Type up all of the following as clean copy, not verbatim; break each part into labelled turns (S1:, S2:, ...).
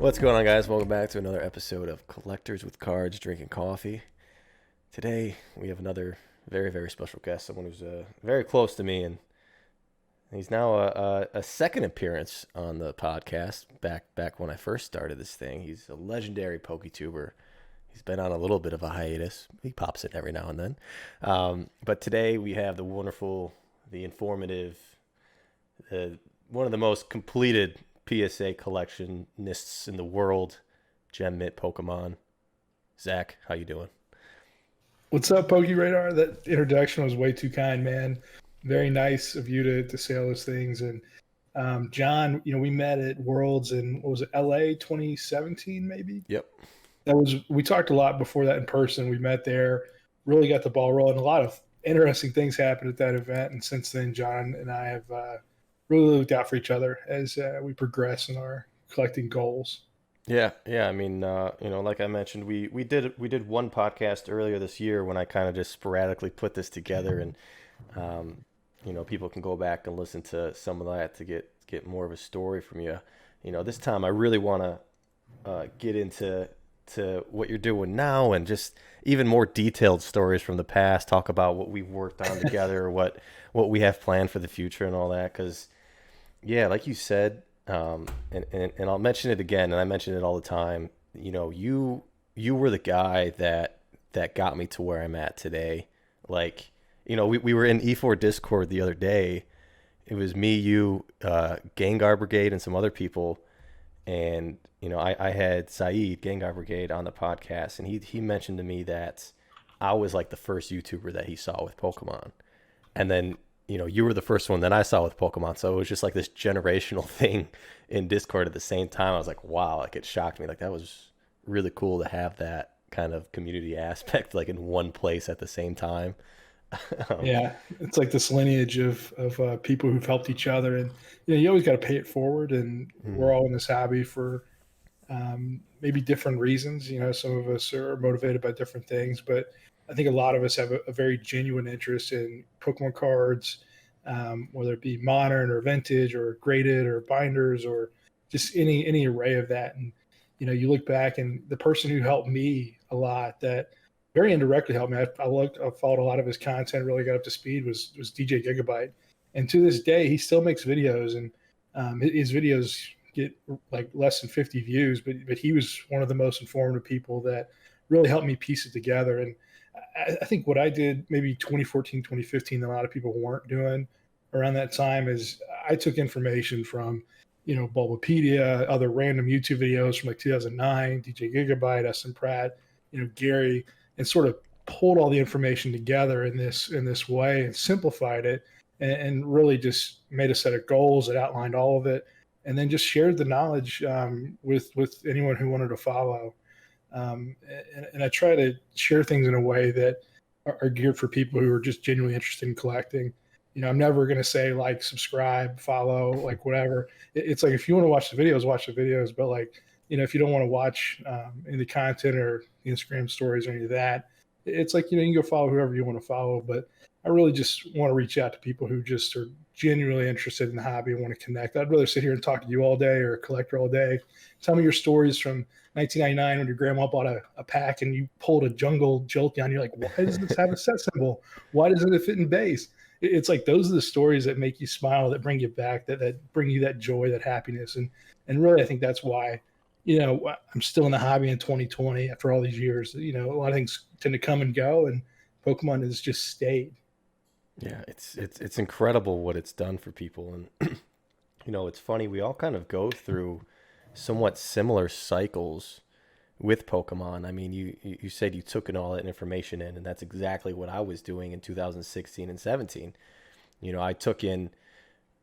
S1: What's going on, guys? Welcome back to another episode of Collectors with Cards, Drinking Coffee. Today, we have another very, very special guest, someone who's very close to me, and he's now a second appearance on the podcast. Back when I first started this thing, he's a legendary PokeTuber. He's been on a little bit of a hiatus. He pops in every now and then. But today, we have the wonderful, the informative, one of the most completed PSA collectionists in the world, GemMintPokemon. Zach, how you doing?
S2: What's up, PokeRadar? That introduction was way too kind, man. Very nice of you to say all those things. And John, we met at Worlds in, what was it, LA 2017, maybe?
S1: Yep.
S2: We talked a lot before that in person. We met there, really got the ball rolling. A lot of interesting things happened at that event. And since then, John and I have really looked out for each other as we progress in our collecting goals.
S1: Yeah. I mean, like I mentioned, we did one podcast earlier this year when I kind of just sporadically put this together, and people can go back and listen to some of that to get more of a story from you. This time I really want to get into what you're doing now and just even more detailed stories from the past. Talk about what we worked on together, what we have planned for the future, and all that. Because yeah, like you said, and I'll mention it again, and I mention it all the time. You were the guy that got me to where I'm at today. Like, we were in E4 Discord the other day. It was me, you, Gengar Brigade, and some other people. And I had Saeed, Gengar Brigade, on the podcast, and he mentioned to me that I was like the first YouTuber that he saw with Pokemon. And then you were the first one that I saw with Pokemon. So it was just like this generational thing in Discord at the same time. I was like, wow, like it shocked me. Like that was really cool to have that kind of community aspect like in one place at the same time.
S2: Yeah, it's like this lineage of people who've helped each other, and you always got to pay it forward. And we're all in this hobby for maybe different reasons. Some of us are motivated by different things, but I think a lot of us have a very genuine interest in Pokemon cards, whether it be modern or vintage or graded or binders or just any array of that. And you look back, and the person who helped me a lot, that very indirectly helped me. I followed a lot of his content, really got up to speed. Was DJ Gigabyte, and to this day he still makes videos, and his videos get like less than 50 views, but he was one of the most informative people that really helped me piece it together. And I think what I did maybe 2014, 2015, that a lot of people weren't doing around that time is I took information from, Bulbapedia, other random YouTube videos from like 2009, DJ Gigabyte, S. Pratt, Gary, and sort of pulled all the information together in this way and simplified it, and really just made a set of goals that outlined all of it, and then just shared the knowledge with anyone who wanted to follow. And I try to share things in a way that are geared for people who are just genuinely interested in collecting. I'm never going to say like, subscribe, follow, like whatever. It's like, if you want to watch the videos, watch the videos. But like, if you don't want to watch any of the content or the Instagram stories or any of that, it's like, you can go follow whoever you want to follow. But I really just want to reach out to people who just are genuinely interested in the hobby and want to connect. I'd rather sit here and talk to you all day or a collector all day. Tell me your stories from 1999 when your grandma bought a pack and you pulled a jungle Jolteon. You're like, why does this have a set symbol? Why doesn't it fit in base? It's like, those are the stories that make you smile, that bring you back, that bring you that joy, that happiness. And really, I think that's why, I'm still in the hobby in 2020 after all these years. A lot of things tend to come and go, and Pokemon has just stayed.
S1: Yeah, it's incredible what it's done for people. And it's funny, we all kind of go through somewhat similar cycles with Pokemon. I mean, you said you took in all that information in, and that's exactly what I was doing in 2016 and 17. I took in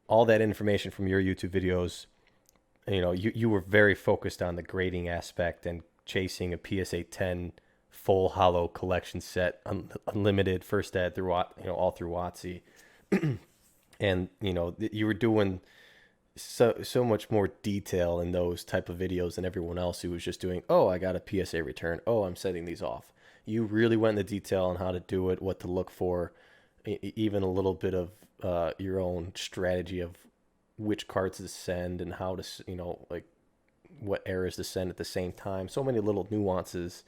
S1: all that information from your YouTube videos. You were very focused on the grading aspect and chasing a PSA 10 full hollow collection set, unlimited first ed through all through WotC. And you were doing so much more detail in those type of videos than everyone else who was just doing, oh, I got a PSA return, oh, I'm setting these off. You really went into detail on how to do it, what to look for, even a little bit of your own strategy of which cards to send and how to, like what errors to send at the same time. So many little nuances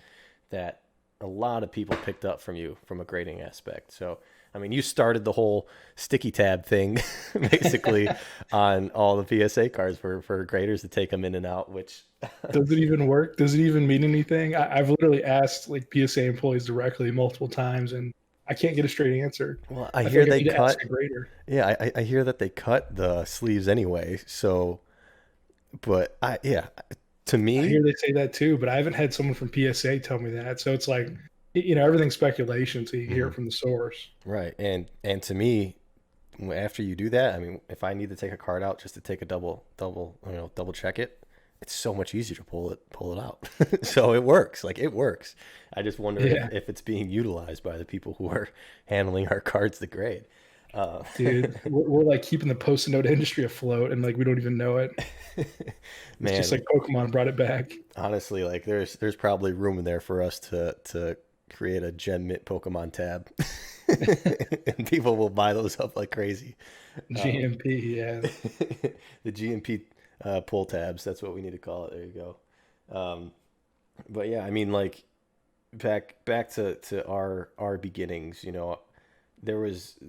S1: that a lot of people picked up from you from a grading aspect. So, I mean, you started the whole sticky tab thing basically on all the PSA cards for graders to take them in and out, which
S2: does it even work? Does it even mean anything? I've literally asked like PSA employees directly multiple times, and I can't get a straight answer.
S1: well, I
S2: I feel
S1: hear
S2: like I
S1: they
S2: need to ask
S1: cut.
S2: a grader.
S1: Yeah, I hear that they cut the sleeves anyway. So, but yeah, to
S2: I
S1: me,
S2: hear they say that too, but I haven't had someone from PSA tell me that. So it's like, everything's speculation, so you hear
S1: mhm,
S2: it from the source.
S1: right, and to me, after you do that, I mean, if I need to take a card out just to take a double check it, it's so much easier to pull it out. So it works. Like it works. I just wonder
S2: Yeah,
S1: if it's being utilized by the people who are handling our cards to grade. Uh,
S2: dude, we're like keeping the post-it note industry afloat, and like we don't even know it. It's just
S1: man,
S2: like Pokemon brought it back.
S1: honestly, like there's probably room in there for us to create a GemMintPokemon tab, and people will buy those up like crazy. Um,
S2: GMP, yeah.
S1: the GMP pull tabs. That's what we need to call it. There you go. But yeah, I mean, like back to our beginnings. You know, there was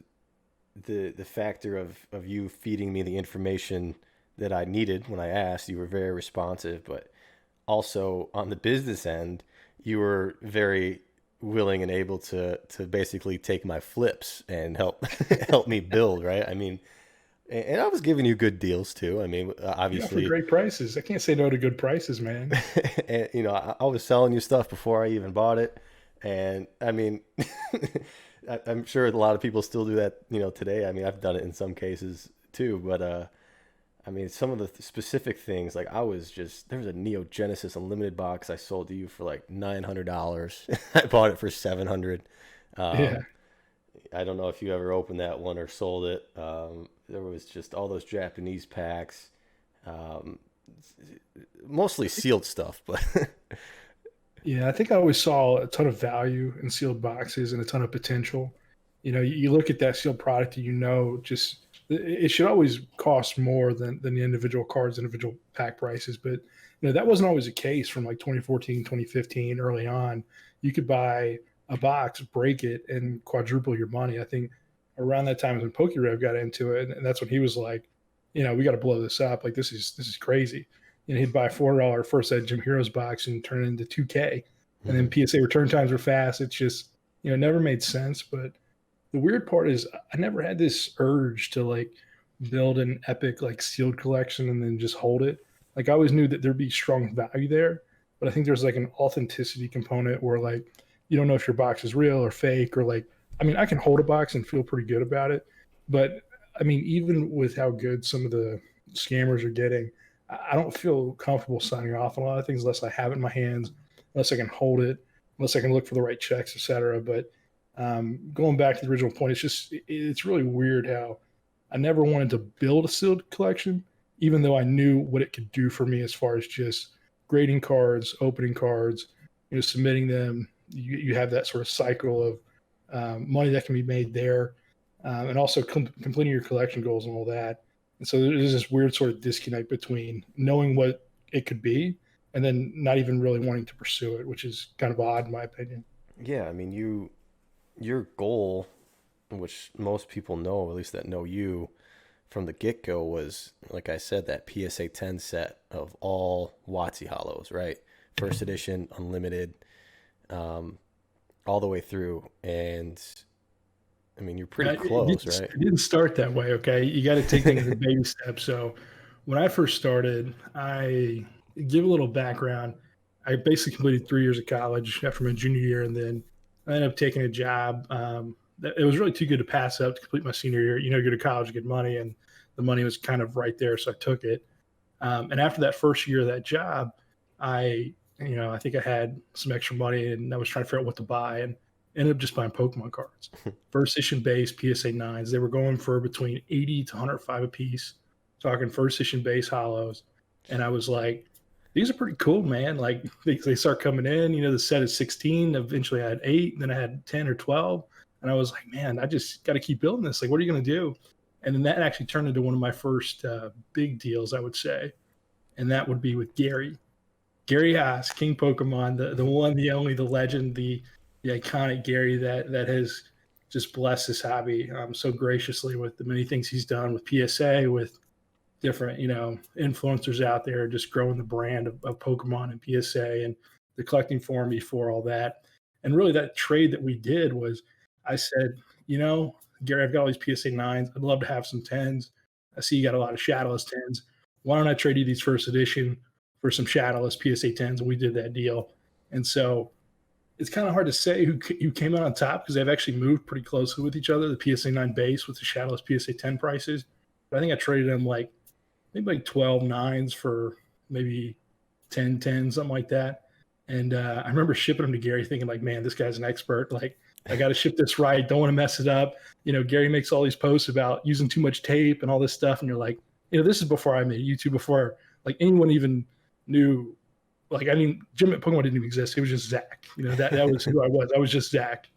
S1: the factor of you feeding me the information that I needed when I asked. You were very responsive, but also on the business end, you were very willing and able to basically take my flips and help help me build. Right? I mean, and I was giving you good deals too. I mean,
S2: You offer
S1: obviously,
S2: great prices. I can't say no to good prices, man.
S1: and, you know, I was selling you stuff before I even bought it, and I mean, I'm sure a lot of people still do that, you know, today. I mean, I've done it in some cases too, but I mean, some of the specific things, like there was a Neo Genesis Unlimited box I sold to you for like $900. I bought it for 700.
S2: Yeah.
S1: Um, I don't know if you ever opened that one or sold it. There was just all those Japanese packs, um, mostly sealed stuff, but
S2: Yeah, I think I always saw a ton of value in sealed boxes and a ton of potential. You look at that sealed product, and just it should always cost more than the individual cards, individual pack prices. But that wasn't always the case from like 2014, 2015, early on. You could buy a box, break it, and quadruple your money. I think around that time is when PokeRadar got into it, and that's when he was like, we got to blow this up. Like this is crazy. He'd buy a $4 first ed Gym Heroes box and turn it into 2K. And then
S1: Mhm.
S2: PSA return times are fast. It's just, it never made sense. But the weird part is I never had this urge to like build an epic like sealed collection and then just hold it. Like I always knew that there'd be strong value there, but I think there's like an authenticity component where like you don't know if your box is real or fake or like I mean I can hold a box and feel pretty good about it, but I mean even with how good some of the scammers are getting, I don't feel comfortable signing off on a lot of things unless I have it in my hands, unless I can hold it, unless I can look for the right checks, etc. But going back to the original point, it's really weird how I never wanted to build a sealed collection, even though I knew what it could do for me as far as just grading cards, opening cards, submitting them. You have that sort of cycle of money that can be made there, and also completing your collection goals and all that. And so there's this weird sort of disconnect between knowing what it could be and then not even really wanting to pursue it, which is kind of odd in my opinion.
S1: Yeah, I mean, your goal, which most people know, at least that know you from the get go, was like I said, that PSA 10 set of all WotC hollows, right? First edition, unlimited, um, all the way through, and I mean, you're pretty close, right?
S2: It didn't start that way. Okay, you got to take things in baby steps. So when I first started, I give a little background. I basically completed 3 years of college after my junior year, and then I ended up taking a job. It was really too good to pass up to complete my senior year. Go to college, get money, and the money was kind of right there, so I took it. And after that first year of that job, I think I had some extra money and I was trying to figure out what to buy and ended up just buying Pokemon cards. First edition base PSA 9s. They were going for between 80 to 105 a piece, talking first edition base hollows. And I was like, these are pretty cool, man. Like they start coming in, the set is 16. Eventually I had 8, then I had 10 or 12. And I was like, man, I just got to keep building this. Like, what are you going to do? And then that actually turned into one of my first big deals, I would say, and that would be with Gary. Gary Haas, King Pokemon, the one, the only, the legend, the iconic Gary that has just blessed this hobby so graciously with the many things he's done with PSA, with different influencers out there, just growing the brand of Pokemon and PSA and the collecting forum before all that. And really, that trade that we did was, I said, Gary, I've got all these PSA 9s. I'd love to have some 10s. I see you got a lot of Shadowless 10s. Why don't I trade you these first edition for some Shadowless PSA 10s? And we did that deal. And so it's kind of hard to say who came out on top because they've actually moved pretty closely with each other, the PSA 9 base with the Shadowless PSA 10 prices. But I think I traded them maybe 12 9s for maybe 10 10, something like that. And I remember shipping them to Gary thinking like, man, this guy's an expert. Like, I got to ship this right. Don't want to mess it up. Gary makes all these posts about using too much tape and all this stuff. And you're like, this is before I made YouTube, before like anyone even knew. Like, I mean, GemMintPokemon didn't even exist. It was just Zach. That was who I was. I was just Zach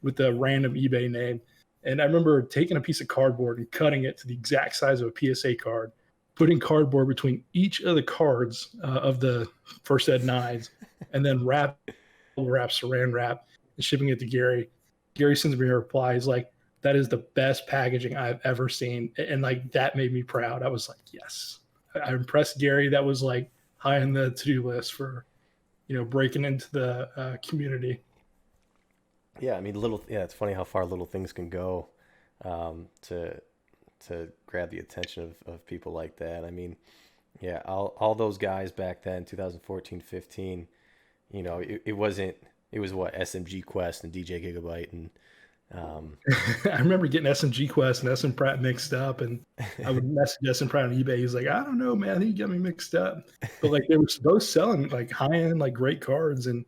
S2: with the random eBay name. And I remember taking a piece of cardboard and cutting it to the exact size of a PSA card, putting cardboard between each of the cards of the first ed 9s, and then saran wrap, and shipping it to Gary. Gary sends me a reply. He's like, that is the best packaging I've ever seen. And like, that made me proud. I was like, yes, I impressed Gary. That was like high on the to-do list for, breaking into the community.
S1: Yeah, I mean, it's funny how far little things can go to grab the attention of people like that. I mean, yeah, all those guys back then, 2014, 15, it was what, SMG Quest and DJ Gigabyte and
S2: I remember getting SMG Quest and SM Pratt mixed up, and I would message SM Pratt on eBay. He's like, I don't know, man, I think you got me mixed up. But like, they were both selling like high end, like great cards, and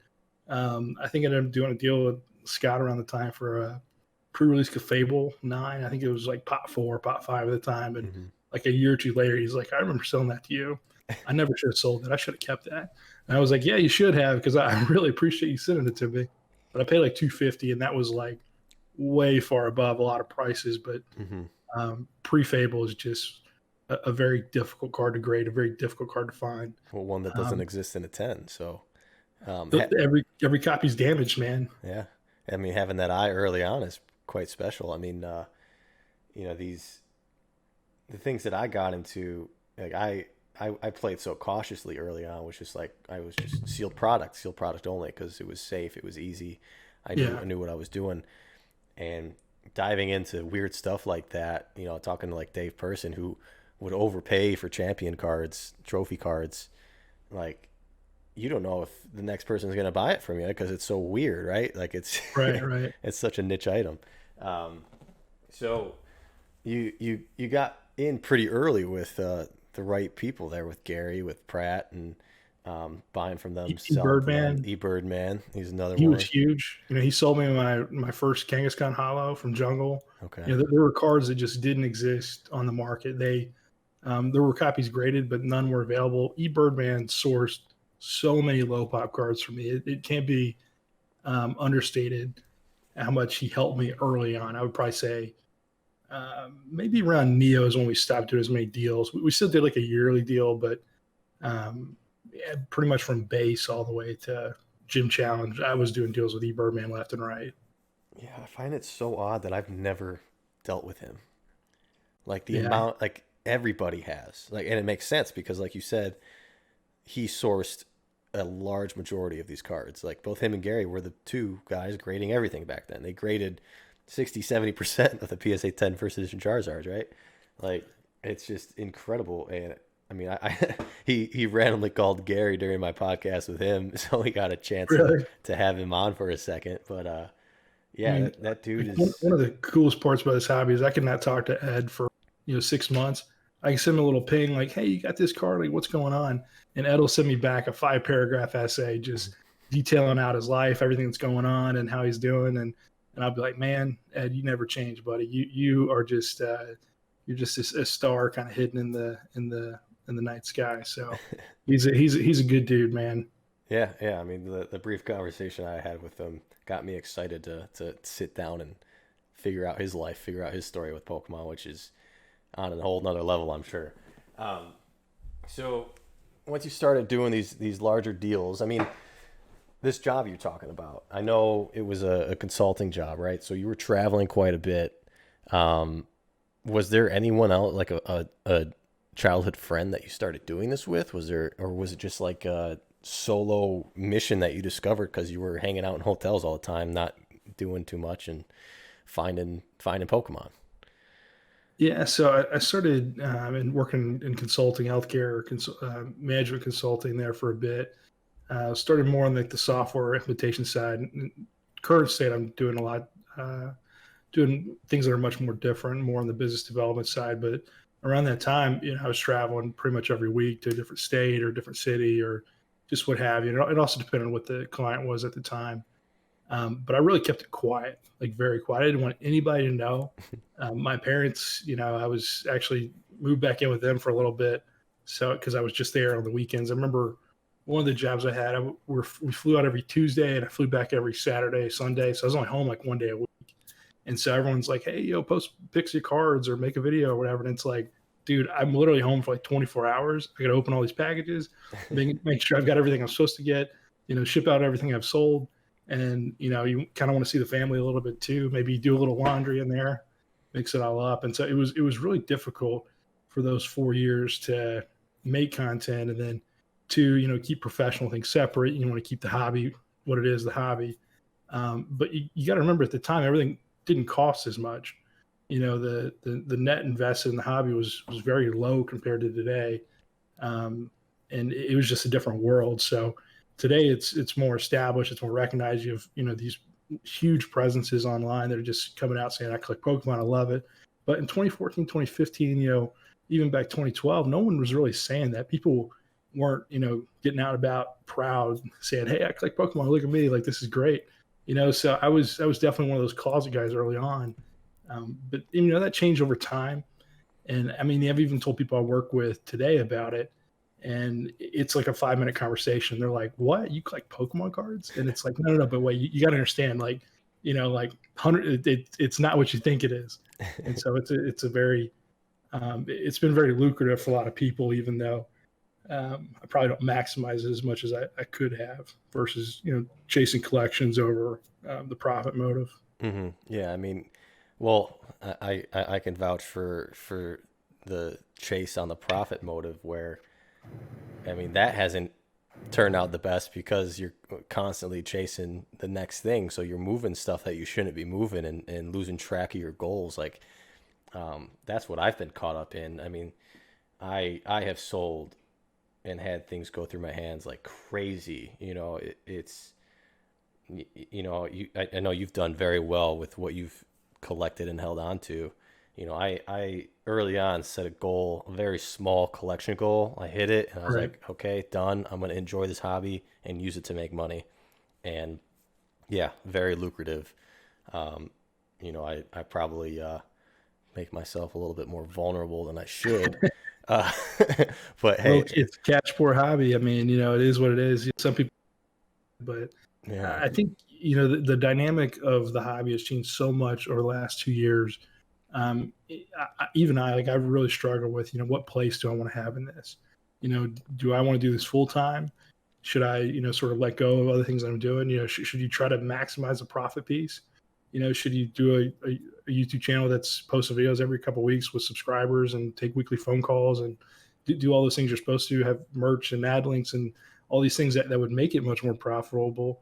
S2: I think I ended up doing a deal with Scott around the time for a pre-release Fable 9. I think it was like pot 4, pot 5 at the time, and like a year or two later, he's like, I remember selling that to you. I never should have sold it. I should have kept that. And I was like, yeah, you should have, because I really appreciate you sending it to me. But I paid like $250, and that was like way far above a lot of prices. But pre-Fable is just a very difficult card to grade, a very difficult card to find.
S1: Well, one that doesn't exist in a 10. So
S2: every copy's damaged, man.
S1: Yeah, I mean, having that eye early on is quite special. I mean, the things that I got into, like I played so cautiously early on, which is like I was just sealed product only because it was safe, it was easy. I knew what I was doing, and diving into weird stuff like that, talking to like Dave Person, who would overpay for champion cards, trophy cards, like you don't know if the next person is going to buy it from you because it's so weird, right? Like it's
S2: right.
S1: It's such a niche item. So you got in pretty early with the right people there, with Gary, with Pratt, and buying from them. Birdman. He's another one.
S2: He was huge. He sold me my first Kangaskhan Hollow from Jungle.
S1: Okay.
S2: There were cards that just didn't exist on the market. There were copies graded, but none were available. Birdman sourced so many low pop cards for me. It can't be understated how much he helped me early on. I would probably say maybe around Neo's when we stopped doing as many deals. We still did like a yearly deal, but pretty much from base all the way to Gym Challenge, I was doing deals with Birdman left and right.
S1: Yeah, I find it so odd that I've never dealt with him. Like the amount, like everybody has, like, and it makes sense because, like you said, he sourced a large majority of these cards. Like both him and Gary were the two guys grading everything back then. They graded 60-70% of the PSA 10 first edition Charizards, right? Like it's just incredible. And I mean, he randomly called Gary during my podcast with him, so he got a chance to have him on for a second. But yeah, I mean, that dude is
S2: one of the coolest parts about this hobby is I can not talk to Ed for 6 months. I can send him a little ping like, hey, you got this card, like what's going on? And Ed will send me back a 5-paragraph essay just detailing out his life, everything that's going on and how he's doing. And I'll be like, man, Ed, you never change, buddy. You are just you're just a star kind of hidden in the night sky. So he's a good dude, man.
S1: Yeah. I mean, the brief conversation I had with him got me excited to sit down and figure out his life, figure out his story with Pokemon, which is on a whole nother level, I'm sure. So once you started doing these larger deals, I mean, this job you're talking about, I know it was a consulting job, right? So you were traveling quite a bit. Um, was there anyone else, like a childhood friend that you started doing this with? Was there, or was it just like a solo mission that you discovered because you were hanging out in hotels all the time, not doing too much and finding Pokemon?
S2: Yeah, so I started in working in consulting, healthcare, management consulting there for a bit. Started more on like the software implementation side. Current state, I'm doing a lot, doing things that are much more different, more on the business development side. But around that time, I was traveling pretty much every week to a different state or different city or just what have you. It also depended on what the client was at the time. But I really kept it quiet, like very quiet. I didn't want anybody to know. My parents, I was actually moved back in with them for a little bit. So, because I was just there on the weekends. I remember one of the jobs I had, we flew out every Tuesday and I flew back every Saturday, Sunday. So I was only home like one day a week. And so everyone's like, hey, post pics of your cards or make a video or whatever. And it's like, dude, I'm literally home for like 24 hours. I got to open all these packages, make sure I've got everything I'm supposed to get, ship out everything I've sold. And, you kind of want to see the family a little bit too, maybe do a little laundry in there, mix it all up. And so it was really difficult for those 4 years to make content and then to, keep professional things separate. You want to keep the hobby, what it is, the hobby. But you got to remember at the time, everything didn't cost as much. The net invested in the hobby was very low compared to today, and it was just a different world. So today it's more established, it's more recognized. You have these huge presences online that are just coming out saying I collect Pokemon, I love it. But in 2014, 2015, even back 2012, no one was really saying that. People weren't getting out about proud saying, hey, I collect Pokemon, look at me, like this is great. So I was definitely one of those closet guys early on. But that changed over time. And I mean, I've even told people I work with today about it. And it's like a 5-minute conversation. They're like, what? You collect Pokemon cards? And it's like, no, but wait, you got to understand, like, like 100, it's not what you think it is. And so it's a very, it's been very lucrative for a lot of people, even though I probably don't maximize it as much as I could have versus, chasing collections over the profit motive.
S1: Mm-hmm. Yeah, I mean, well, I can vouch for the chase on the profit motive where, I mean, that hasn't turned out the best because you're constantly chasing the next thing. So you're moving stuff that you shouldn't be moving and losing track of your goals. Like, that's what I've been caught up in. I mean, I have sold and had things go through my hands like crazy. It's I know you've done very well with what you've collected and held on to. I early on set a goal, a very small collection goal. I hit it and I was
S2: Right.
S1: like, okay, done. I'm going to enjoy this hobby and use it to make money. And yeah, very lucrative. I probably make myself a little bit more vulnerable than I should. Uh, but
S2: Well,
S1: hey,
S2: it's a catch poor hobby. I mean, it is what it is. Some people, but
S1: yeah.
S2: I think the dynamic of the hobby has changed so much over the last 2 years. Even like I really struggle with what place do I want to have in this? Do I want to do this full time? Should I sort of let go of other things I'm doing? Should you try to maximize the profit piece? Should you do a YouTube channel that's posting videos every couple of weeks with subscribers and take weekly phone calls and do all those things you're supposed to, have merch and ad links and all these things that would make it much more profitable.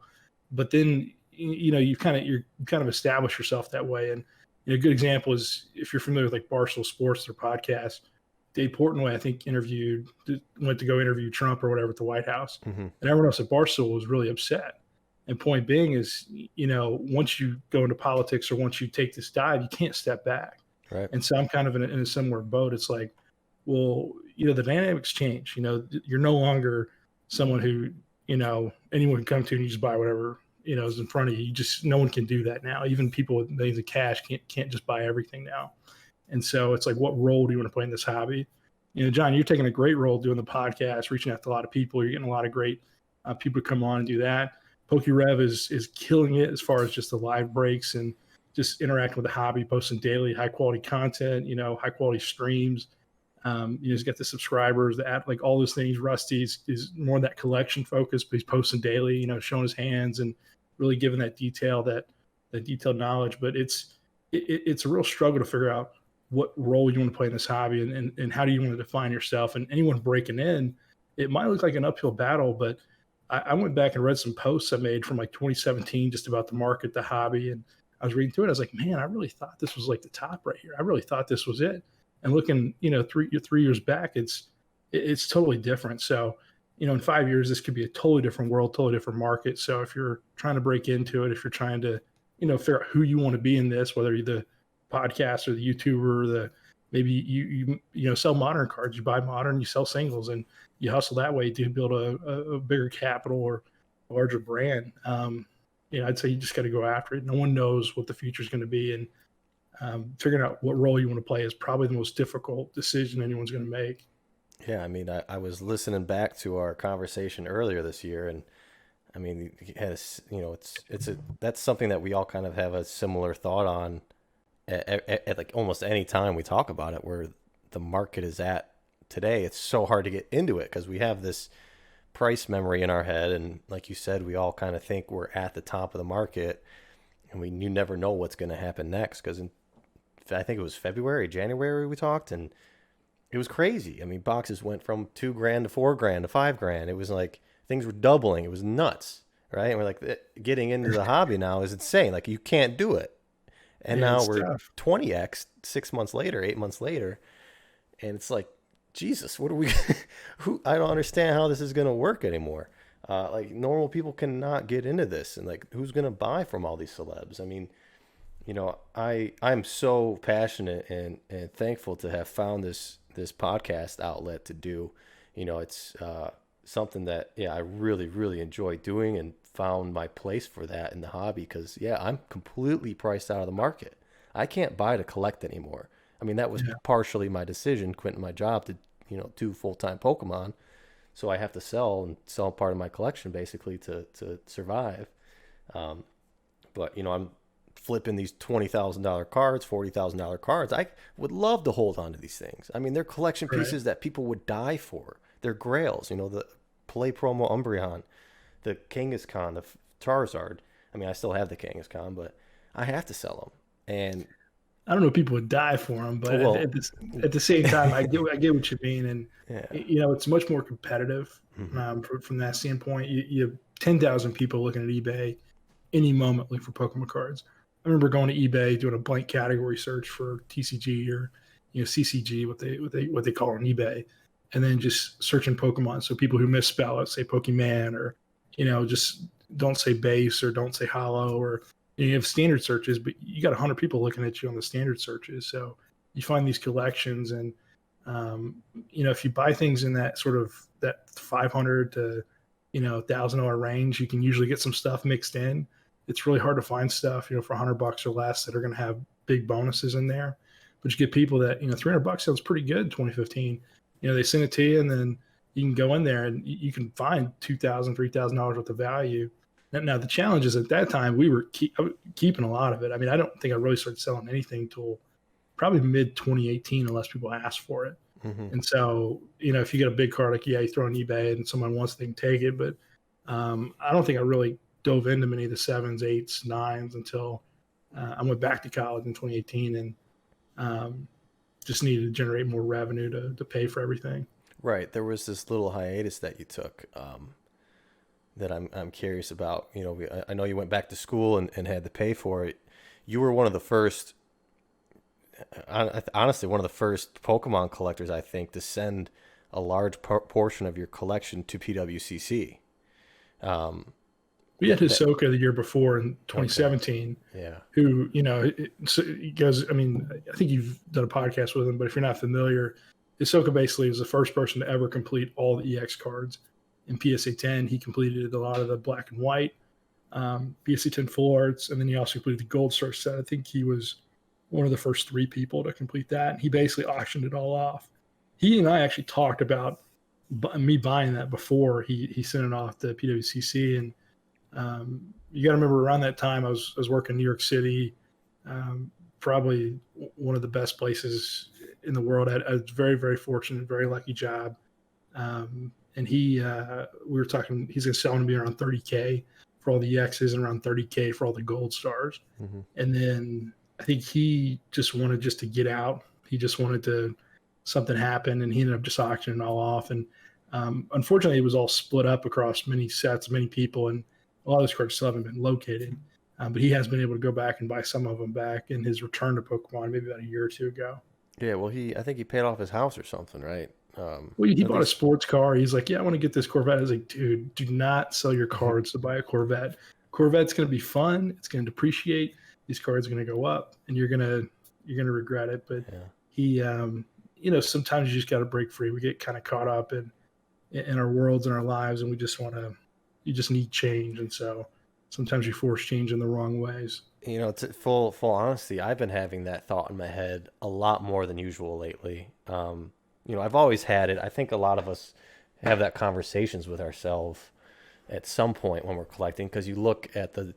S2: But then you kind of establish yourself that way. And a good example is if you're familiar with like Barstool Sports, their podcast. Dave Portnoy, I think, went to go interview Trump or whatever at the White House,
S1: Hmm.
S2: and everyone else at Barstool was really upset. And point being is, once you go into politics or once you take this dive, you can't step back.
S1: Right.
S2: And so I'm kind of in a similar boat. It's like, well, the dynamics change. You're no longer someone who anyone can come to and you just buy whatever is in front of you. No one can do that now. Even people with millions of cash can't just buy everything now. And so it's like, what role do you want to play in this hobby? John, you're taking a great role doing the podcast, reaching out to a lot of people. You're getting a lot of great people to come on and do that. PokeRev is killing it as far as just the live breaks and just interacting with the hobby, posting daily high quality content, high quality streams. He's got the subscribers, the app, like all those things. Rusty is more that collection focus, but he's posting daily, showing his hands and really giving that detail, that detailed knowledge. But it's a real struggle to figure out what role you want to play in this hobby, and how do you want to define yourself. And anyone breaking in, it might look like an uphill battle, but I went back and read some posts I made from like 2017 just about the market, the hobby, and I was reading through it. I was like, man, I really thought this was like the top right here. I really thought this was it. And looking, 3 years back, it's totally different. So, in 5 years, this could be a totally different world, totally different market. So if you're trying to break into it, if you're trying to, figure out who you want to be in this, whether you're the podcast or the YouTuber, or maybe you sell modern cards, you buy modern, you sell singles, and you hustle that way to build a bigger capital or a larger brand. I'd say you just got to go after it. No one knows what the future is going to be, and figuring out what role you want to play is probably the most difficult decision anyone's going to make.
S1: Yeah, I mean, I was listening back to our conversation earlier this year, and I mean, it has, that's something that we all kind of have a similar thought on at like almost any time we talk about it, where the market is at today. It's so hard to get into it because we have this price memory in our head, and like you said, we all kind of think we're at the top of the market, and you never know what's going to happen next. Because I think it was February, January we talked, and it was crazy. I mean, boxes went from $2,000 to $4,000 to $5,000. It was like things were doubling. It was nuts, right? And we're like, getting into the hobby now is insane. Like, you can't do it. And
S2: Yeah,
S1: now
S2: it's
S1: we're
S2: tough.
S1: 20x 6 months later, 8 months later, and it's like, Jesus, what are we? Who? I don't understand how this is going to work anymore. Like, normal people cannot get into this, and like, who's going to buy from all these celebs? I mean, I'm so passionate and thankful to have found this podcast outlet to do. It's something that, yeah, I really really enjoy doing, and found my place for that in the hobby. Because, yeah, I'm completely priced out of the market. I can't buy to collect anymore. I mean, that was
S2: Yeah.
S1: partially my decision, quitting my job to do full-time Pokemon. So I have to sell part of my collection basically to survive. Um, but I'm flipping these $20,000 cards, $40,000 cards. I would love to hold on to these things. I mean, they're collection
S2: Right.
S1: pieces that people would die for. They're grails. The Play Promo Umbreon, the Kangaskhan, the Charizard. I mean, I still have the Kangaskhan, but I have to sell them. And
S2: I don't know if people would die for them, but
S1: well,
S2: at the same time, I get what you mean, and
S1: yeah.
S2: it's much more competitive
S1: Hmm.
S2: from that standpoint. You have 10,000 people looking at eBay any moment looking for Pokemon cards. I remember going to eBay doing a blank category search for TCG or CCG, what they call on eBay, and then just searching Pokemon. So people who misspell it, say Pokemon, or just don't say base or don't say hollow, or you have standard searches, but you got 100 people looking at you on the standard searches. So you find these collections, and if you buy things in that sort of that 500 to $1,000 range, you can usually get some stuff mixed in. It's really hard to find stuff for $100 or less that are going to have big bonuses in there. But you get people that $300 sounds pretty good in 2015. They send it to you, and then you can go in there and you can find $2,000, $3,000 worth of value. Now the challenge is, at that time we were keeping a lot of it. I mean, I don't think I really started selling anything till probably mid 2018, unless people asked for it.
S1: Hmm.
S2: And so, if you get a big card, like, yeah, you throw it on eBay and someone wants, they can take it. But I don't think I really dove into many of the sevens, eights, nines until I went back to college in 2018, and just needed to generate more revenue to pay for everything.
S1: Right. There was this little hiatus that you took, that I'm curious about. I know you went back to school and had to pay for it. You were one of the first, honestly, one of the first Pokemon collectors, I think, to send a large portion of your collection to PWCC. Um,
S2: We had
S1: that,
S2: Hisoka the year before in
S1: okay.
S2: 2017,
S1: Yeah.
S2: who, so he goes, I mean, I think you've done a podcast with him, but if you're not familiar, Hisoka basically was the first person to ever complete all the EX cards. In PSA 10, he completed a lot of the black and white, PSA 10 full arts, and then he also completed the gold star set. I think he was one of the first three people to complete that. And he basically auctioned it all off. He and I actually talked about me buying that before he sent it off to PWCC. And you got to remember, around that time, I was working in New York City, probably one of the best places in the world. Had a very, very fortunate, very lucky job. And we were talking, he's going to sell to me around 30K for all the X's and around 30K for all the gold stars.
S1: Mm-hmm.
S2: And then I think he just wanted to get out. He just wanted to, something happen, and he ended up just auctioning it all off. And unfortunately, it was all split up across many sets, many people, and a lot of those cards still haven't been located. But he has been able to go back and buy some of them back in his return to Pokemon maybe about a year or two ago.
S1: Yeah, well, I think he paid off his house or something, right?
S2: Well, he
S1: At
S2: bought a
S1: least.
S2: sports car. He's like, yeah, I want to get this Corvette. I was like, dude, do not sell your cards to buy a Corvette. Corvette's going to be fun. It's going to depreciate. These cards are going to go up, and you're going to regret it. But
S1: Yeah.
S2: he, sometimes you just got to break free. We get kind of caught up in our worlds and our lives, and you just need change. And so sometimes you force change in the wrong ways.
S1: To full honesty, I've been having that thought in my head a lot more than usual lately. I've always had it. I think a lot of us have that conversations with ourselves at some point when we're collecting, because you look at the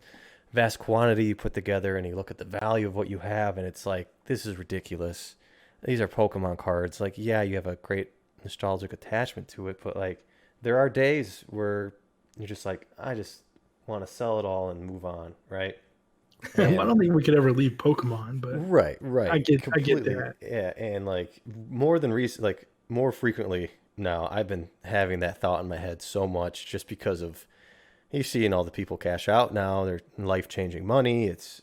S1: vast quantity you put together and you look at the value of what you have, and it's like, this is ridiculous. These are Pokemon cards. Like, yeah, you have a great nostalgic attachment to it, but like, there are days where you're just like, I just want to sell it all and move on, right?
S2: I don't think we could ever leave Pokemon, but
S1: right,
S2: I get
S1: completely,
S2: that.
S1: yeah. And like more frequently now, I've been having that thought in my head so much, just because of you seeing all the people cash out now. They're life changing money. It's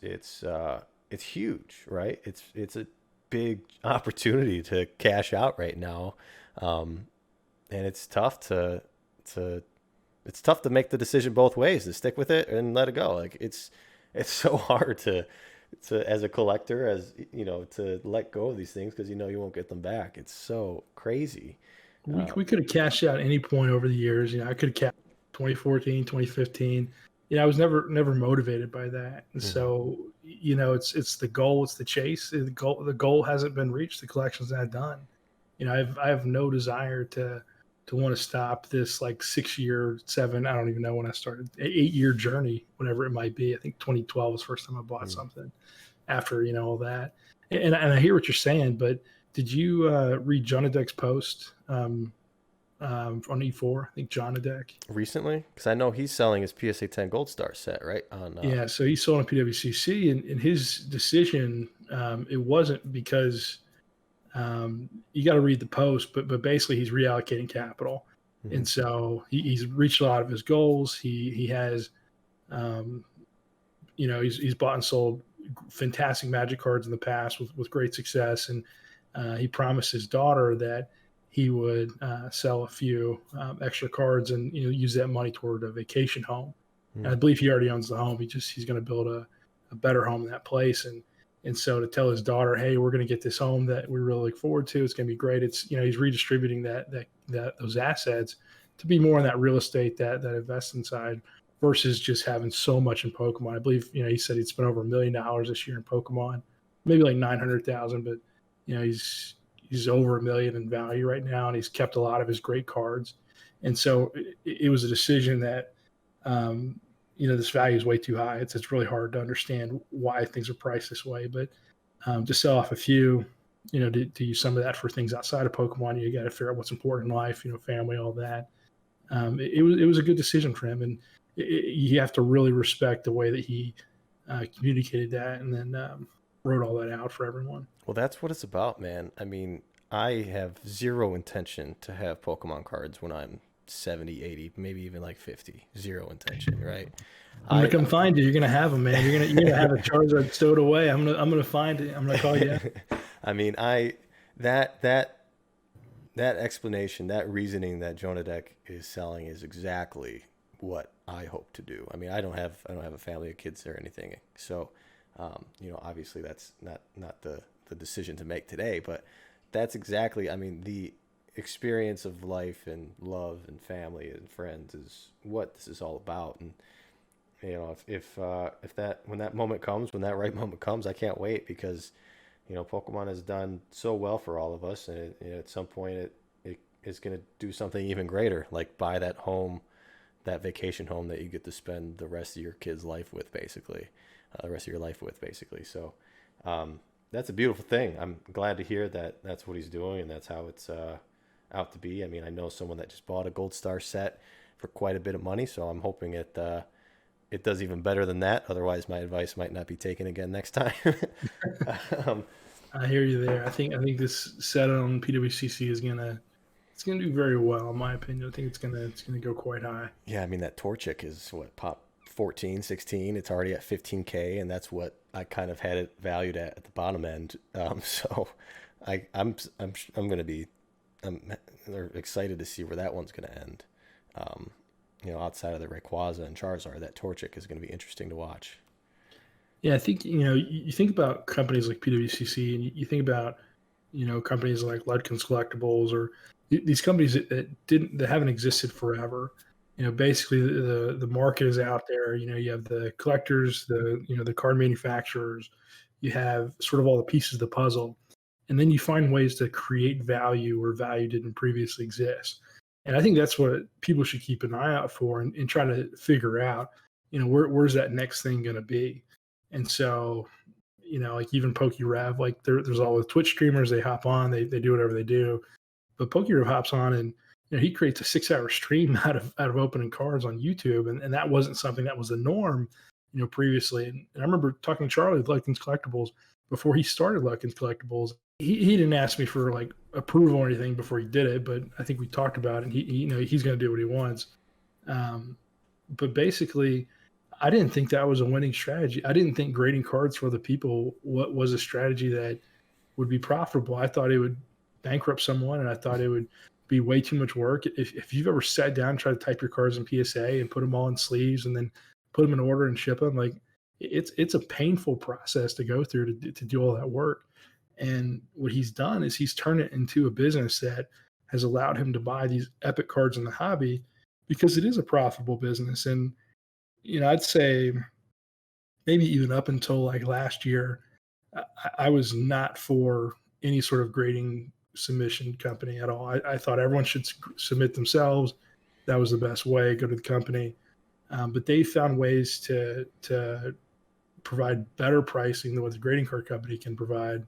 S1: huge, right? It's a big opportunity to cash out right now, and it's tough to it's tough to make the decision both ways, to stick with it and let it go. Like, it's so hard to as a collector, as to let go of these things, because you won't get them back. It's so crazy.
S2: We could have cashed out at any point over the years. I could have cashed 2014, 2015. I was never motivated by that. And so, it's the goal, it's the chase. The goal hasn't been reached. The collection's not done. I have no desire to want to stop this like 6 year, I don't even know when I started, 8 year journey, whatever it might be. I think 2012 was the first time I bought something after, all that. And I hear what you're saying, but did you read Jonadek's post on E4? I think Jonadek.
S1: Recently, because I know he's selling his PSA 10 Gold Star set, right?
S2: Yeah, so he sold on PWCC, and his decision, it wasn't because you got to read the post, but basically he's reallocating capital, and so he's reached a lot of his goals. He has, he's bought and sold fantastic Magic cards in the past with great success, and he promised his daughter that he would sell a few extra cards and use that money toward a vacation home. And I believe he already owns the home. He's going to build a better home in that place, and so to tell his daughter, hey, we're going to get this home that we really look forward to. It's going to be great. It's he's redistributing those assets to be more on that real estate, that investment side, versus just having so much in Pokemon. I believe he said he'd spent over $1 million this year in Pokemon, maybe like 900,000, but he's over $1 million in value right now, and he's kept a lot of his great cards. And so it was a decision that this value is way too high. It's really hard to understand why things are priced this way, but to sell off a few, to use some of that for things outside of Pokemon, you got to figure out what's important in life, family, all that. It was a good decision for him, and you have to really respect the way that he communicated that, and then wrote all that out for everyone.
S1: Well, that's what it's about, man. I mean, I have zero intention to have Pokemon cards when I'm 70, 80, maybe even like 50. Zero intention, right?
S2: I'm gonna come find you. You're gonna have them, man. You're gonna have a Charizard stowed away. I'm gonna find it. I'm gonna call you.
S1: I mean, that explanation, that reasoning that Jonadek is selling is exactly what I hope to do. I mean, I don't have a family of kids or anything, so obviously that's not the decision to make today, but that's exactly, I mean, the experience of life and love and family and friends is what this is all about. And if that when that moment comes, when that right moment comes, I can't wait, because Pokemon has done so well for all of us, and at some point it is going to do something even greater, like buy that home, that vacation home that you get to spend the rest of your kid's life with, basically, the rest of your life with, basically. So That's a beautiful thing. I'm glad to hear that that's what he's doing and that's how it's out to be. I mean, I know someone that just bought a Gold Star set for quite a bit of money, so I'm hoping it does even better than that. Otherwise, my advice might not be taken again next time. um,
S2: I hear you there. I think this set on PWCC is gonna do very well in my opinion. I think it's gonna go quite high.
S1: yeah, I mean that Torchic is what pop 14, 16. It's already at 15K, and that's what I kind of had it valued at the bottom end. So I'm gonna be I'm excited to see where that one's gonna end. Um, outside of the Rayquaza and Charizard, that Torchic is going to be interesting to watch.
S2: Yeah, I think you think about companies like PWCC, and you think about companies like Ludkin's Collectibles, or these companies that haven't existed forever. Basically the market is out there. You have the collectors, the card manufacturers, you have sort of all the pieces of the puzzle, and then you find ways to create value where value didn't previously exist. And I think that's what people should keep an eye out for, and try to figure out, where's that next thing going to be. And so, like even PokeRev, like there's all the Twitch streamers, they hop on, they do whatever they do. But PokeRev hops on, and he creates a 6-hour stream out of opening cards on YouTube, and that wasn't something that was the norm, previously. And I remember talking to Charlie with Luckin's Collectibles before he started Luckin's Collectibles. He didn't ask me for like approval or anything before he did it, but I think we talked about it. And he's going to do what he wants. But basically, I didn't think that was a winning strategy. I didn't think grading cards for the people was a strategy that would be profitable. I thought it would bankrupt someone, and I thought it would be way too much work. If you've ever sat down and tried to type your cards in PSA and put them all in sleeves and then put them in order and ship them, like it's a painful process to go through to do all that work. And what he's done is he's turned it into a business that has allowed him to buy these epic cards in the hobby because it is a profitable business. And I'd say maybe even up until like last year, I was not for any sort of grading submission company at all. I thought everyone should submit themselves. That was the best way. Go to the company, but they found ways to provide better pricing than what the grading card company can provide,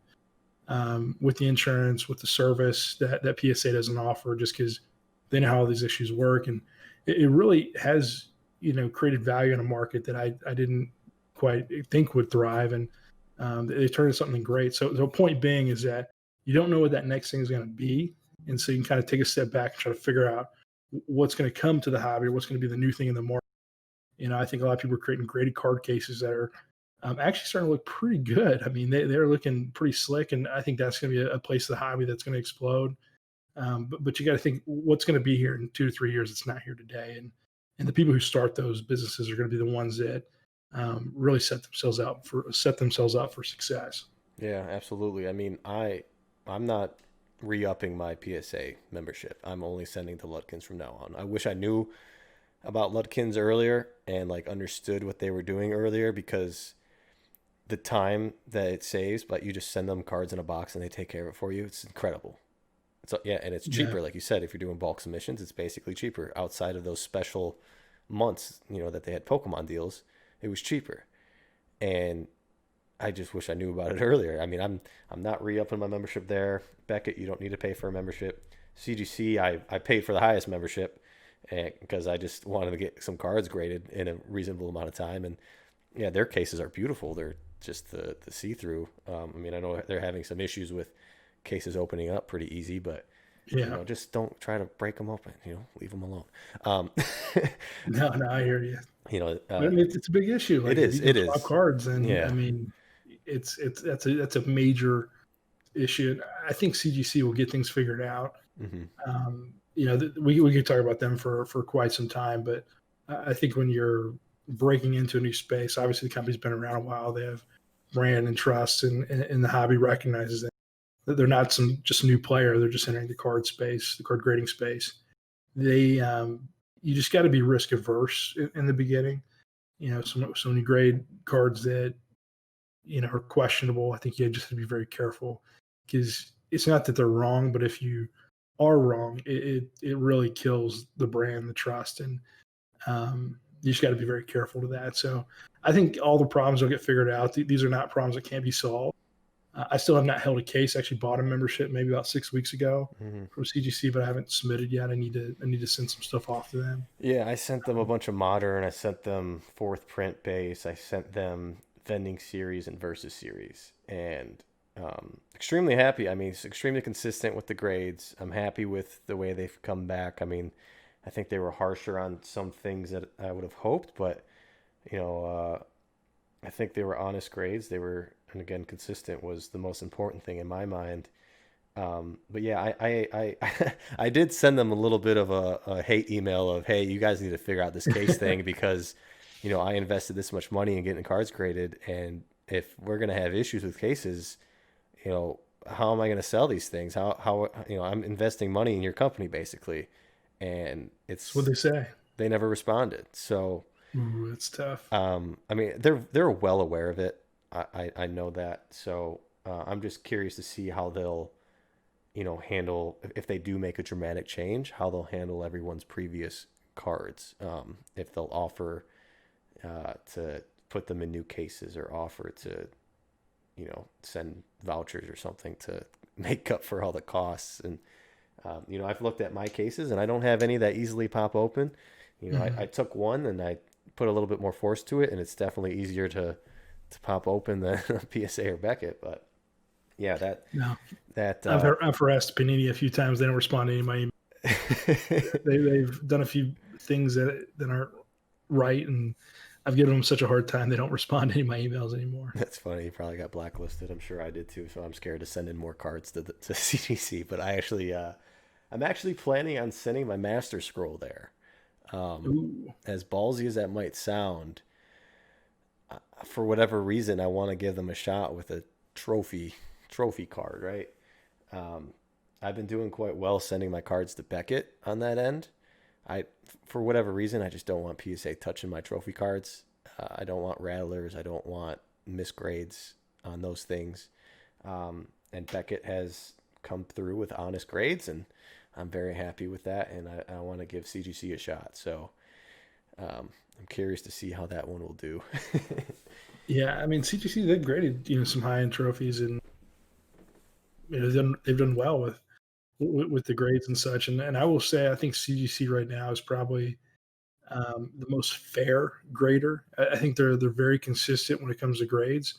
S2: with the insurance, with the service that PSA doesn't offer, just because they know how all these issues work. And it really has created value in a market that I didn't quite think would thrive. And they turned into something great. So the point being is that you don't know what that next thing is going to be, and so you can kind of take a step back and try to figure out what's going to come to the hobby, or what's going to be the new thing in the market. I think a lot of people are creating graded card cases that are actually starting to look pretty good. I mean, they're looking pretty slick, and I think that's going to be a place of the hobby that's going to explode. But you got to think what's going to be here in 2 to 3 years. It's not here today, and the people who start those businesses are going to be the ones that really set themselves up for success.
S1: Yeah, absolutely. I mean, I'm not re-upping my PSA membership. I'm only sending to Ludkins from now on. I wish I knew about Ludkins earlier and like understood what they were doing earlier, because the time that it saves, but you just send them cards in a box and they take care of it for you. It's incredible. Yeah, and it's
S2: Yeah.
S1: cheaper, like you said. If you're doing bulk submissions, it's basically cheaper. Outside of those special months, that they had Pokemon deals, it was cheaper. And I just wish I knew about it earlier. I mean, I'm not re-upping my membership there. Beckett, you don't need to pay for a membership. CGC, I paid for the highest membership because I just wanted to get some cards graded in a reasonable amount of time. And yeah, their cases are beautiful. They're just the see-through. I mean, I know they're having some issues with cases opening up pretty easy, but
S2: Yeah.
S1: just don't try to break them open. Leave them alone.
S2: No, I hear you.
S1: you know,
S2: But I
S1: uh,
S2: mean, it's a big issue.
S1: it
S2: Like if
S1: is.
S2: you can
S1: It
S2: swap
S1: is.
S2: cards, then I
S1: Yeah.
S2: mean, it's that's a major issue. And I think CGC will get things figured out.
S1: Hmm.
S2: We could talk about them for quite some time, but I think when you're breaking into a new space, obviously the company's been around a while. They have brand and trust, and the hobby recognizes that they're not just a new player. They're just entering the card space, the card grading space. They You just got to be risk averse in the beginning. So when you grade cards that are questionable, I think you just have to be very careful, because it's not that they're wrong, but if you are wrong, it really kills the brand, the trust, and you just got to be very careful to that. So I think all the problems will get figured out. These are not problems that can't be solved. I still have not held a case. I actually bought a membership maybe about 6 weeks ago
S1: Hmm.
S2: from CGC, but I haven't submitted yet. I need to send some stuff off to them.
S1: Yeah, I sent them a bunch of modern. I sent them fourth print base. I sent them vending series and versus series, and extremely happy. I mean, it's extremely consistent with the grades. I'm happy with the way they've come back. I mean, I think they were harsher on some things that I would have hoped, but you know, I think they were honest grades. They were, and again, consistent was the most important thing in my mind. But yeah, I did send them a little bit of a hate email of, hey, you guys need to figure out this case thing because, I invested this much money in getting cards graded, and if we're gonna have issues with cases, how am I gonna sell these things? How I'm investing money in your company basically, and
S2: That's what
S1: it's
S2: they say.
S1: they never responded. So,
S2: Ooh, it's tough.
S1: I mean, they're well aware of it. I know that. So I'm just curious to see how they'll handle if they do make a dramatic change, how they'll handle everyone's previous cards. If they'll offer to put them in new cases or offer to, send vouchers or something to make up for all the costs. And, I've looked at my cases and I don't have any that easily pop open. I
S2: Mhm.
S1: took one and I put a little bit more force to it, and it's definitely easier to pop open than PSA or Beckett. But yeah,
S2: No,
S1: that
S2: I've harassed Panini a few times. They don't respond to any of my emails. They've done a few things that aren't right, and I've given them such a hard time. They don't respond to any of my emails anymore.
S1: That's funny. You probably got blacklisted. I'm sure I did too. So I'm scared to send in more cards to CGC. But I'm actually planning on sending my Master Scroll there.
S2: Ooh,
S1: As ballsy as that might sound, for whatever reason, I want to give them a shot with a trophy card. Right. Um, I've been doing quite well sending my cards to Beckett on that end. I, for whatever reason, I just don't want PSA touching my trophy cards. I don't want rattlers. I don't want misgrades on those things. And Beckett has come through with honest grades, and I'm very happy with that. And I want to give CGC a shot. So I'm curious to see how that one will do.
S2: yeah. I mean, CGC they've graded some high end trophies, and they've done well with the grades and such. And I will say, I think CGC right now is probably the most fair grader. I think they're very consistent when it comes to grades,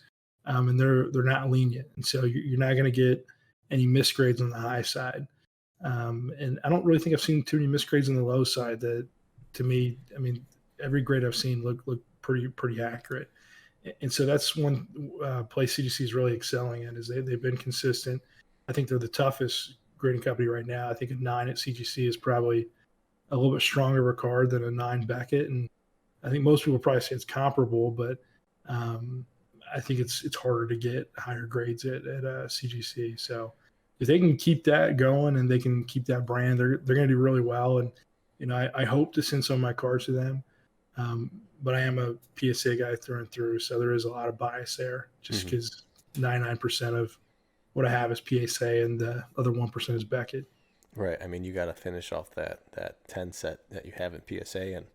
S2: and they're not lenient, and so you're not going to get any misgrades on the high side. And I don't really think I've seen too many misgrades on the low side. That to me, I mean, every grade I've seen look pretty accurate. And so that's one place CGC is really excelling in is they've been consistent. I think they're the toughest grading company right now. I think a 9 at CGC is probably a little bit stronger of a card than a 9 Beckett, and I think most people probably say it's comparable, but um, I think it's harder to get higher grades at CGC. So if they can keep that going and they can keep that brand, they're going to do really well. And I hope to send some of my cards to them, but I am a PSA guy through and through, so there is a lot of bias there, just
S1: Hmm.
S2: because 99% of what I have is PSA and the other 1% is Beckett.
S1: Right. I mean, you got to finish off that 10 set that you have in PSA, and
S2: It's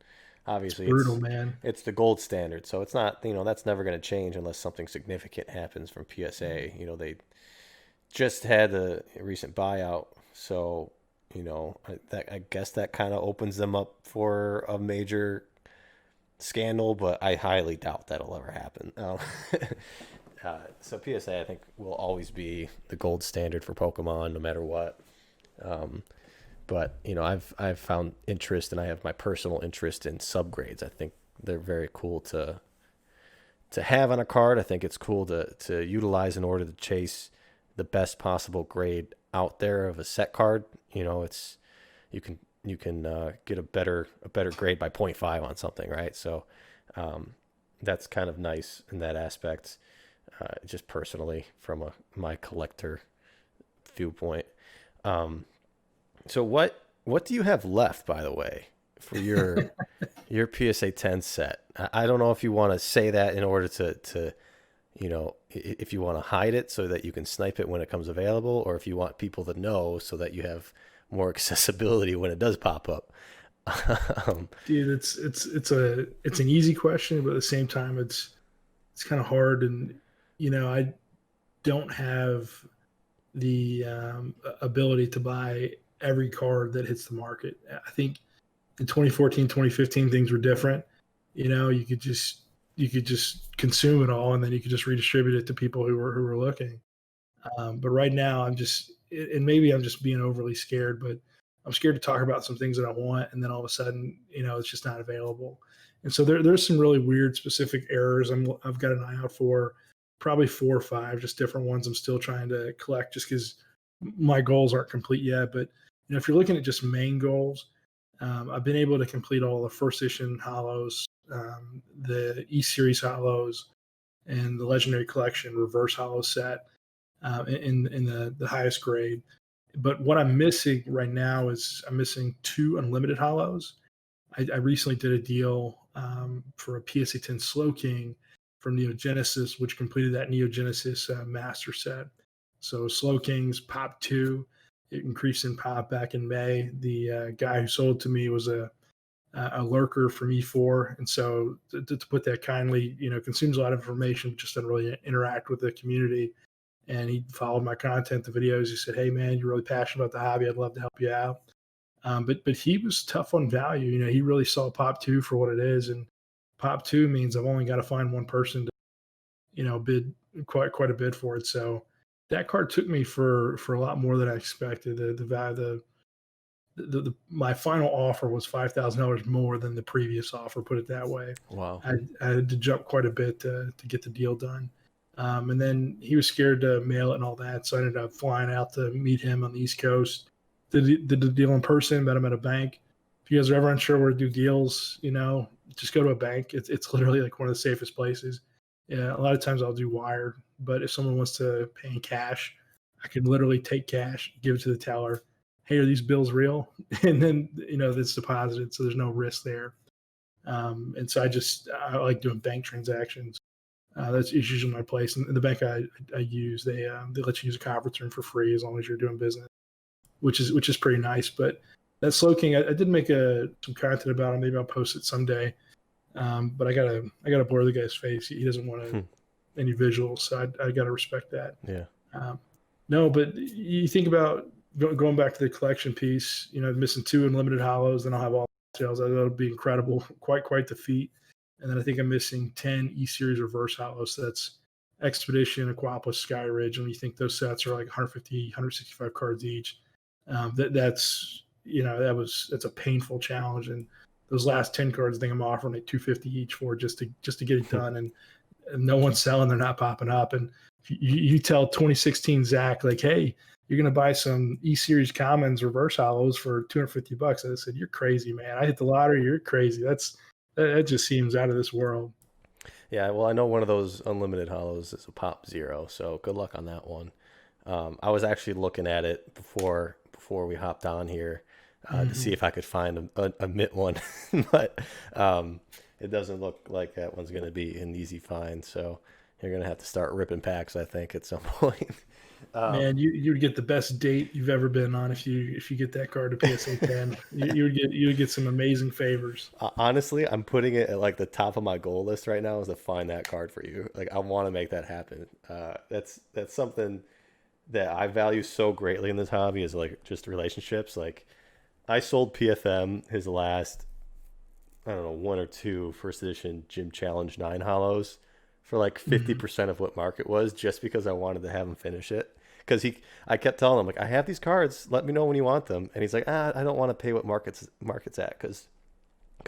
S1: obviously
S2: brutal, man.
S1: it's the gold standard. So it's not, that's never going to change unless something significant happens from PSA. They just had a recent buyout, so I guess that kind of opens them up for a major scandal, but I highly doubt that'll ever happen. So PSA, I think, will always be the gold standard for Pokemon, no matter what. Um, but I've found interest, and I have my personal interest in subgrades. I think they're very cool to have on a card. I think it's cool to utilize in order to chase the best possible grade out there of a set card. It's you can get a better grade by point 0.5 on something, right? So that's kind of nice in that aspect, just personally from my collector viewpoint. Um, so what do you have left, by the way, for your PSA 10 set? I don't know if you want to say that in order to if you want to hide it so that you can snipe it when it comes available, or if you want people to know so that you have more accessibility when it does pop up. um,
S2: Dude, it's an easy question, but at the same time, it's kind of hard. And I don't have the ability to buy every card that hits the market. I think in 2014, 2015, things were different. You could just consume it all, and then you could just redistribute it to people who were looking. But right now, and maybe I'm just being overly scared, but I'm scared to talk about some things that I want, and then all of a sudden, it's just not available. And so there's some really weird specific errors I've got an eye out for, probably 4 or 5, just different ones I'm still trying to collect, just because my goals aren't complete yet. But if you're looking at just main goals, I've been able to complete all the first edition hollows, the E Series hollows, and the Legendary Collection reverse hollow set in the highest grade. But what I'm missing right now is I'm missing 2 unlimited hollows. I recently did a deal for a PSA 10 Slow King from Neo Genesis, which completed that Neo Genesis master set. So Slow Kings pop 2, it increased in pop back in May. The guy who sold it to me was a lurker from E4, and so to put that kindly, consumes a lot of information, but just doesn't really interact with the community. And he followed my content, the videos. He said, "Hey man, you're really passionate about the hobby. I'd love to help you out." But he was tough on value. He really saw Pop 2 for what it is, and Pop 2 means I've only got to find one person to bid quite a bit for it. So that card took me for a lot more than I expected. The value my final offer was $5,000 more than the previous offer. Put it that way.
S1: Wow.
S2: I had to jump quite a bit to get the deal done. And then he was scared to mail it and all that, so I ended up flying out to meet him on the East Coast. Did the deal in person. Met him at a bank. If you guys are ever unsure where to do deals, just go to a bank. It's literally like one of the safest places. Yeah, a lot of times I'll do wire, but if someone wants to pay in cash, I can literally take cash, give it to the teller. Hey, are these bills real? And then it's deposited, so there's no risk there. And so I like doing bank transactions. That's usually my place. And the bank I use, they let you use a conference room for free as long as you're doing business, which is pretty nice. But that Slow King, I did make some content about him. Maybe I'll post it someday. But I gotta blur the guy's face. He doesn't want any visuals, so I gotta respect that.
S1: Yeah.
S2: No, but you think about going back to the collection piece. Missing 2 unlimited hollows, then I'll have all sales. That'll be incredible. Quite the feat. And then I think I'm missing 10 E Series reverse hollows. So that's Expedition, Aquapolis, Sky Ridge. And when you think those sets are like 150, 165 cards each, that's a painful challenge. And those last 10 cards, I think I'm offering like 250 each for just to get it done. And no one's selling, they're not popping up. And you tell 2016 Zach, like, hey, you're going to buy some E Series commons reverse hollows for $250. I said, you're crazy, man. I hit the lottery. You're crazy. That just seems out of this world.
S1: Yeah, well, I know one of those unlimited hollows is a pop 0, so good luck on that one. I was actually looking at it before we hopped on here to see if I could find a mint one, but it doesn't look like that one's going to be an easy find. So you're going to have to start ripping packs, I think, at some point.
S2: Man, you would get the best date you've ever been on if you get that card to PSA 10. you would get some amazing favors.
S1: Honestly, I'm putting it at like the top of my goal list right now is to find that card for you. Like I want to make that happen. That's something that I value so greatly in this hobby is like just relationships. Like I sold PFM his last, I don't know, 1 or 2 first edition Gym Challenge 9 hollows for like 50% of what market was, just because I wanted to have him finish it. Because I kept telling him, like, I have these cards, let me know when you want them. And he's like, I don't want to pay what market's at because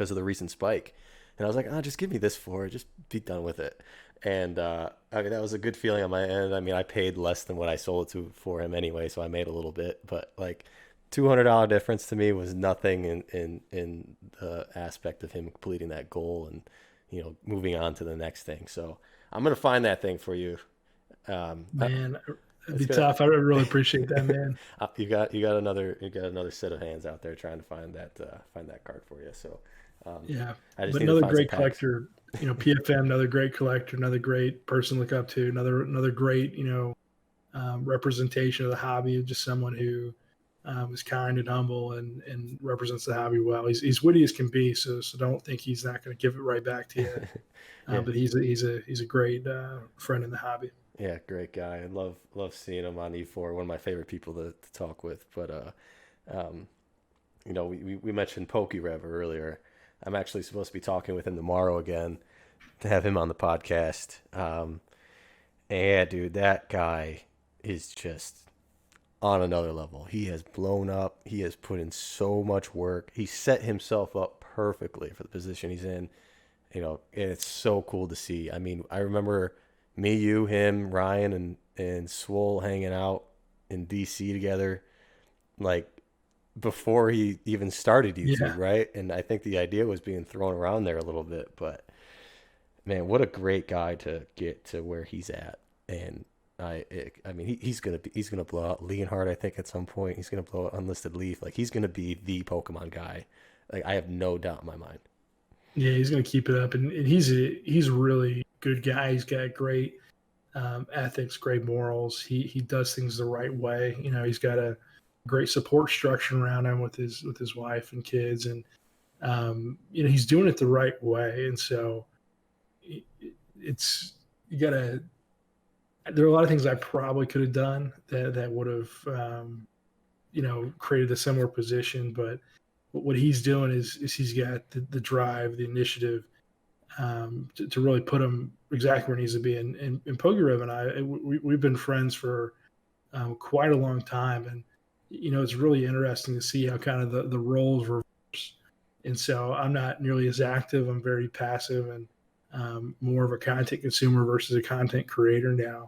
S1: of the recent spike. And I was like, just give me this for it, just be done with it. And I mean, that was a good feeling on my end. I mean, I paid less than what I sold it to for him anyway, so I made a little bit. But like, $200 difference to me was nothing in the aspect of him completing that goal and moving on to the next thing. So I'm gonna find that thing for you.
S2: Man, it'd be tough. I really appreciate that, man.
S1: You got another set of hands out there trying to find that card for you. So
S2: yeah,
S1: I just
S2: but
S1: need to
S2: another
S1: find
S2: great
S1: some packs.
S2: collector. PFM, another great collector, another great person to look up to, another great representation of the hobby, just someone who is kind and humble and represents the hobby well. He's witty as can be, so don't think he's not going to give it right back to you.
S1: Yeah.
S2: But he's a great friend in the hobby.
S1: Yeah, great guy. I love seeing him on E4. One of my favorite people to talk with. But um, we mentioned PokeRadar earlier. I'm actually supposed to be talking with him tomorrow again to have him on the podcast. And yeah, dude, that guy is just on another level. He has blown up. He has put in so much work. He set himself up perfectly for the position he's in. And it's so cool to see. I mean, I remember me, you, him, Ryan, and Swole hanging out in DC together, like before he even started YouTube,
S2: Yeah.
S1: right? And I think the idea was being thrown around there a little bit, but man, what a great guy to get to where he's at. And I mean, he's gonna blow out Leonhardt. I think at some point he's gonna blow out Unlisted Leaf. Like he's gonna be the Pokemon guy. Like I have no doubt in my mind.
S2: Yeah, he's going to keep it up, and he's a really good guy. He's got great ethics, great morals. He does things the right way. He's got a great support structure around him with his wife and kids, and he's doing it the right way. And so it's you got to. There are a lot of things I probably could have done that would have created a similar position, but what he's doing is he's got the drive, the initiative, to really put him exactly where he needs to be. And PokeRadar and I, we've been friends for quite a long time, and it's really interesting to see how kind of the roles reverse. And so I'm not nearly as active. I'm very passive and more of a content consumer versus a content creator now.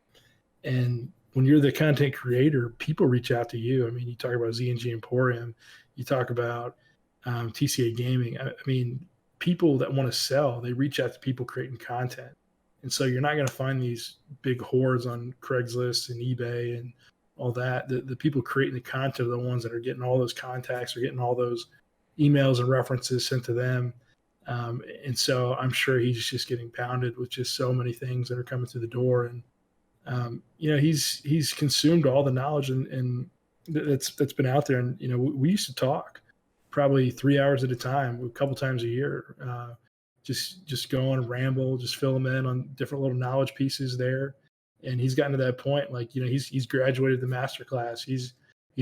S2: And when you're the content creator, people reach out to you. I mean, you talk about Z&G Emporium, you talk about TCA Gaming. I mean, people that want to sell, they reach out to people creating content. And so you're not going to find these big hordes on Craigslist and eBay and all that. The people creating the content are the ones that are getting all those contacts, are getting all those emails and references sent to them. And so I'm sure he's just getting pounded with just so many things that are coming through the door. And he's consumed all the knowledge and that's been out there. And we used to talk probably 3 hours at a time, a couple times a year, just go on and ramble, just fill him in on different little knowledge pieces there. And he's gotten to that point, like he's graduated the master class. He's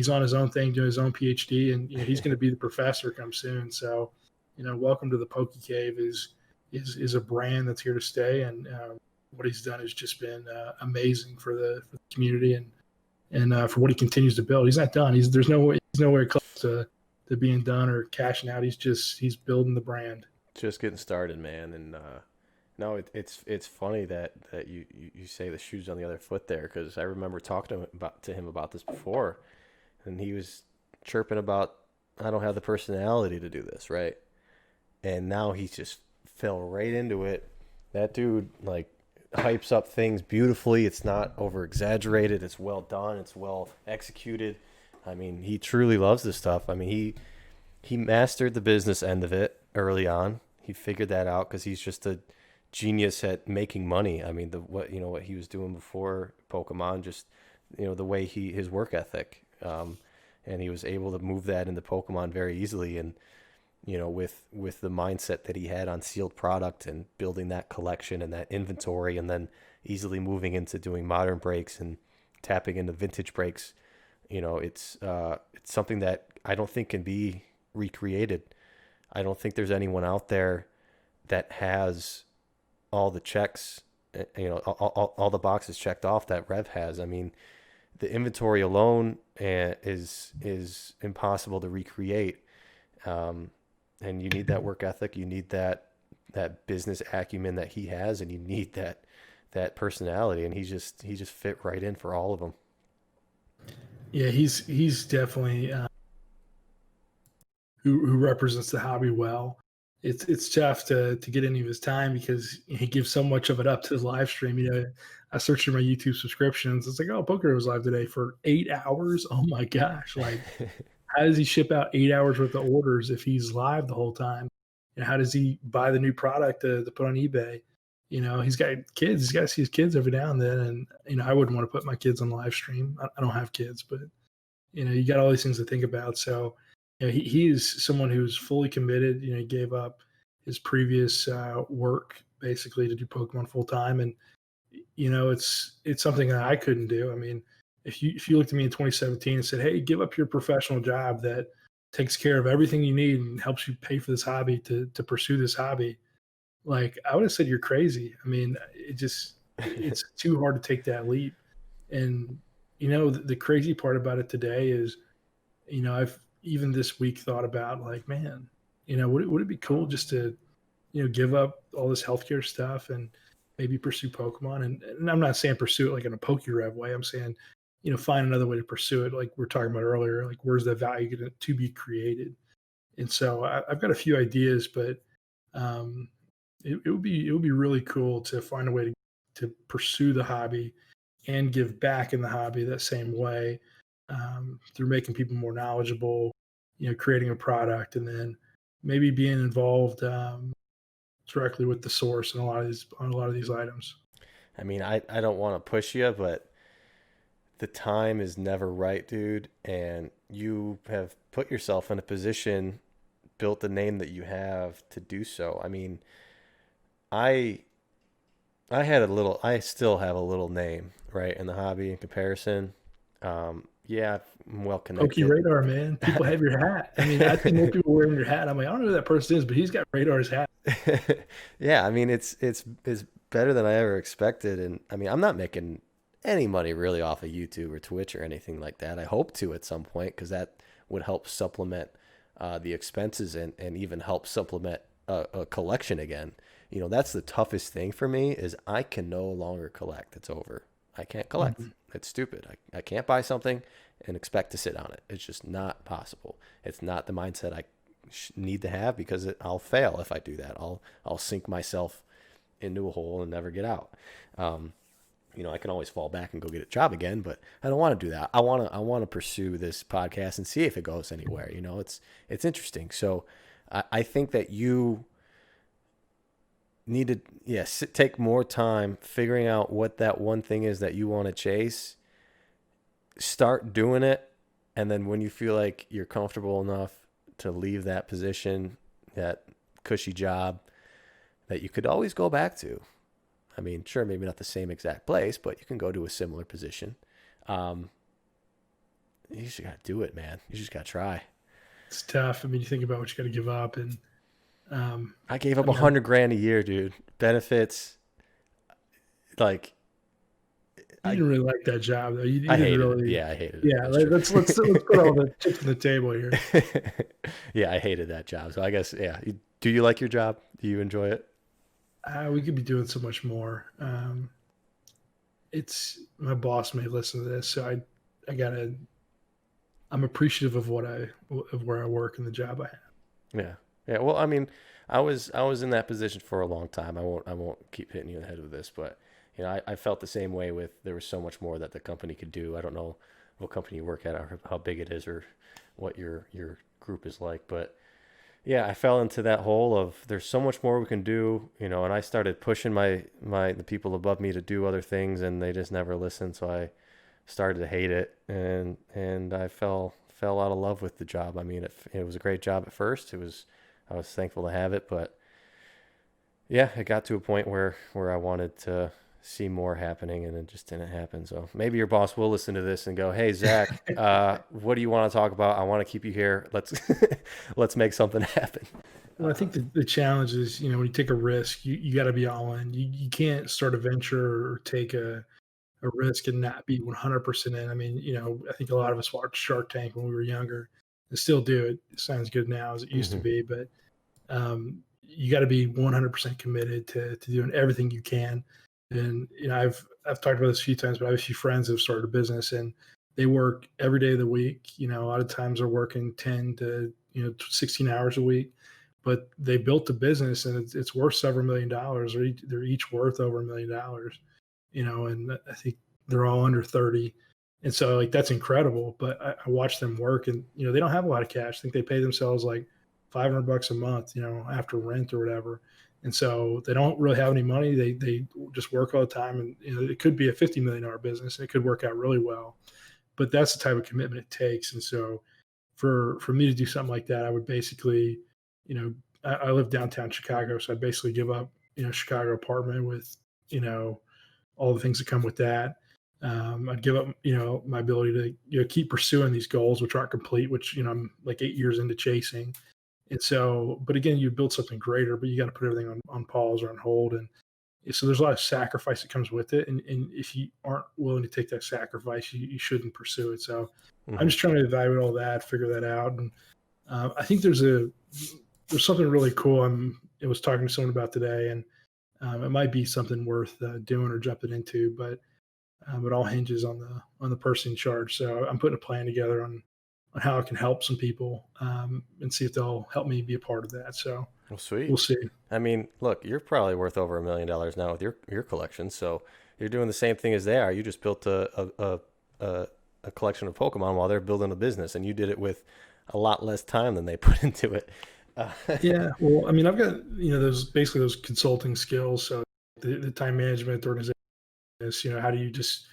S2: on his own thing, doing his own PhD, and he's going to be the professor come soon. So, welcome to the Poke Cave is a brand that's here to stay, and what he's done has just been amazing for the community and for what he continues to build. He's not done. He's nowhere close to being done or cashing out. He's building the brand.
S1: Just getting started, man. And no, it's funny that you say the shoes on the other foot there because I remember talking to him about this before, and he was chirping about I don't have the personality to do this, right? And now he just fell right into it. That dude like hypes up things beautifully. It's not over exaggerated. It's well done. It's well executed. I mean, he truly loves this stuff. I mean, he mastered the business end of it early on. He figured that out because he's just a genius at making money. I mean, what he was doing before Pokemon, just the way his work ethic, and he was able to move that into Pokemon very easily. And with the mindset that he had on sealed product and building that collection and that inventory, and then easily moving into doing modern breaks and tapping into vintage breaks. It's something that I don't think can be recreated. I don't think there's anyone out there that has all the checks, all the boxes checked off that Rev has. I mean, the inventory alone is impossible to recreate. And you need that work ethic. You need that business acumen that he has, and you need that personality. And he just fit right in for all of them.
S2: Yeah, he's definitely who represents the hobby well. It's tough to get any of his time because he gives so much of it up to the live stream. I searched through my YouTube subscriptions. It's like, oh, Poker was live today for 8 hours. Oh my gosh! Like, how does he ship out 8 hours worth of orders if he's live the whole time? And how does he buy the new product to put on eBay? He's got kids. He's got to see his kids every now and then. And I wouldn't want to put my kids on live stream. I don't have kids, but you got all these things to think about. So he is someone who's fully committed. He gave up his previous work basically to do Pokemon full time, and it's something that I couldn't do. I mean, if you looked at me in 2017 and said, "Hey, give up your professional job that takes care of everything you need and helps you pay for this hobby to pursue this hobby," like I would have said you're crazy. I mean, it's too hard to take that leap. And the crazy part about it today is, I've even this week thought about like, man, would it be cool just to give up all this healthcare stuff and maybe pursue Pokemon. And I'm not saying pursue it like in a PokeRev way. I'm saying, find another way to pursue it. Like we are talking about earlier, like where's the value going to be created? And so I've got a few ideas, but um, it would be really cool to find a way to pursue the hobby and give back in the hobby that same way, through making people more knowledgeable, creating a product, and then maybe being involved, directly with the source and a lot of these items.
S1: I mean, I don't want to push you, but the time is never right, dude. And you have put yourself in a position, built the name that you have to do so. I mean, I I still have a little name, right, in the hobby in comparison. Yeah, I'm well connected.
S2: PokeRadar, man. People have your hat. I mean, I see more people wearing your hat. I'm like, I don't know who that person is, but he's got Radar's hat.
S1: Yeah, I mean it's better than I ever expected, and I mean I'm not making any money really off of YouTube or Twitch or anything like that. I hope to at some point because that would help supplement the expenses and even help supplement a collection again. That's the toughest thing for me is I can no longer collect. It's over. I can't collect.
S2: Mhm.
S1: It's stupid. I can't buy something and expect to sit on it. It's just not possible. It's not the mindset I need to have because I'll fail if I do that. I'll sink myself into a hole and never get out. Um, I can always fall back and go get a job again, but I don't want to do that. I want to pursue this podcast and see if it goes anywhere. It's interesting. So I think that you need to take more time figuring out what that one thing is that you want to chase. Start doing it, and then when you feel like you're comfortable enough to leave that position, that cushy job that you could always go back to. I mean, sure, maybe not the same exact place, but you can go to a similar position. Um, you just got to do it, man. You just got to try.
S2: It's tough. I mean, you think about what you got to give up, and
S1: I gave up
S2: I mean,
S1: 100 grand a year, dude. Benefits, like
S2: you
S1: I
S2: didn't really like that job, though. You
S1: I
S2: didn't
S1: hated it.
S2: really.
S1: Yeah, I hated it.
S2: Yeah,
S1: That's true.
S2: let's put all the chips on the table here.
S1: Yeah, I hated that job. So I guess yeah. Do you like your job? Do you enjoy it?
S2: We could be doing so much more. It's my boss may listen to this, so I gotta. I'm appreciative of where I work and the job I have.
S1: Yeah. Yeah. Well, I mean, I was in that position for a long time. I won't keep hitting you in the head with this, but I felt the same way with there was so much more that the company could do. I don't know what company you work at or how big it is or what your group is like, but yeah, I fell into that hole of there's so much more we can do, and I started pushing the people above me to do other things and they just never listened, so I started to hate it and I fell out of love with the job. I mean, it was a great job at first. I was thankful to have it, but yeah, it got to a point where I wanted to see more happening and it just didn't happen. So maybe your boss will listen to this and go, "Hey, Zach, what do you want to talk about? I want to keep you here. Let's let's make something happen."
S2: Well, I think the challenge is, when you take a risk, you got to be all in. You can't start a venture or take a risk and not be 100% in. I mean, I think a lot of us watched Shark Tank when we were younger and still do. It sounds good now as it used to
S1: Hmm.
S2: be, but you got to be 100% committed to doing everything you can. And I've talked about this a few times, but I have a few friends that have started a business and they work every day of the week. A lot of times they're working 10 to 16 hours a week, but they built a business and it's worth several million dollars. They're each worth over $1 million. And I think they're all under 30. And so like that's incredible. But I watch them work and they don't have a lot of cash. I think they pay themselves like $500 a month, after rent or whatever. And so they don't really have any money. They just work all the time, and it could be a $50 million business. And it could work out really well, but that's the type of commitment it takes. And so for me to do something like that, I would basically, I live downtown Chicago, so I'd basically give up, Chicago apartment with, you know, all the things that come with that. I'd give up, my ability to, keep pursuing these goals, which aren't complete, which, I'm like 8 years into chasing. And so, but again, you build something greater, but you got to put everything on pause or on hold. And so there's a lot of sacrifice that comes with it. And if you aren't willing to take that sacrifice, you shouldn't pursue it. So I'm
S1: Mm-hmm.
S2: just trying to evaluate all that, figure that out. And I think there's something really cool. I was talking to someone about today, and it might be something worth doing or jumping into, but it all hinges on the person in charge. So I'm putting a plan together on how I can help some people, and see if they'll help me be a part of that. So
S1: Well, sweet.
S2: we'll see.
S1: I mean, look, you're probably worth over $1 million now with your collection, so you're doing the same thing as they are. You just built a collection of Pokemon while they're building a business, and you did it with a lot less time than they put into it. Uh,
S2: Yeah, well, I mean, I've got those basically those consulting skills. So the time management, the organization, how do you just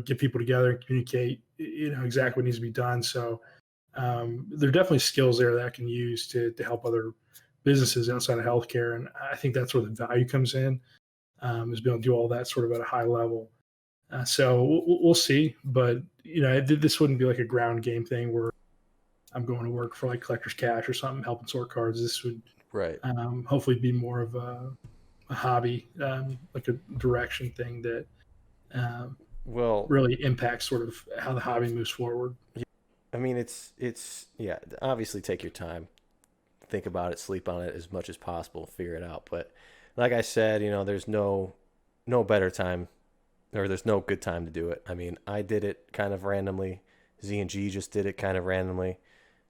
S2: get people together and communicate, exactly what needs to be done. So there are definitely skills there that I can use to help other businesses outside of healthcare, and I think that's where the value comes in, is being able to do all that sort of at a high level. So we'll see, but this wouldn't be like a ground game thing where I'm going to work for like Collector's Cash or something, helping sort cards. This would
S1: right.
S2: hopefully be more of a hobby, like a direction thing that um,
S1: Well,
S2: really impacts sort of how the hobby moves forward.
S1: I mean, it's yeah. Obviously, take your time, think about it, sleep on it as much as possible, figure it out. But like I said, there's no better time, or there's no good time to do it. I mean, I did it kind of randomly. Z and G just did it kind of randomly.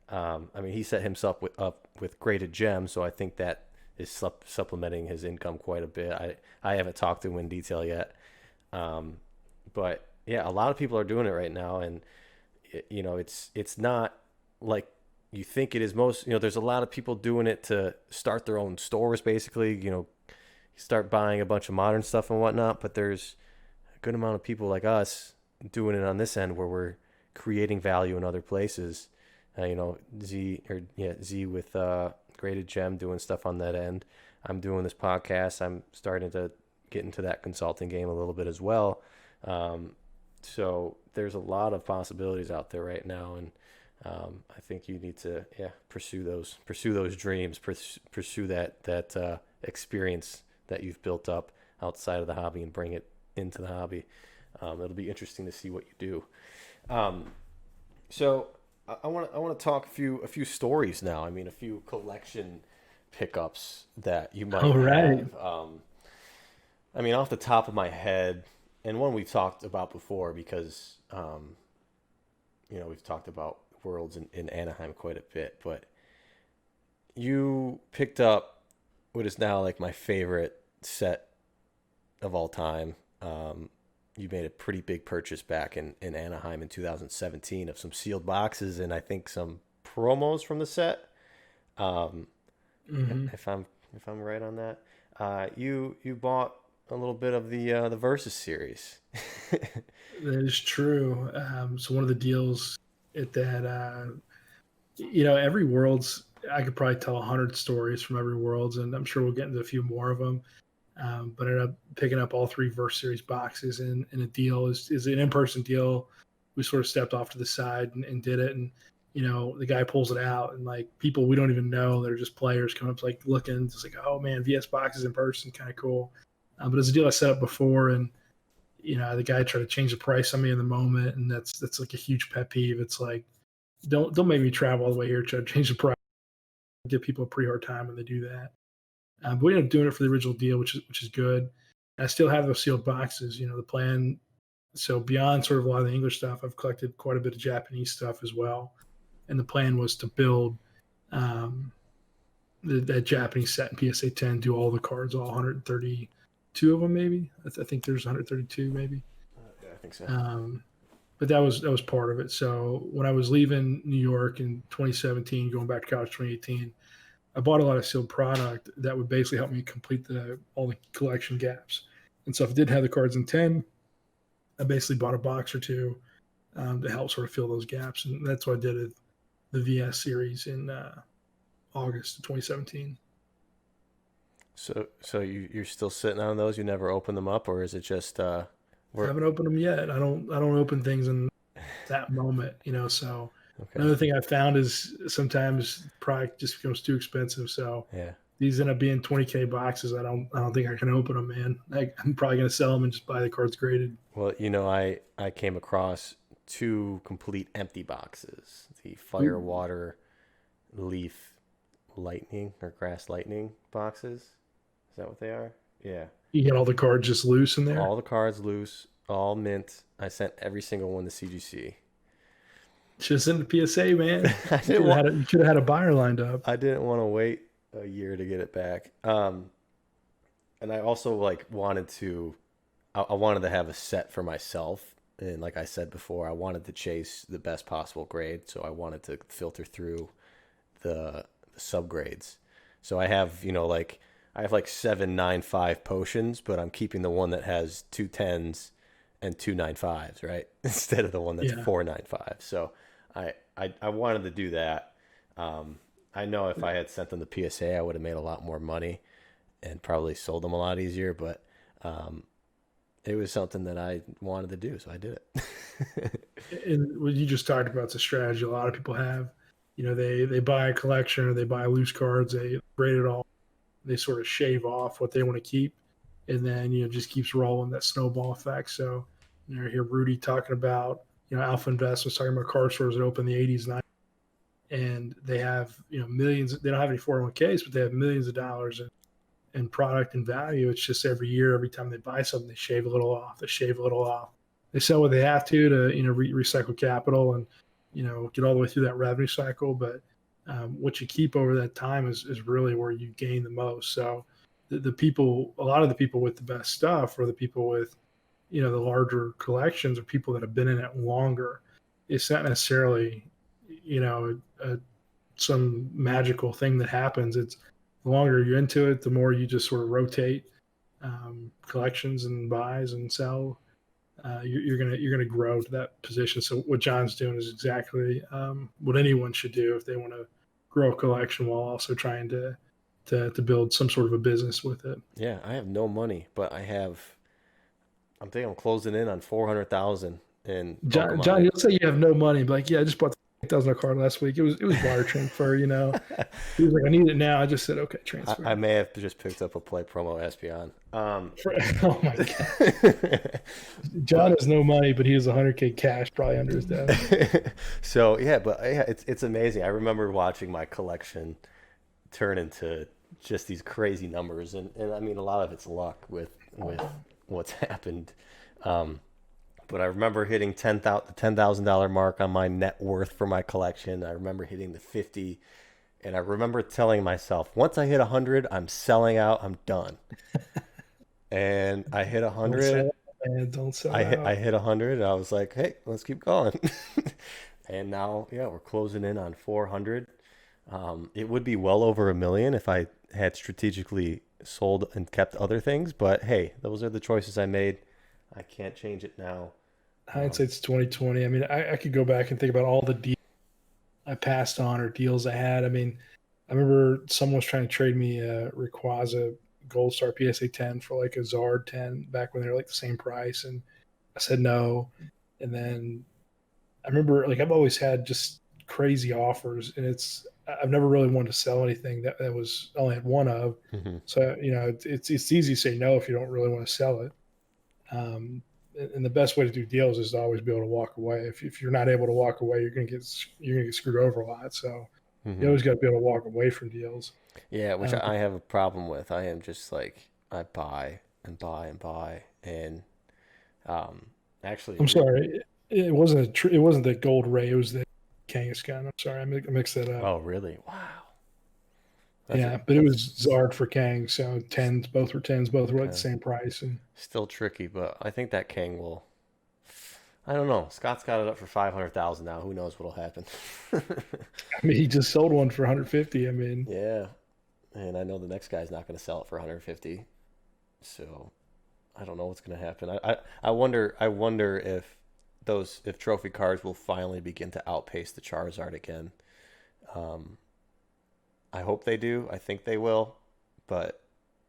S1: I mean, he set himself up with graded gems, so I think that is supplementing his income quite a bit. I haven't talked to him in detail yet, um, but yeah, a lot of people are doing it right now, and it's not like you think it is. Most, there's a lot of people doing it to start their own stores, basically. Start buying a bunch of modern stuff and whatnot, but there's a good amount of people like us doing it on this end where we're creating value in other places. Z with Graded Gem doing stuff on that end. I'm doing this podcast. I'm starting to get into that consulting game a little bit as well. So there's a lot of possibilities out there right now, and I think you need to pursue those dreams, pursue that experience that you've built up outside of the hobby and bring it into the hobby. It'll be interesting to see what you do. So I want to talk a few stories now. I mean, a few collection pickups that you might
S2: All right.
S1: have. I mean, off the top of my head, and one we've talked about before because we've talked about worlds in Anaheim quite a bit, but you picked up what is now like my favorite set of all time. You made a pretty big purchase back in Anaheim in 2017 of some sealed boxes and I think some promos from the set. Um,
S2: Hmm.
S1: if I'm right on that, you bought a little bit of the Versus series.
S2: That is true. So one of the deals at that, every world's, I could probably tell 100 stories from every world's, and I'm sure we'll get into a few more of them. But I ended up picking up all three Verse Series boxes in a deal. Is an in-person deal. We sort of stepped off to the side and did it, and the guy pulls it out, and like people we don't even know, they're just players come up like looking, just like, oh man, VS boxes in person, kind of cool. But it's a deal I set up before, and the guy tried to change the price on me in the moment, and that's like a huge pet peeve. It's like don't make me travel all the way here to try to change the price. Give people a pretty hard time when they do that. But we ended up doing it for the original deal, which is good. And I still have those sealed boxes. The plan. So beyond sort of a lot of the English stuff, I've collected quite a bit of Japanese stuff as well. And the plan was to build um, that Japanese set in PSA 10, do all the cards, all 132 of them, maybe. I think there's 132, maybe.
S1: Yeah, I think so.
S2: Um, but that was part of it. So when I was leaving New York in 2017, going back to college 2018, I bought a lot of sealed product that would basically help me complete all the collection gaps. And so if I did have the cards in 10, I basically bought a box or two to help sort of fill those gaps. And that's what I did at the VS series in August of 2017.
S1: So you're still sitting on those? You never open them up, or is it just
S2: I
S1: we're
S2: haven't opened them yet. I don't open things in that moment, So
S1: okay?
S2: another thing I found is sometimes the product just becomes too expensive. So
S1: Yeah.
S2: these end up being 20K boxes. I don't think I can open them, man. I'm probably gonna sell them and just buy the cards graded.
S1: Well, I came across two complete empty boxes: the Fire
S2: Ooh.
S1: Water Leaf Lightning or Grass Lightning boxes. Is that what they are? Yeah.
S2: You get all the cards just loose in there.
S1: All the cards loose, all mint. I sent every single one to CGC.
S2: Just in the PSA, man.
S1: I didn't want.
S2: You should have had a buyer lined up.
S1: I didn't want to wait a year to get it back. And I also like wanted to. I wanted to have a set for myself, and like I said before, I wanted to chase the best possible grade, so I wanted to filter through the subgrades. So I have, like I have like 795 potions, but I'm keeping the one that has two tens and two nine fives, right? Instead of the one that's
S2: Yeah.
S1: 495. So I wanted to do that. I know if I had sent them the PSA, I would have made a lot more money and probably sold them a lot easier, but um, it was something that I wanted to do, so I did it.
S2: And what you just talked about is a strategy a lot of people have. They buy a collection or they buy loose cards, they grade it all, they sort of shave off what they want to keep, and then just keeps rolling that snowball effect. So I hear Rudy talking about Alpha Investments talking about card stores that opened in the 80s, 90s, and they have millions. They don't have any 401ks, but they have millions of dollars in product and value. It's just every year, every time they buy something, they shave a little off. They shave a little off. They sell what they have to recycle capital and get all the way through that revenue cycle. But what you keep over that time is really where you gain the most. So the people, a lot of the people with the best stuff, or the people with the larger collections, are people that have been in it longer. It's not necessarily some magical thing that happens. It's the longer you're into it, the more you just sort of rotate collections and buys and sell. You're gonna grow to that position. So what John's doing is exactly what anyone should do if they want to grow a collection while also trying to build some sort of a business with it.
S1: Yeah, I have no money, but I'm thinking I'm closing in on 400,000 in
S2: John,
S1: Pokemon.
S2: you'll say you have no money, but like, yeah, I just bought the $8,000 card last week. It was wire transfer. He was like, I need it now. I just said, okay, transfer.
S1: I may have just picked up a play promo Espeon.
S2: Oh my god, John
S1: but
S2: has no money, but he has 100K cash probably under his desk.
S1: so yeah, but yeah, it's amazing. I remember watching my collection turn into just these crazy numbers, and I mean a lot of it's luck with what's happened. Um, but I remember hitting the $10,000 mark on my net worth for my collection. I remember hitting the 50, and I remember telling myself, once I hit 100, I'm selling out. I'm done. And I hit
S2: Don't sell
S1: 100.
S2: out, man. Don't sell
S1: I
S2: out.
S1: hit 100, and I was like, hey, let's keep going. And now, yeah, we're closing in on 400. It would be well over 1 million if I had strategically sold and kept other things, but hey, those are the choices I made. I can't change it now.
S2: Hindsight's 2020. I mean, I could go back and think about all the deals I passed on or deals I had. I mean, I remember someone was trying to trade me a Rayquaza Gold Star PSA 10 for like a Zard 10 back when they were like the same price, and I said no. And then I remember, like, I've always had just crazy offers, and I've never really wanted to sell anything that was only had one of.
S1: Hmm.
S2: So it's easy to say no if you don't really want to sell it. Um, and the best way to do deals is to always be able to walk away. If you're not able to walk away, you're gonna get screwed over a lot. So you
S1: Hmm.
S2: always got to be able to walk away from deals.
S1: Yeah, which
S2: Um,
S1: I have a problem with. I am just like I buy and buy and buy, and um, actually,
S2: I'm sorry, it wasn't the Gold Ray. It was the Kangaskhan. I'm sorry, I mixed that up.
S1: oh really? Wow,
S2: Yeah, but it
S1: that's
S2: was Zard for Kang. So tens, both were tens, both were at the
S1: okay.
S2: same price. And
S1: Still tricky, but I think that King will. I don't know. Scott's got it up for 500,000 now. Who knows what'll happen?
S2: I mean, he just sold one for 150. I mean,
S1: Yeah, and I know the next guy's not going to sell it for 150. So I don't know what's going to happen. I wonder if trophy cards will finally begin to outpace the Charizard again. Um, I hope they do. I think they will, but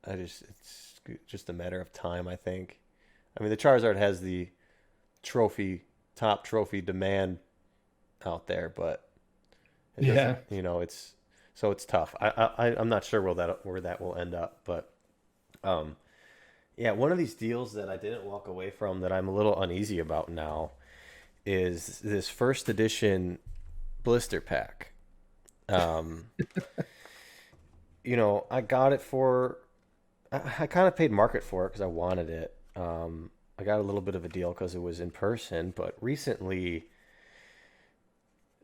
S1: it's just a matter of time, I think. I mean, the Charizard has the trophy, top trophy demand out there, but it doesn't,
S2: Yeah.
S1: it's so it's tough. I'm not sure where that will end up, but um, yeah, one of these deals that I didn't walk away from that I'm a little uneasy about now is this first edition blister pack. Um, I got it for I kind of paid market for it because I wanted it. I got a little bit of a deal because it was in person, but recently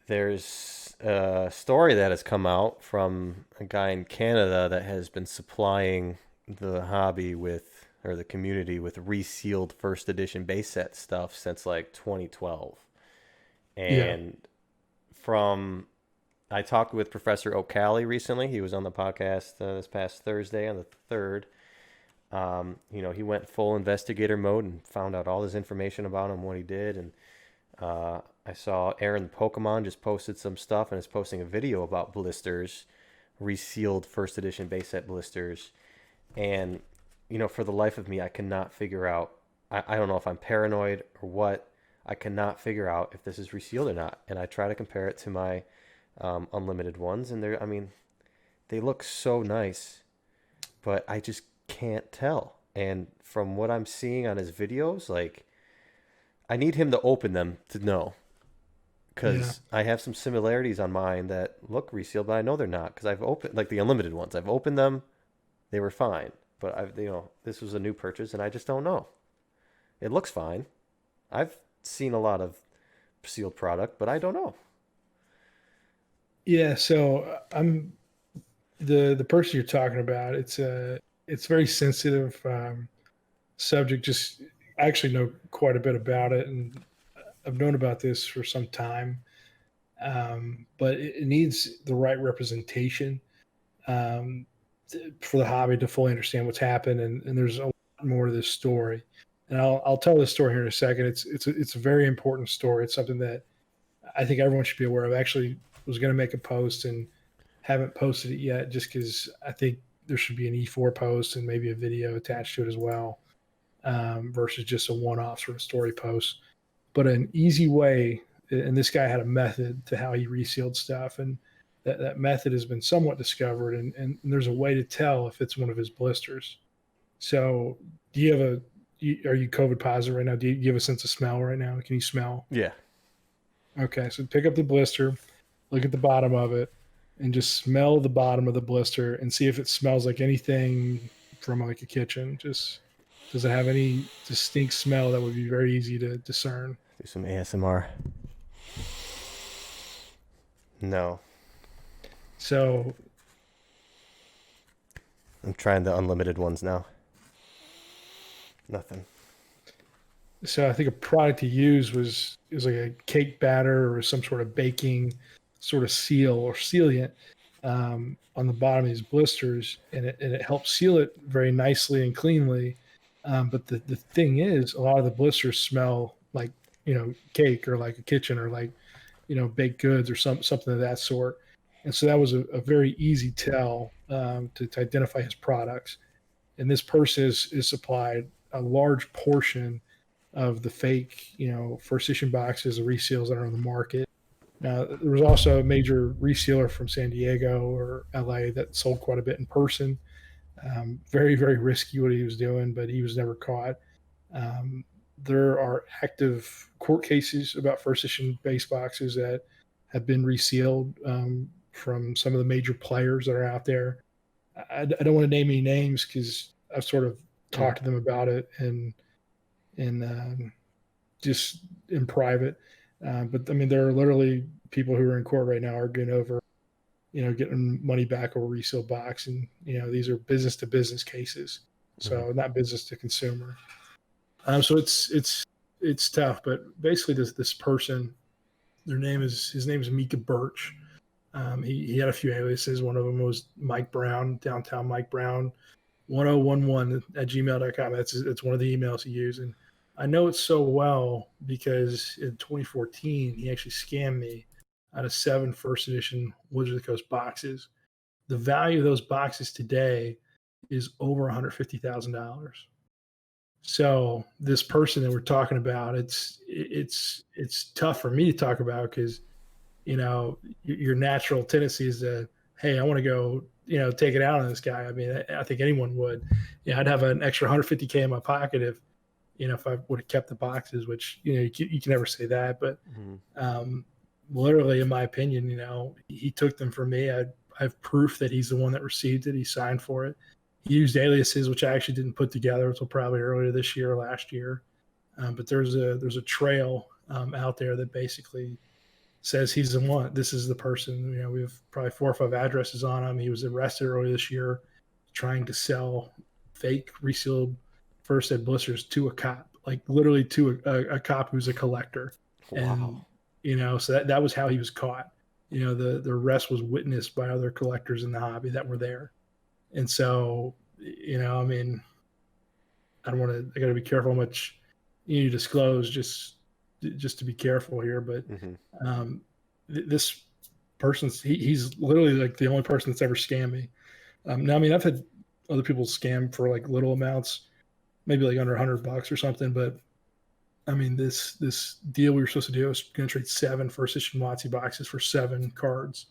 S1: there's a story that has come out from a guy in Canada that has been supplying the hobby with, or the community with, resealed first edition base set stuff since like 2012.
S2: Yeah.
S1: And from I talked with Professor O'Calley recently. He was on the podcast this past Thursday on the 3rd. He went full investigator mode and found out all this information about him, what he did. And I saw Aaron Pokemon just posted some stuff and is posting a video about blisters, resealed first edition base set blisters. And, for the life of me, I cannot figure out. I don't know if I'm paranoid or what. I cannot figure out if this is resealed or not. And I try to compare it to my unlimited ones, and they look so nice, but I just can't tell. And from what I'm seeing on his videos, like, I need him to open them to know,
S2: Yeah.
S1: because I have some similarities on mine that look resealed, but I know they're not because I've opened, like, the unlimited ones. I've opened them, they were fine, but this was a new purchase, and I just don't know. It looks fine. I've seen a lot of sealed product, but I don't know.
S2: Yeah. So I'm the person you're talking about. It's very sensitive subject. Just I actually know quite a bit about it, and I've known about this for some time. But it needs the right representation um, for the hobby to fully understand what's happened. And there's a lot more to this story. And I'll tell this story here in a second. It's a very important story. It's something that I think everyone should be aware of. Actually, was going to make a post and haven't posted it yet, just because I think there should be an E4 post and maybe a video attached to it as well, versus just a one-off sort of story post. But an easy way, and this guy had a method to how he resealed stuff, and that method has been somewhat discovered, and there's a way to tell if it's one of his blisters. So, do you have are you COVID positive right now? Do you have a sense of smell right now? Can you smell?
S1: Yeah.
S2: Okay, so pick up the blister, look at the bottom of it, and just smell the bottom of the blister and see if it smells like anything from like a kitchen. Just does it have any distinct smell that would be very easy to discern?
S1: Do some ASMR. No.
S2: So,
S1: I'm trying the unlimited ones now. Nothing.
S2: so I think a product to use was like a cake batter or some sort of baking sort of seal or sealant on the bottom of these blisters, and it helps seal it very nicely and cleanly. But the thing is, a lot of the blisters smell like cake or like a kitchen or like baked goods or something of that sort. And so that was a very easy tell to identify his products. And this person is supplied a large portion of the fake, first edition boxes, the reseals that are on the market. Now, there was also a major resealer from San Diego or LA that sold quite a bit in person. Very, very risky what he was doing, but he was never caught. Um, there are active court cases about first edition base boxes that have been resealed from some of the major players that are out there. I don't want to name any names because I've sort of
S1: Mm.
S2: talked to them about it and just in private. But I mean, there are literally people who are in court right now arguing over, getting money back over resale box, and these are business to business cases,
S1: Mm-hmm.
S2: so not business to consumer. So it's tough, but basically this person, his name is Mika Birch. He had a few aliases. One of them was Mike Brown, downtown Mike Brown, 1011 at gmail.com. It's one of the emails he used. And I know it so well because in 2014, he actually scammed me out of 7 first edition Wizards of the Coast boxes. The value of those boxes today is over $150,000. So this person that we're talking about, it's tough for me to talk about because your natural tendency is to, hey, I want to go, take it out on this guy. I mean, I think anyone would. I'd have an extra 150K in my pocket if I would have kept the boxes, which you can never say that, but
S1: Mm-hmm.
S2: um, literally, in my opinion, he took them from me. I have proof that he's the one that received it. He signed for it. He used aliases, which I actually didn't put together until probably earlier this year or last year. But there's a trail out there that basically says he's the one. This is the person. We have probably 4 or 5 addresses on him. He was arrested earlier this year trying to sell fake resealed first ed blisters to a cop, like literally to a cop who's a collector. And
S1: Wow.
S2: so that was how he was caught. The arrest was witnessed by other collectors in the hobby that were there. And so, I mean, I don't want to. I got to be careful how much you disclose, just to be careful here. But
S1: Mm-hmm.
S2: um, this person's he's literally like the only person that's ever scammed me. Now, I mean, I've had other people scam for like little amounts, maybe like under $100 or something. But I mean, this deal we were supposed to do, I was going to trade 7 first issue WotC boxes for 7 cards,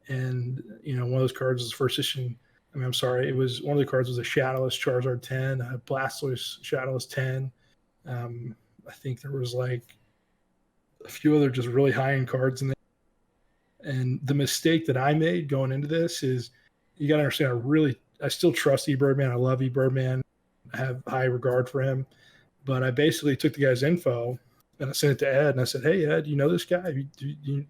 S2: and one of those cards was first issue. I mean, I'm sorry, it was one of the cards was a Shadowless Charizard 10, a Blastoise Shadowless 10. I think there was like a few other just really high end cards in there. And the mistake that I made going into this is you got to understand, I still trust eBirdman. I love eBirdman. I have high regard for him. But I basically took the guy's info and I sent it to Ed and I said, hey, Ed, you know this guy?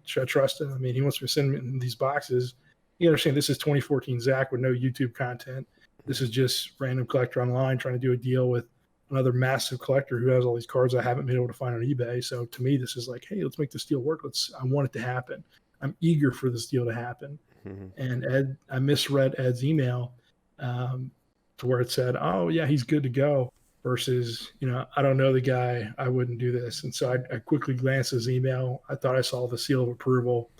S2: Should I trust him? I mean, he wants me to send him these boxes. You understand this is 2014 Zach with no YouTube content. This is just random collector online trying to do a deal with another massive collector who has all these cards I haven't been able to find on eBay. So to me, this is like, hey, let's make this deal work. I want it to happen. I'm eager for this deal to happen.
S1: Mm-hmm.
S2: And I misread Ed's email to where it said, oh, yeah, he's good to go versus, I don't know the guy. I wouldn't do this. And so I quickly glanced his email. I thought I saw the seal of approval.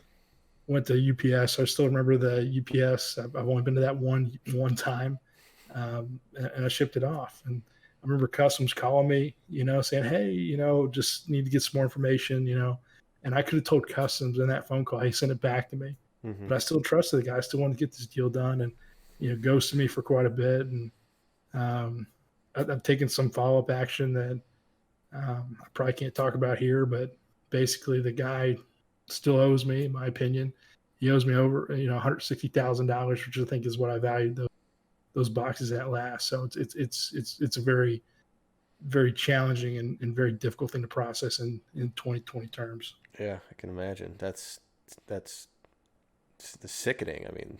S2: Went to UPS. I still remember the UPS. I've only been to that one time, and I shipped it off. And I remember customs calling me, saying, hey, just need to get some more information, and I could have told customs in that phone call, hey, send it back to me.
S1: Mm-hmm.
S2: But I still trusted the guy. I still wanted to get this deal done, and ghosted me for quite a bit. And I've taken some follow-up action that I probably can't talk about here, but basically the guy still owes me, in my opinion. He owes me over, $160,000, which I think is what I valued those boxes at last. So it's a very, very challenging and very difficult thing to process in 2020 terms.
S1: Yeah, I can imagine. That's the sickening. I mean,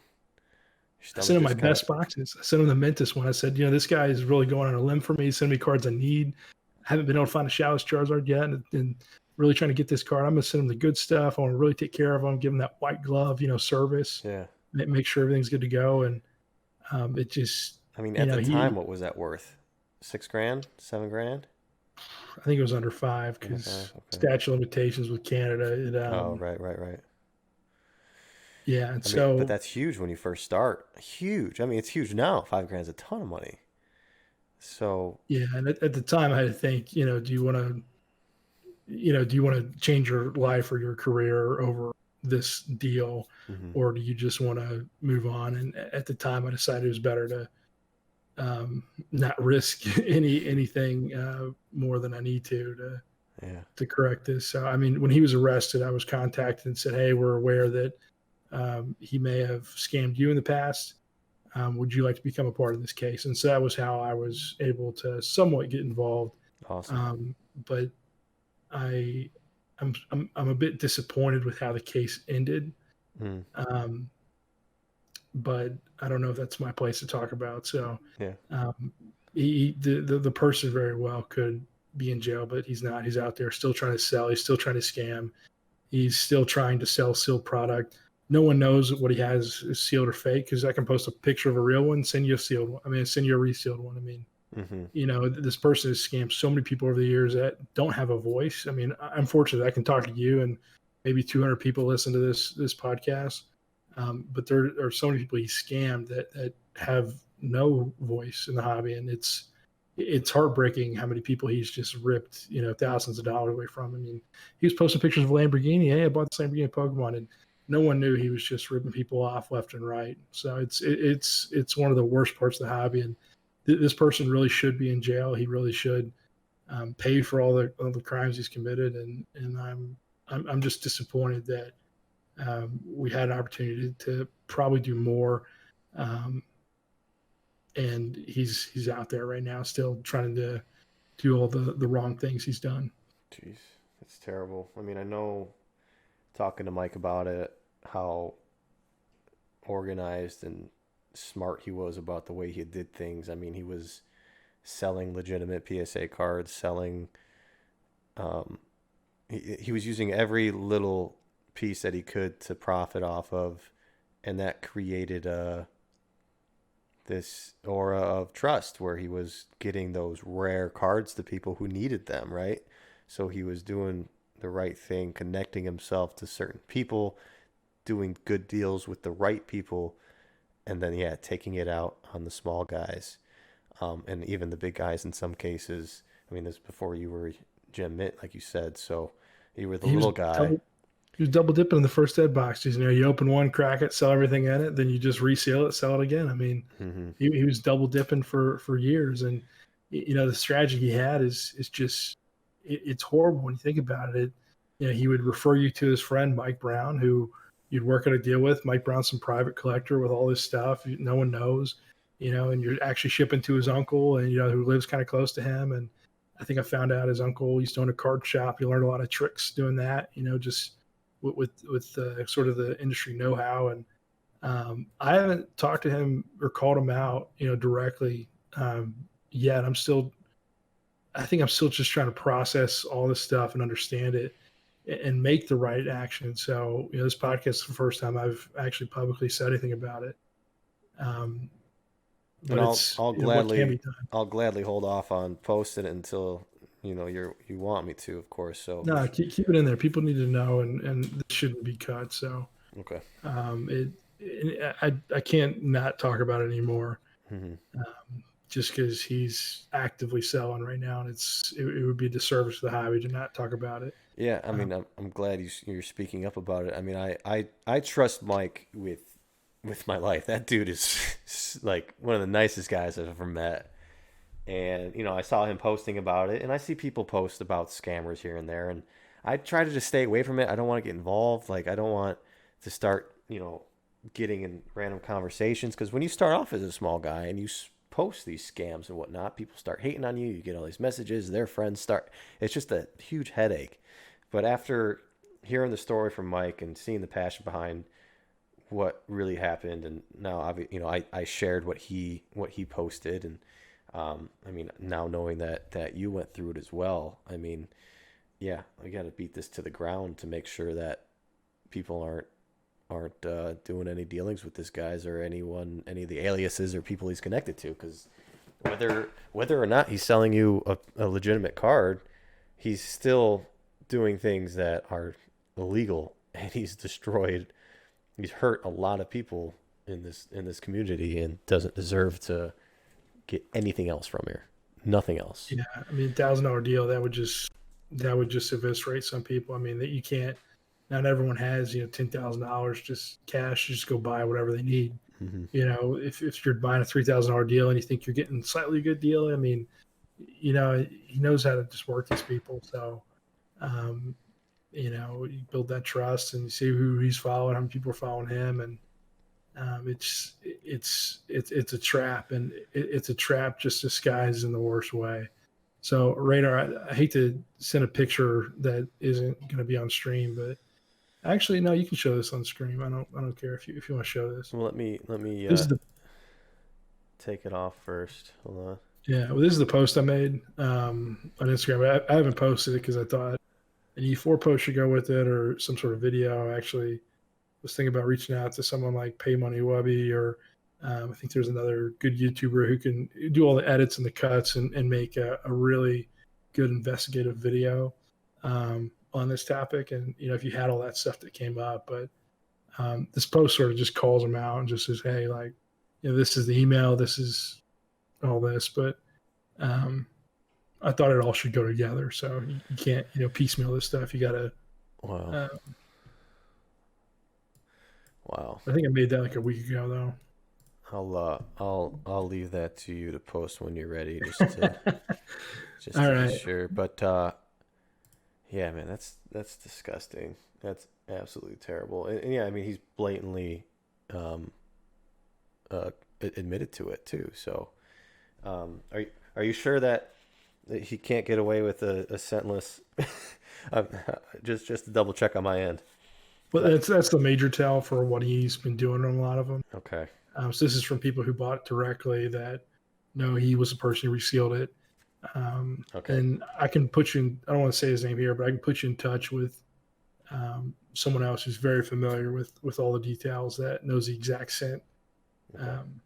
S1: your
S2: I sent
S1: stomach
S2: him my
S1: just kind of.
S2: best boxes. I sent him the Mentis one. I said, this guy is really going on a limb for me. Send me cards I need. I haven't been able to find a Shadowless Charizard yet, and really trying to get this card. I'm going to send him the good stuff. I want to really take care of him, give him that white glove, service,
S1: Yeah.
S2: make sure everything's good to go. And it just,
S1: I mean, at the time,
S2: he,
S1: what was that worth? 6 grand? 7 grand?
S2: I think it was under 5
S1: Under five.
S2: because
S1: Okay.
S2: statute of limitations with Canada.
S1: Oh, right.
S2: Yeah, and
S1: I mean, but
S2: so
S1: that's huge when you first start. Huge. I mean, it's huge now. 5 grand's a ton of money. So.
S2: yeah, and at the time I had to think, do you want to change your life or your career over this deal,
S1: Mm-hmm.
S2: or do you just want to move on? And at the time, I decided it was better to not risk anything more than I need
S1: Yeah.
S2: to correct this. So, I mean, when he was arrested, I was contacted and said, "Hey, we're aware that he may have scammed you in the past. Would you like to become a part of this case?" And so that was how I was able to somewhat get involved.
S1: Awesome.
S2: But I'm a bit disappointed with how the case ended.
S1: Mm.
S2: Um, but I don't know if that's my place to talk about. So
S1: Yeah.
S2: The person very well could be in jail, but he's not. He's out there still trying to sell. He's still trying to scam. He's still trying to sell sealed product. No one knows what he has is sealed or fake because I can post a picture of a real one, send you a sealed one. I mean, send you a resealed one. I mean,
S1: Mm-hmm.
S2: this person has scammed so many people over the years that don't have a voice. I mean, I'm fortunate I can talk to you and maybe 200 people listen to this podcast. But there are so many people he scammed that have no voice in the hobby, and it's heartbreaking how many people he's just ripped, thousands of dollars away from. I mean, he was posting pictures of Lamborghini. Hey, I bought the Lamborghini Pokemon, and no one knew he was just ripping people off left and right. So it's one of the worst parts of the hobby, and this person really should be in jail. He really should pay for all the crimes he's committed, and I'm just disappointed that we had an opportunity to probably do more. Um, and he's out there right now still trying to do all the wrong things he's done.
S1: Jeez, it's terrible. I mean, I know talking to Mike about it, how organized and smart he was about the way he did things. I mean, he was selling legitimate PSA cards, selling. Um, he was using every little piece that he could to profit off of, and that created this aura of trust where he was getting those rare cards to people who needed them, right? So he was doing the right thing, connecting himself to certain people, doing good deals with the right people, and then yeah, taking it out on the small guys, and even the big guys in some cases. I mean, this before you were Gem Mint, like you said, so you were the
S2: He was
S1: little guy.
S2: double, he was double dipping in the first ed box. You open one, crack it, sell everything in it, then you just reseal it, sell it again. I mean,
S1: Mm-hmm.
S2: he was double dipping for years, and the strategy he had is just it's horrible when you think about it. He would refer you to his friend Mike Brown, who you'd work at a deal with. Mike Brown's some private collector with all this stuff no one knows, and you're actually shipping to his uncle, and who lives kind of close to him. And I think I found out his uncle used to own a card shop. He learned a lot of tricks doing that, just with sort of the industry know-how. And I haven't talked to him or called him out, directly yet. I think I'm still just trying to process all this stuff and understand it and make the right action. So, this podcast is the first time I've actually publicly said anything about it. Um,
S1: And
S2: but it's
S1: I'll
S2: what can
S1: gladly
S2: be done.
S1: hold off on posting it until you want me to, of course. So
S2: No, keep it in there. People need to know, and this shouldn't be cut. So
S1: okay.
S2: I can't not talk about it anymore.
S1: Mm-hmm.
S2: Just because he's actively selling right now, and it would be a disservice to the hobby to not talk about it.
S1: Yeah, I mean, I'm glad you're speaking up about it. I mean, I trust Mike with my life. That dude is like one of the nicest guys I've ever met. And I saw him posting about it, and I see people post about scammers here and there, and I try to just stay away from it. I don't want to get involved. Like, I don't want to start, getting in random conversations, because when you start off as a small guy and you post these scams and whatnot, people start hating on you. You get all these messages. Their friends start. It's just a huge headache. But after hearing the story from Mike and seeing the passion behind what really happened, and now I shared what he posted, and I mean, now knowing that you went through it as well, I mean, yeah, I got to beat this to the ground to make sure that people aren't doing any dealings with this guys or any of the aliases or people he's connected to, because whether or not he's selling you a legitimate card, he's still doing things that are illegal, and he's hurt a lot of people in this community, and doesn't deserve to get anything else from here. Nothing else.
S2: Yeah, I mean, $1,000 deal that would just eviscerate some people. I mean, that you can't. Not everyone has $10,000 just cash, just go buy whatever they need.
S1: Mm-hmm.
S2: If you're buying a $3,000 deal and you think you're getting a slightly good deal, I mean, he knows how to just work these people. So, um, you build that trust and you see who he's following, how many people are following him, and it's a trap, and it's a trap just disguised in the worst way. So, Radar, I hate to send a picture that isn't going to be on stream, but actually, no, you can show this on stream. I don't care if you want to show this.
S1: Well, let me
S2: This is the
S1: take it off first. Hold on.
S2: Yeah, well, this is the post I made on Instagram. I haven't posted it because I thought an E4 post should go with it, or some sort of video. I actually was thinking about reaching out to someone like Pay Money Wubby, or I think there's another good YouTuber who can do all the edits and the cuts and make a really good investigative video on this topic. And if you had all that stuff that came up, but this post sort of just calls them out and just says, hey, like, this is the email, this is all this, but um, I thought it all should go together. So you can't, piecemeal this stuff. You got to.
S1: Wow.
S2: Uh,
S1: Wow.
S2: I think I made that like a week ago, though.
S1: I'll leave that to you to post when you're ready, just
S2: All
S1: to be
S2: right.
S1: sure. But yeah, man, that's disgusting. That's absolutely terrible. And yeah, I mean, he's blatantly um, admitted to it too. So, are you sure that he can't get away with a sententless? um, just to double check on my end.
S2: But
S1: That,
S2: that's the major tell for what he's been doing on a lot of them.
S1: okay.
S2: So this is from people who bought it directly that no, he was the person who resealed it.
S1: Okay.
S2: And I can put you in, I don't want to say his name here, but I can put you in touch with someone else who's very familiar with all the details that knows the exact scent.
S1: Okay.
S2: Um,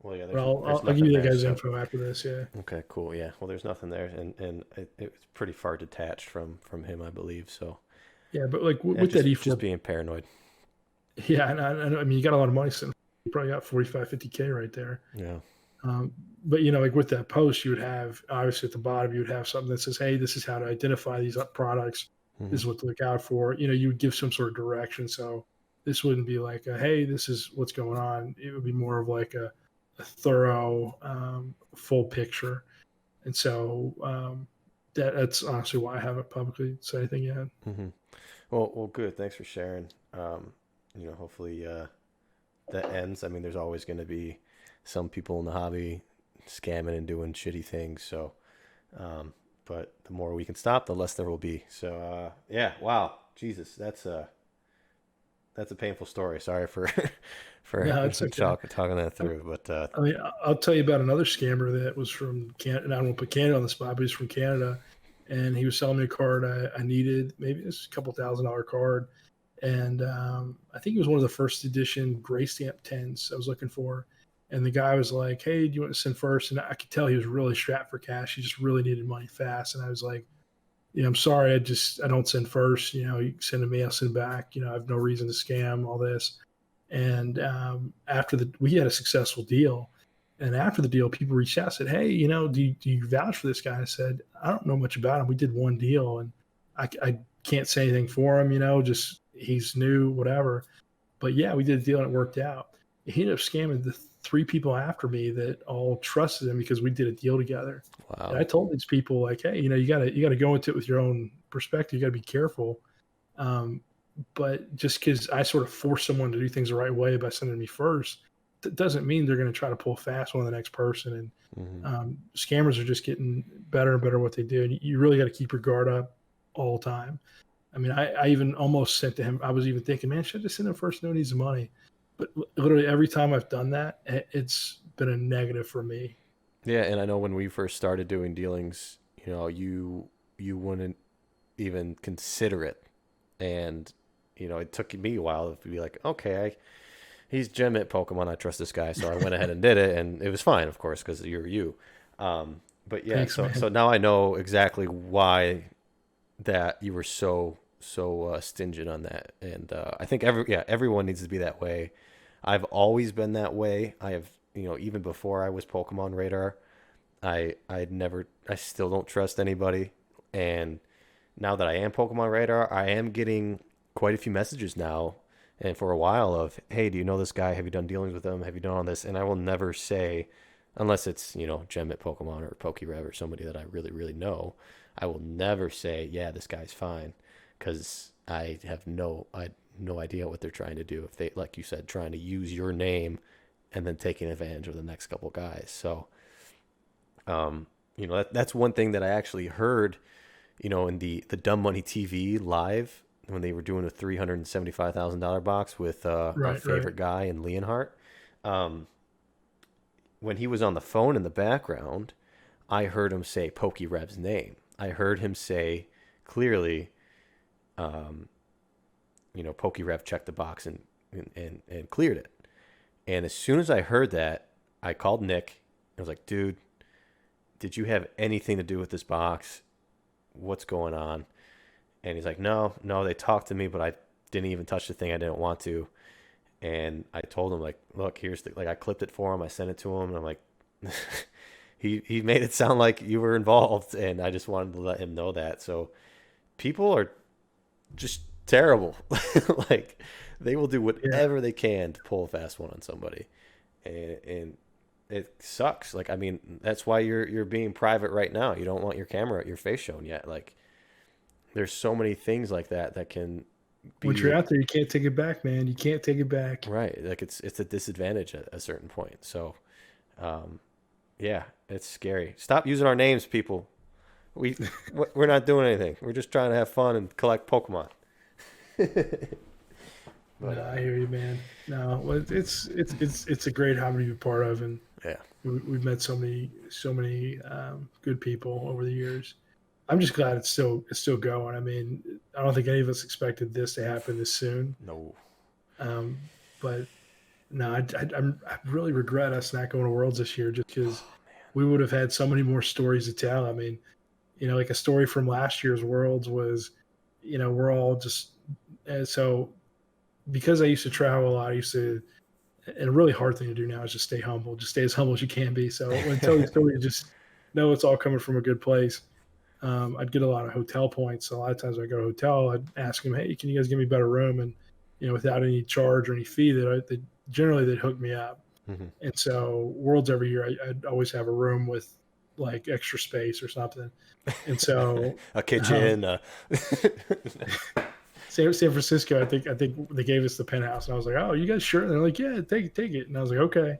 S1: Well, yeah.
S2: but
S1: There's
S2: I'll give
S1: nothing
S2: you that
S1: there.
S2: guy's
S1: So
S2: info after this. Yeah.
S1: okay, cool. Yeah. Well, there's nothing there, and it's pretty far detached from him, I believe. So
S2: Yeah. But like
S1: yeah,
S2: with that
S1: just
S2: E4,
S1: being paranoid.
S2: yeah. And I mean, you got a lot of money sitting. You probably got 45, 50K right there.
S1: Yeah.
S2: But like with that post, you would have obviously at the bottom, you would have something that says, "Hey, this is how to identify these products.
S1: Hmm.
S2: This is what to look out for." You would give some sort of direction. So this wouldn't be like, "Hey, this is what's going on." It would be more of like a thorough, full picture. And so that's honestly why I haven't publicly said anything yet.
S1: Hmm. Well, good. Thanks for sharing. Hopefully that ends. I mean, there's always going to be some people in the hobby scamming and doing shitty things. So, um, but the more we can stop, the less there will be. So, yeah. Wow. Jesus, that's a painful story. Sorry for for
S2: No, it's okay.
S1: talking that through. But
S2: I mean, I'll tell you about another scammer that was from Canada. And I don't want to put Canada on the spot, but he's from Canada, and he was selling me a card I needed. Maybe it's a couple $1,000 card, and I think it was one of the first edition gray stamp tens I was looking for. And the guy was like, "Hey, do you want to send first?" And I could tell he was really strapped for cash. He just really needed money fast. And I was like, "I'm sorry, I don't send first. You send to me, I'll send back. I have no reason to scam all this." And after we had a successful deal, and after the deal, people reached out and said, "Hey, do you vouch for this guy?" I said, "I don't know much about him. We did one deal, and I can't say anything for him. Just he's new, whatever." But yeah, we did a deal and it worked out. He ended up scamming the three people after me that all trusted him because we did a deal together. And I
S1: wow.
S2: told these people like, "Hey, you gotta go into it with your own perspective. You got to be careful." Um, but just because I sort of force someone to do things the right way by sending me first, that doesn't mean they're going to try to pull fast one on the next person. And
S1: Hmm.
S2: scammers are just getting better and better at what they do. And you really got to keep your guard up all the time. I mean, I even almost sent to him. I was even thinking, man, should I just send him first? No, he needs the money. But literally every time I've done that, it's been a negative for me.
S1: Yeah, and I know when we first started doing dealings, you wouldn't even consider it, and it took me a while to be like, okay, he's Gem at Pokemon. I trust this guy, so I went ahead and did it, and it was fine, of course, because you're you. But yeah,
S2: Thanks,
S1: so
S2: man.
S1: now I know exactly why that you were so stingent on that, and I think everyone needs to be that way. I've always been that way. I have even before I was PokemonRadar, I still don't trust anybody, and now that I am PokemonRadar, I am getting quite a few messages now, and for a while of, hey, do you know this guy? Have you done dealings with him? Have you done all this? And I will never say, unless it's GemMintPokemon or PokeRadar or somebody that I really really know, I will never say, yeah, this guy's fine, because I had no idea what they're trying to do. If they, like you said, trying to use your name and then taking advantage of the next couple guys. So, that's one thing that I actually heard, in the Dumb Money TV live when they were doing a $375,000 box with our
S2: Right, right.
S1: favorite guy in Leonhardt. Um, when he was on the phone in the background, I heard him say PokeRev's name. I heard him say clearly, um, PokeRev checked the box and cleared it. And as soon as I heard that, I called Nick. I was like, dude, did you have anything to do with this box? What's going on? And he's like, no, they talked to me, but I didn't even touch the thing. I didn't want to. And I told him, like, look, here's the, like, I clipped it for him. I sent it to him, and I'm like, he made it sound like you were involved, and I just wanted to let him know that. So people are just terrible. Like, they will do
S2: Yeah.
S1: whatever they can to pull a fast one on somebody, and it sucks. Like, I mean, that's why you're being private right now. You don't want your camera, your face shown yet. Like, there's so many things like that that can
S2: Once
S1: be
S2: you're out there, you can't take it back, man. You can't take it back.
S1: right. Like, it's a disadvantage at a certain point. So, um, yeah, it's scary. Stop using our names, people. We we're not doing anything. We're just trying to have fun and collect Pokemon. But
S2: No, I hear you, man. No, well, it's a great hobby to be part of, and
S1: yeah,
S2: we've met so many good people over the years. I'm just glad it's still going. I mean, I don't think any of us expected this to happen this soon.
S1: no.
S2: Um, but no, I really regret us not going to Worlds this year, just because we would have had so many more stories to tell. I mean, like a story from last year's Worlds was, we're all just so because I used to travel a lot. I used to, and a really hard thing to do now is just stay humble, just stay as humble as you can be. So when I tell you a story, you just know it's all coming from a good place. I'd get a lot of hotel points. So a lot of times when I go to a hotel, I'd ask them, "Hey, can you guys give me a better room?" And without any charge or any fee, they generally they'd hook me up.
S1: Mhm.
S2: And so Worlds every year, I'd always have a room with like extra space or something. And so
S1: A
S2: um,
S1: kitchen.
S2: San Francisco, I think they gave us the penthouse, and I was like, "Oh, you guys sure?" And they're like, "Yeah, take it." And I was like, "Okay."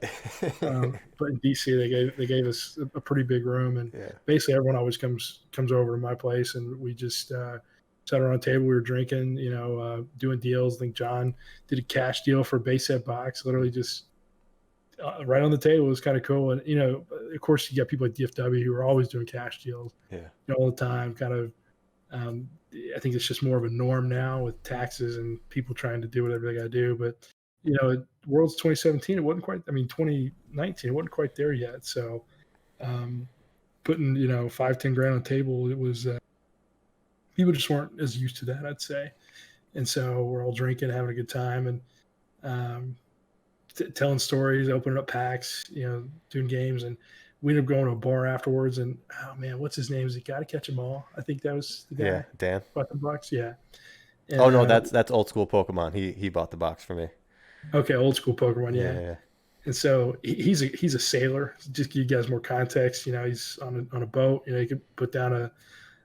S2: But in DC, they gave us a pretty big room, and
S1: Yeah.
S2: basically everyone always comes over to my place, and we just sat around a table. We were drinking, doing deals. I think John did a cash deal for a base set box, literally just right on the table. It was kind of cool, and of course, you got people like DFW who are always doing cash deals,
S1: Yeah.
S2: all the time. Kind of, um, I think it's just more of a norm now with taxes and people trying to do whatever they got to do. But World's 2017, it wasn't quite. I mean, 2019, it wasn't quite there yet. So um, putting 5-10 grand on the table, it was people just weren't as used to that, I'd say. And so we're all drinking, having a good time, and um, telling stories, opening up packs, doing games, and we ended up going to a bar afterwards. And oh man, what's his name? Is it Got to Catch 'Em All? I think that was the
S1: Yeah.
S2: guy.
S1: Dan.
S2: Bought the box, yeah.
S1: Oh
S2: And
S1: no, that's old school Pokemon. He bought the box for me.
S2: okay, old school Pokemon,
S1: Yeah.
S2: yeah.
S1: Yeah.
S2: And so he's a sailor. Just to give you guys more context, he's on a boat. He could put down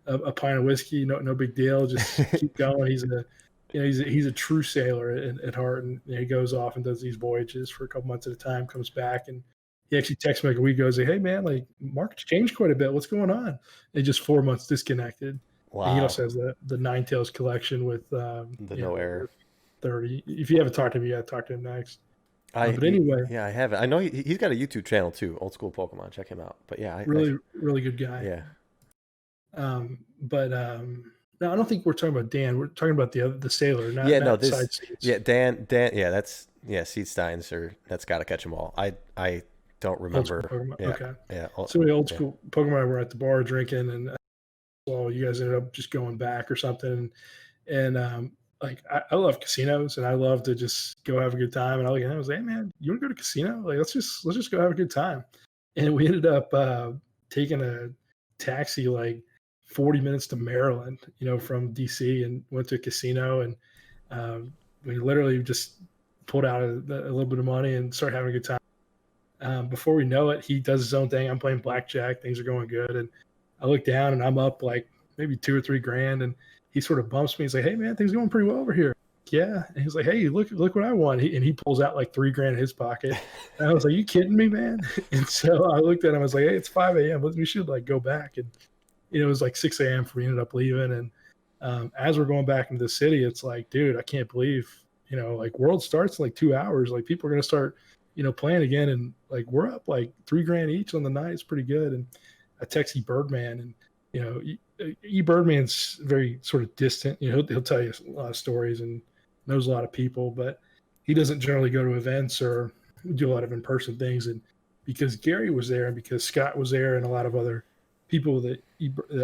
S2: a pint of whiskey, no big deal. Just
S1: Yeah.
S2: keep going. He's a true sailor at heart, and he goes off and does these voyages for a couple months at a time. Comes back, and he actually texts me like a week ago. He's like, "Hey man, like market's changed quite a bit. What's going on?" And just 4 months disconnected. And he
S1: Wow.
S2: also has the Ninetales collection with
S1: The no error.
S2: 30. If you haven't talked to him, you got to talk to him next. But
S1: He,
S2: anyway,
S1: yeah, I haven't. I know he's got a YouTube channel too, Old School Pokemon. Check him out. But yeah,
S2: really really good guy.
S1: yeah.
S2: But no, I don't think we're talking about Dan. We're talking about the sailor, not
S1: Yeah, no,
S2: not
S1: this
S2: side seats.
S1: yeah, Dan, yeah, that's yeah, Seed Steins or that's gotta catch them all. I don't
S2: Old school
S1: remember.
S2: Pokemon.
S1: Yeah,
S2: Okay.
S1: yeah,
S2: So the old
S1: yeah.
S2: school Pokemon were at the bar drinking, and well, you guys ended up just going back or something. And like I love casinos, and I love to just go have a good time. And I was like, "Hey man, you want to go to a casino? Like let's just go have a good time." And we ended up taking a taxi like 40 minutes to Maryland, from DC, and went to a casino. And we literally just pulled out a little bit of money and started having a good time. Before we know it, he does his own thing. I'm playing blackjack. Things are going good. And I look down and I'm up like maybe 2 or 3 grand. And he sort of bumps me. He's like, "Hey, man, things going pretty well over here." Yeah. And he's like, "Hey, look what I won." And he pulls out like 3 grand in his pocket. And I was like, "You kidding me, man?" And so I looked at him. I was like, "Hey, it's 5 a.m. We should like go back." And it was like 6 a.m. for we ended up leaving. And as we're going back into the city, it's like, dude, I can't believe, like World starts in like 2 hours. Like people are going to start, playing again. And like we're up like 3 grand each on the night. It's pretty good. And I text Birdman, and, Birdman's very sort of distant. He'll tell you a lot of stories and knows a lot of people, but he doesn't generally go to events or do a lot of in-person things. And because Gary was there and because Scott was there and a lot of other people that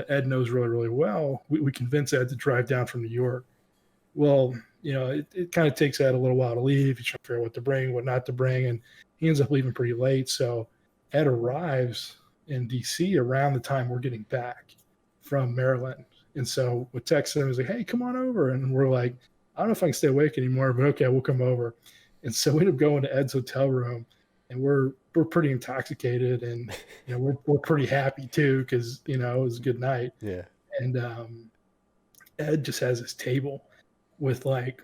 S2: Ed knows really, really well, we convinced Ed to drive down from New York. Well, it kind of takes Ed a little while to leave. He's trying to figure out what to bring, what not to bring, and he ends up leaving pretty late. So Ed arrives in DC around the time we're getting back from Maryland. And so we text him, he's like, hey, come on over. And we're like, I don't know if I can stay awake anymore, but okay, we'll come over. And so we end up going to Ed's hotel room, and we're pretty intoxicated, and we're pretty happy too, because it was a good night.
S1: Yeah.
S2: And Ed just has this table with like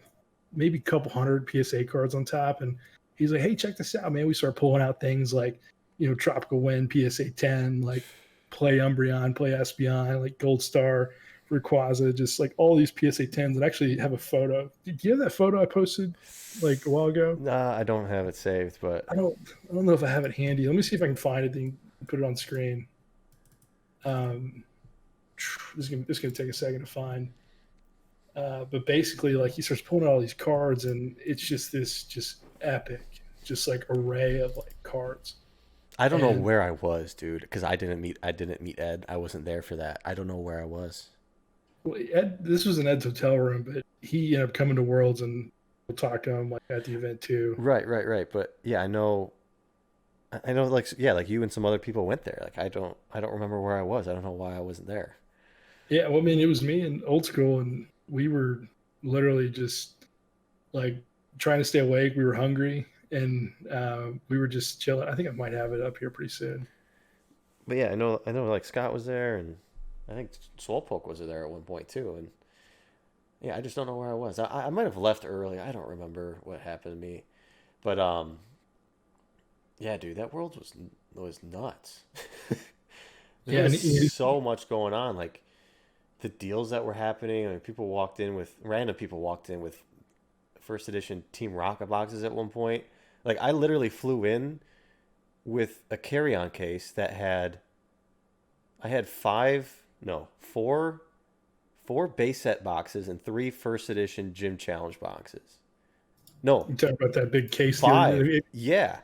S2: maybe a couple hundred PSA cards on top. And he's like, hey, check this out, man. We start pulling out things like, Tropical Wind, PSA 10, like Play Umbreon, Play Espeon, like Gold Star, Rayquaza, just like all these PSA 10s. And actually have a photo. Do you have that photo I posted like a while ago?
S1: Nah, I don't have it saved, but
S2: I don't know if I have it handy. Let me see if I can find it and put it on screen. This is gonna take a second to find. But basically, like he starts pulling out all these cards, and it's just this just epic, just like array of like cards.
S1: I don't know
S2: And
S1: where I was, dude, because I didn't meet Ed. I wasn't there for that. I don't know where I was.
S2: Ed, this was in Ed's hotel room, but he ended up coming to Worlds, and we'll talk to him like at the event too.
S1: Right, right, right. But yeah, I know, like yeah, like you and some other people went there. Like I don't remember where I was. I don't know why I wasn't there.
S2: Yeah, well, I mean, it was me and Old School, and we were literally just like trying to stay awake. We were hungry, and we were just chilling. I think I might have it up here pretty soon.
S1: But yeah, I know, like Scott was there, and I think Slowpoke was there at one point too. And yeah, I just don't know where I was. I might have left early. I don't remember what happened to me. But yeah, dude, that world was nuts. There
S2: Yeah, and
S1: was so much going on. Like the deals that were happening. I mean, random people walked in with first edition Team Rocket boxes at one point. Like I literally flew in with a carry-on case that had I had four base set boxes and three first edition Gym Challenge boxes. No,
S2: you talk about that big case deal.
S1: five. Yeah,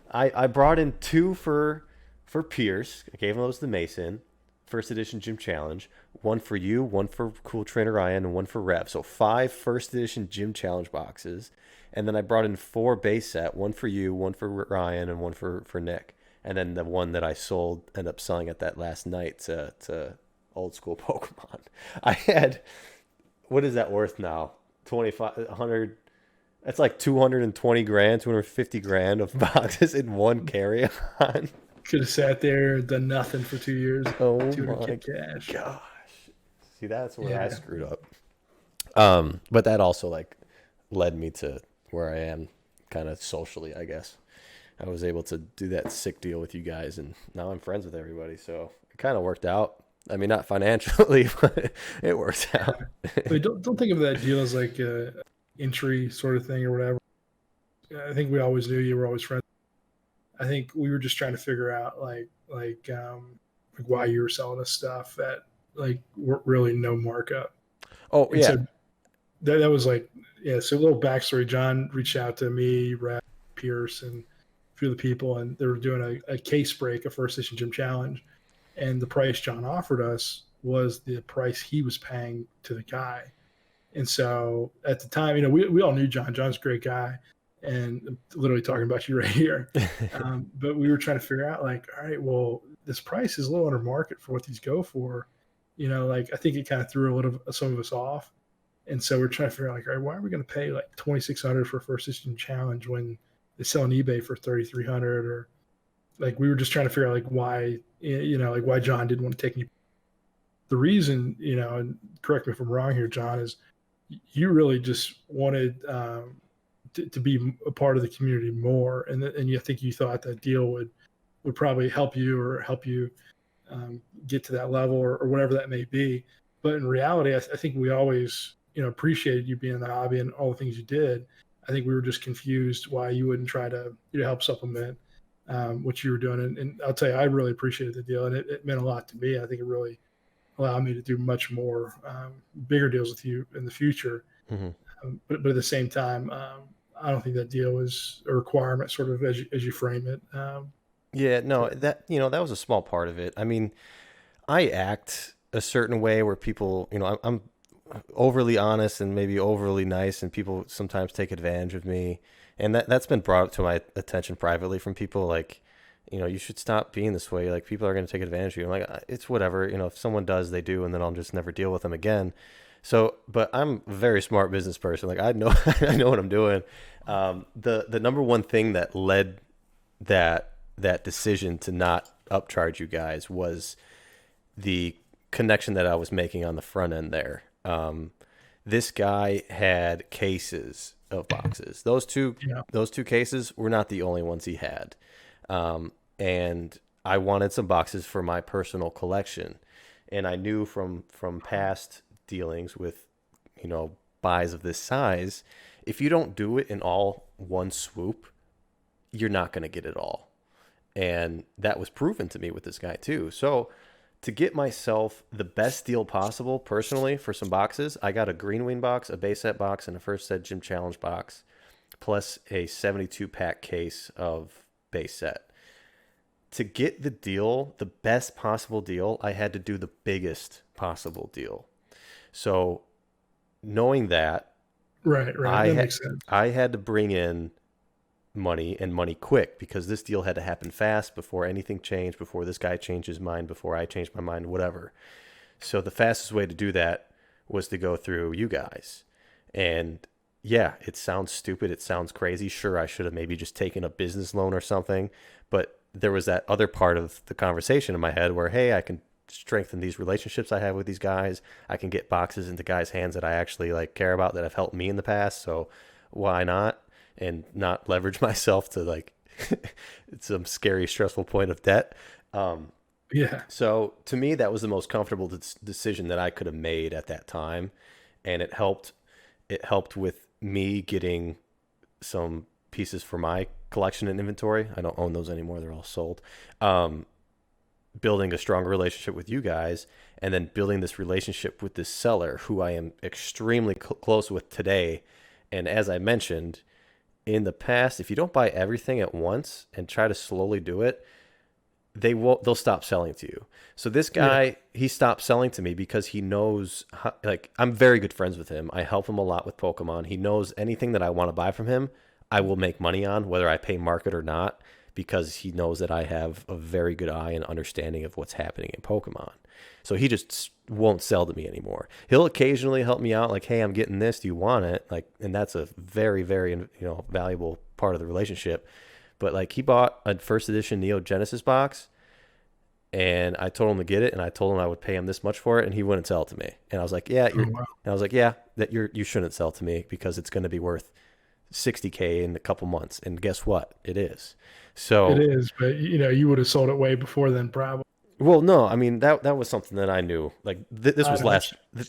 S1: I brought in two for Pierce. I gave him those to Mason. First edition Gym Challenge. One for you, one for Cool Trainer Ryan, and one for Rev. So five first edition Gym Challenge boxes. And then I brought in four base set. One for you, one for Ryan, and one for Nick. And then the one that I sold ended up selling at that last night to old school Pokemon. I had, what is that worth now? 2,500. That's like 220 grand, 250 grand of boxes in one carry on.
S2: Could have sat there, done nothing for 2 years.
S1: Oh
S2: 200K
S1: my
S2: cash.
S1: gosh. See, that's where I
S2: Yeah.
S1: screwed up. But that also like led me to where I am kind of socially, I guess. I was able to do that sick deal with you guys, and now I'm friends with everybody. So it kind of worked out. I mean, not financially, but it worked out.
S2: But don't think of that deal as like a entry sort of thing or whatever. I think we always knew you were always friends. I think we were just trying to figure out like why you were selling us stuff that like weren't really no markup.
S1: Oh
S2: And
S1: yeah.
S2: so that was like, yeah. So a little backstory. John reached out to me, Brad, Pierce, and a few of the people, and they were doing a case break, a first edition Gym Challenge, and the price John offered us was the price he was paying to the guy. And so at the time, we all knew John. John's a great guy, and I'm literally talking about you right here. But we were trying to figure out, like, all right, well, this price is a little under market for what these go for. Like I think it kind of threw a little some of us off. And so we're trying to figure out, like, all right, why are we going to pay like 2,600 for a first edition challenge when they sell on eBay for 3,300? Or like we were just trying to figure out like why, like why John didn't want to take any. The reason, and correct me if I'm wrong here, John, is you really just wanted to be a part of the community more, and I think you thought that deal would probably help you get to that level or whatever that may be. But in reality, I think we always appreciated you being in the hobby and all the things you did. I think we were just confused why you wouldn't try to help supplement what you were doing. And I'll tell you, I really appreciated the deal, and it meant a lot to me. I think it really allowed me to do much more bigger deals with you in the future.
S1: Hmm.
S2: But at the same time, I don't think that deal was a requirement, sort of as you frame it.
S1: Yeah, no,
S2: To,
S1: that was a small part of it. I mean, I act a certain way where people, overly honest and maybe overly nice, and people sometimes take advantage of me. And that's been brought to my attention privately from people, like, you should stop being this way. Like, people are going to take advantage of you. I'm like, it's whatever. If someone does, they do, and then I'll just never deal with them again. So, but I'm a very smart business person. Like, I know, I know what I'm doing. The number one thing that led that decision to not upcharge you guys was the connection that I was making on the front end there. This guy had cases of boxes.
S2: Yeah.
S1: Those two cases were not the only ones he had, and I wanted some boxes for my personal collection, and I knew from past dealings with buys of this size, if you don't do it in all one swoop, you're not going to get it all, and that was proven to me with this guy too. So to get myself the best deal possible personally for some boxes, I got a Green Wing box, a base set box, and a first set Gym Challenge box, plus a 72 pack case of base set. To get the deal, the best possible deal, I had to do the biggest possible deal. So knowing that,
S2: Right. Right.
S1: I
S2: That
S1: had
S2: makes sense.
S1: I had to bring in money and money quick, because this deal had to happen fast before anything changed, before this guy changed his mind, before I changed my mind, whatever. So the fastest way to do that was to go through you guys. And yeah, it sounds stupid. It sounds crazy. Sure, I should have maybe just taken a business loan or something. But there was that other part of the conversation in my head where, hey, I can strengthen these relationships I have with these guys. I can get boxes into guys' hands that I actually like care about, that have helped me in the past. So why not? And not leverage myself to like some scary, stressful point of debt. Um,
S2: Yeah.
S1: so to me, that was the most comfortable decision that I could have made at that time, and it helped. It helped with me getting some pieces for my collection and inventory. I don't own those anymore; they're all sold. Um, Building a stronger relationship with you guys, and then building this relationship with this seller who I am extremely close with today. And as I mentioned in the past, if you don't buy everything at once and try to slowly do it, they'll stop selling to you. So this
S2: Yeah.
S1: guy, he stopped selling to me because he knows how, like, I'm very good friends with him. I help him a lot with Pokemon. He knows anything that I want to buy from him, I will make money on, whether I pay market or not, because he knows that I have a very good eye and understanding of what's happening in Pokemon. So he just won't sell to me anymore. He'll occasionally help me out, like, hey, I'm getting this, do you want it? Like, and that's a very, very, valuable part of the relationship. But like, he bought a first edition Neo Genesis box, and I told him to get it, and I told him I would pay him this much for it, and he wouldn't sell it to me. And I was like,
S2: Oh, wow.
S1: that you shouldn't sell to me, because it's going to be worth 60K in a couple months. And guess what? It is.
S2: It
S1: So,
S2: is, but you would have sold it way before then, probably.
S1: well, no, I mean, that was something that I knew. Like,
S2: I know.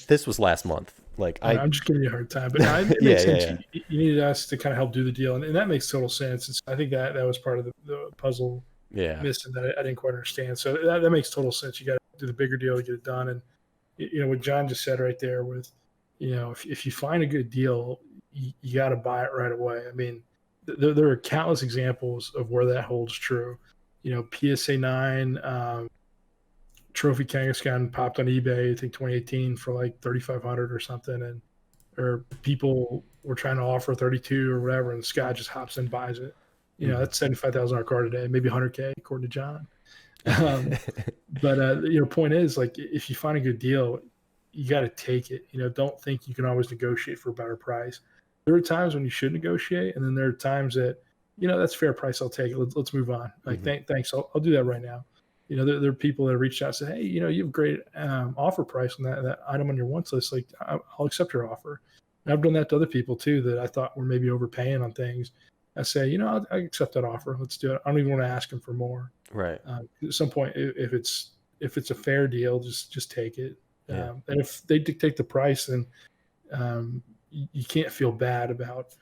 S1: this was last month. Like,
S2: I know, I'm just giving you a hard time, but no, it
S1: yeah,
S2: makes
S1: yeah,
S2: sense.
S1: yeah,
S2: You needed us to kind of help do the deal, and that makes total sense. I think that was part of the puzzle
S1: yeah.
S2: missing that I didn't quite understand. So that makes total sense. You got to do the bigger deal to get it done, and what John just said right there with, if you find a good deal, you got to buy it right away. I mean, there are countless examples of where that holds true. PSA 9. Trophy Kangaskhan popped on eBay, I think 2018 for like 3,500 or something, and or people were trying to offer 32 or whatever, and Scott just hops in and buys it.
S1: Mm-hmm.
S2: That's $75,000 card today, maybe 100K according to John. Um, but point is, like, if you find a good deal, you got to take it. Don't think you can always negotiate for a better price. There are times when you should negotiate, and then there are times that that's fair price. I'll take it. Let's move on. Like,
S1: Mm-hmm.
S2: thanks. I'll do that right now. There are people that have reached out and said, hey, you have great offer price on that item on your wants list. Like, I'll accept your offer. And I've done that to other people too that I thought were maybe overpaying on things. I say, I accept that offer. Let's do it. I don't even want to ask them for more.
S1: Right.
S2: At some point, if it's a fair deal, just take it.
S1: Yeah.
S2: And if they dictate the price, then you can't feel bad about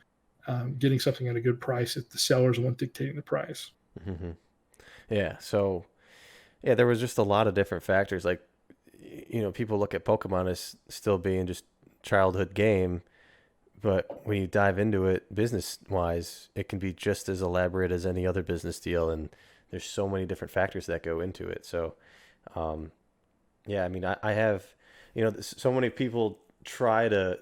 S2: getting something at a good price if the seller's the one dictating the price.
S1: Mm-hmm. Yeah. So, yeah, there was just a lot of different factors. Like, people look at Pokemon as still being just childhood game, but when you dive into it business wise, it can be just as elaborate as any other business deal, and there's so many different factors that go into it. So, yeah, I mean, I have, so many people try to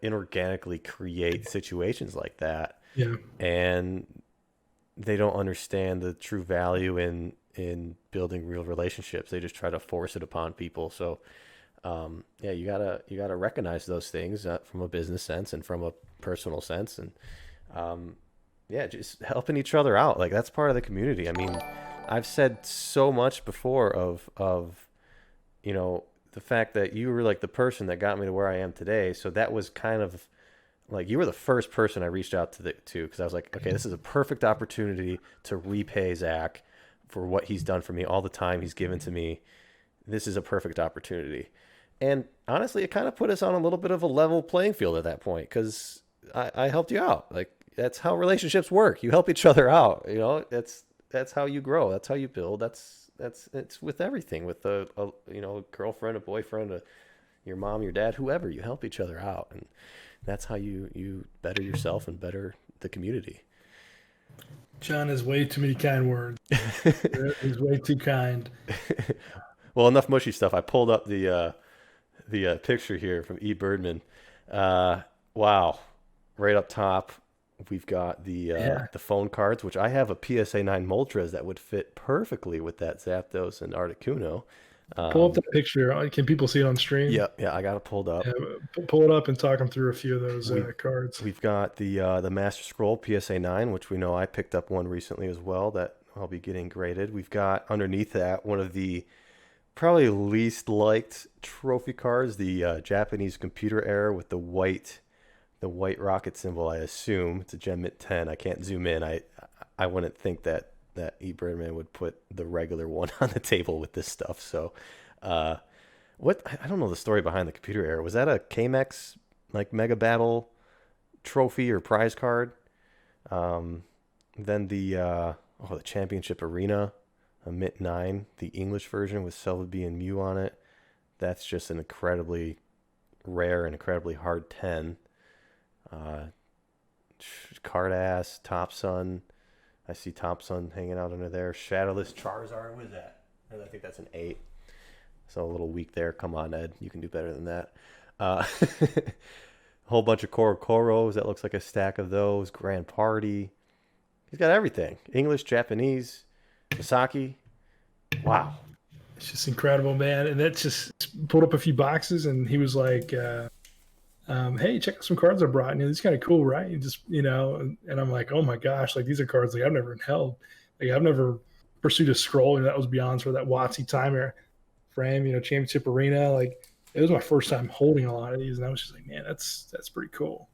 S1: inorganically create situations like that,
S2: Yeah.
S1: and they don't understand the true value in building real relationships. They just try to force it upon people. So yeah, you gotta recognize those things from a business sense and from a personal sense, and yeah, just helping each other out. Like that's part of the community. I mean, I've said so much before of you know the fact that you were like the person that got me to where I am today. So that was kind of like you were the first person I reached out to because I was like, okay, this is a perfect opportunity to repay Zach for what he's done for me, all the time he's given to me. This is a perfect opportunity. And honestly, it kind of put us on a little bit of a level playing field at that point because I helped you out. Like that's how relationships work. You help each other out. You know, that's how you grow. That's how you build. That's it's with everything. With a you know girlfriend, a boyfriend, your mom, your dad, whoever. You help each other out, and that's how you better yourself and better the community.
S2: John has way too many kind words. He's way too kind.
S1: Well, enough mushy stuff. I pulled up the picture here from E. Birdman. Uh, wow, right up top, we've got
S2: Yeah.
S1: the phone cards, which I have a PSA 9 Moltres that would fit perfectly with that Zapdos and Articuno.
S2: Pull up that picture. Can people see it on stream?
S1: Yeah, yeah, I got it pulled up.
S2: Yeah, pull it up and talk them through a few of those
S1: We've
S2: cards.
S1: we've got the Master Scroll PSA 9, which we know I picked up one recently as well that I'll be getting graded. We've got underneath that one of the probably least liked trophy cards, the Japanese computer error with the white rocket symbol. I assume it's a Gem Mint 10. I can't zoom in. I wouldn't think that E Birdman would put the regular one on the table with this stuff. So, uh, what I don't know the story behind the computer error. Was that a KMEX like Mega Battle trophy or prize card? Um, then the Championship Arena, a Mint 9, the English version with Celebi and Mew on it. That's just an incredibly rare and incredibly hard 10. Uh, Cardass, Top Sun. I see Top Sun hanging out under there. Shadowless Charizard. What is that? I think that's an 8. So a little weak there. Come on, Ed. You can do better than that. A whole bunch of Koros. That looks like a stack of those. Grand Party. He's got everything. English, Japanese, Misaki. Wow.
S2: It's just incredible, man. And that's just pulled up a few boxes, and he was like, "Hey, check out some cards I brought. And it's kind of cool, right?" And just and I'm like, "Oh my gosh, like these are cards like I've never held. Like I've never pursued a scroll, and that was beyond for that WotC timer frame. Championship Arena. Like it was my first time holding a lot of these, and I was just like, man, that's pretty cool."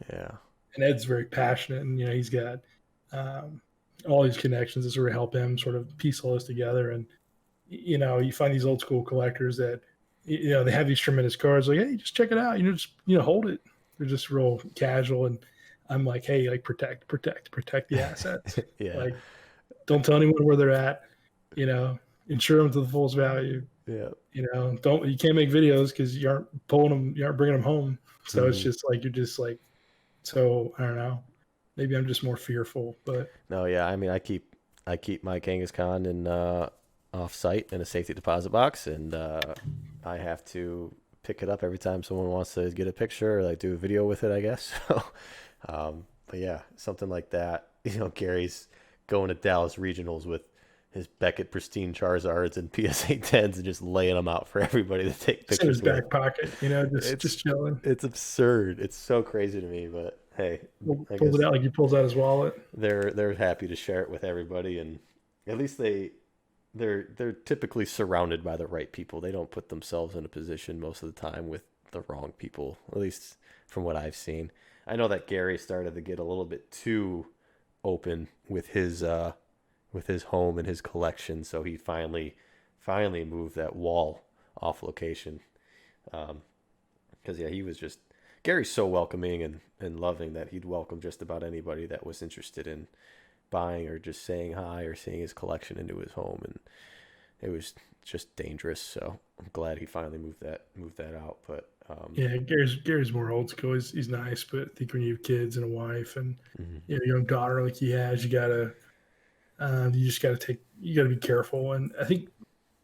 S1: Yeah.
S2: And Ed's very passionate, and he's got um, all these connections that sort of help him sort of piece all this together. And you find these old school collectors that they have these tremendous cards. Like, hey, just check it out. Just hold it. They're just real casual, and I'm like, hey, like protect the assets.
S1: Yeah.
S2: Like, don't tell anyone where they're at. Insure them to the fullest value.
S1: Yeah.
S2: You can't make videos because you aren't pulling them, you aren't bringing them home. So it's just like you're just like, so I don't know. Maybe I'm just more fearful, but
S1: No, yeah. I mean, I keep my Kangaskhan in off site in a safety deposit box, and I have to pick it up every time someone wants to get a picture or like do a video with it, I guess. So, but yeah, something like that. Gary's going to Dallas Regionals with his Beckett pristine Charizards and PSA 10s and just laying them out for everybody to take
S2: it's in his
S1: pictures with.
S2: back pocket, just chilling.
S1: It's absurd. It's so crazy to me, but hey, I
S2: Pulls
S1: guess
S2: it out like he pulls out his wallet.
S1: they're happy to share it with everybody, and at least they're typically surrounded by the right people. They don't put themselves in a position most of the time with the wrong people, at least from what I've seen. I know that Gary started to get a little bit too open with his home and his collection, so he finally moved that wall off location. Because yeah, he was just Gary's so welcoming and loving that he'd welcome just about anybody that was interested in buying or just saying hi or seeing his collection into his home, and it was just dangerous. So I'm glad he finally moved that out. But
S2: yeah, Gary's more old school. He's nice, but I think when you have kids and a wife and your young daughter like he has, you just gotta be careful. And I think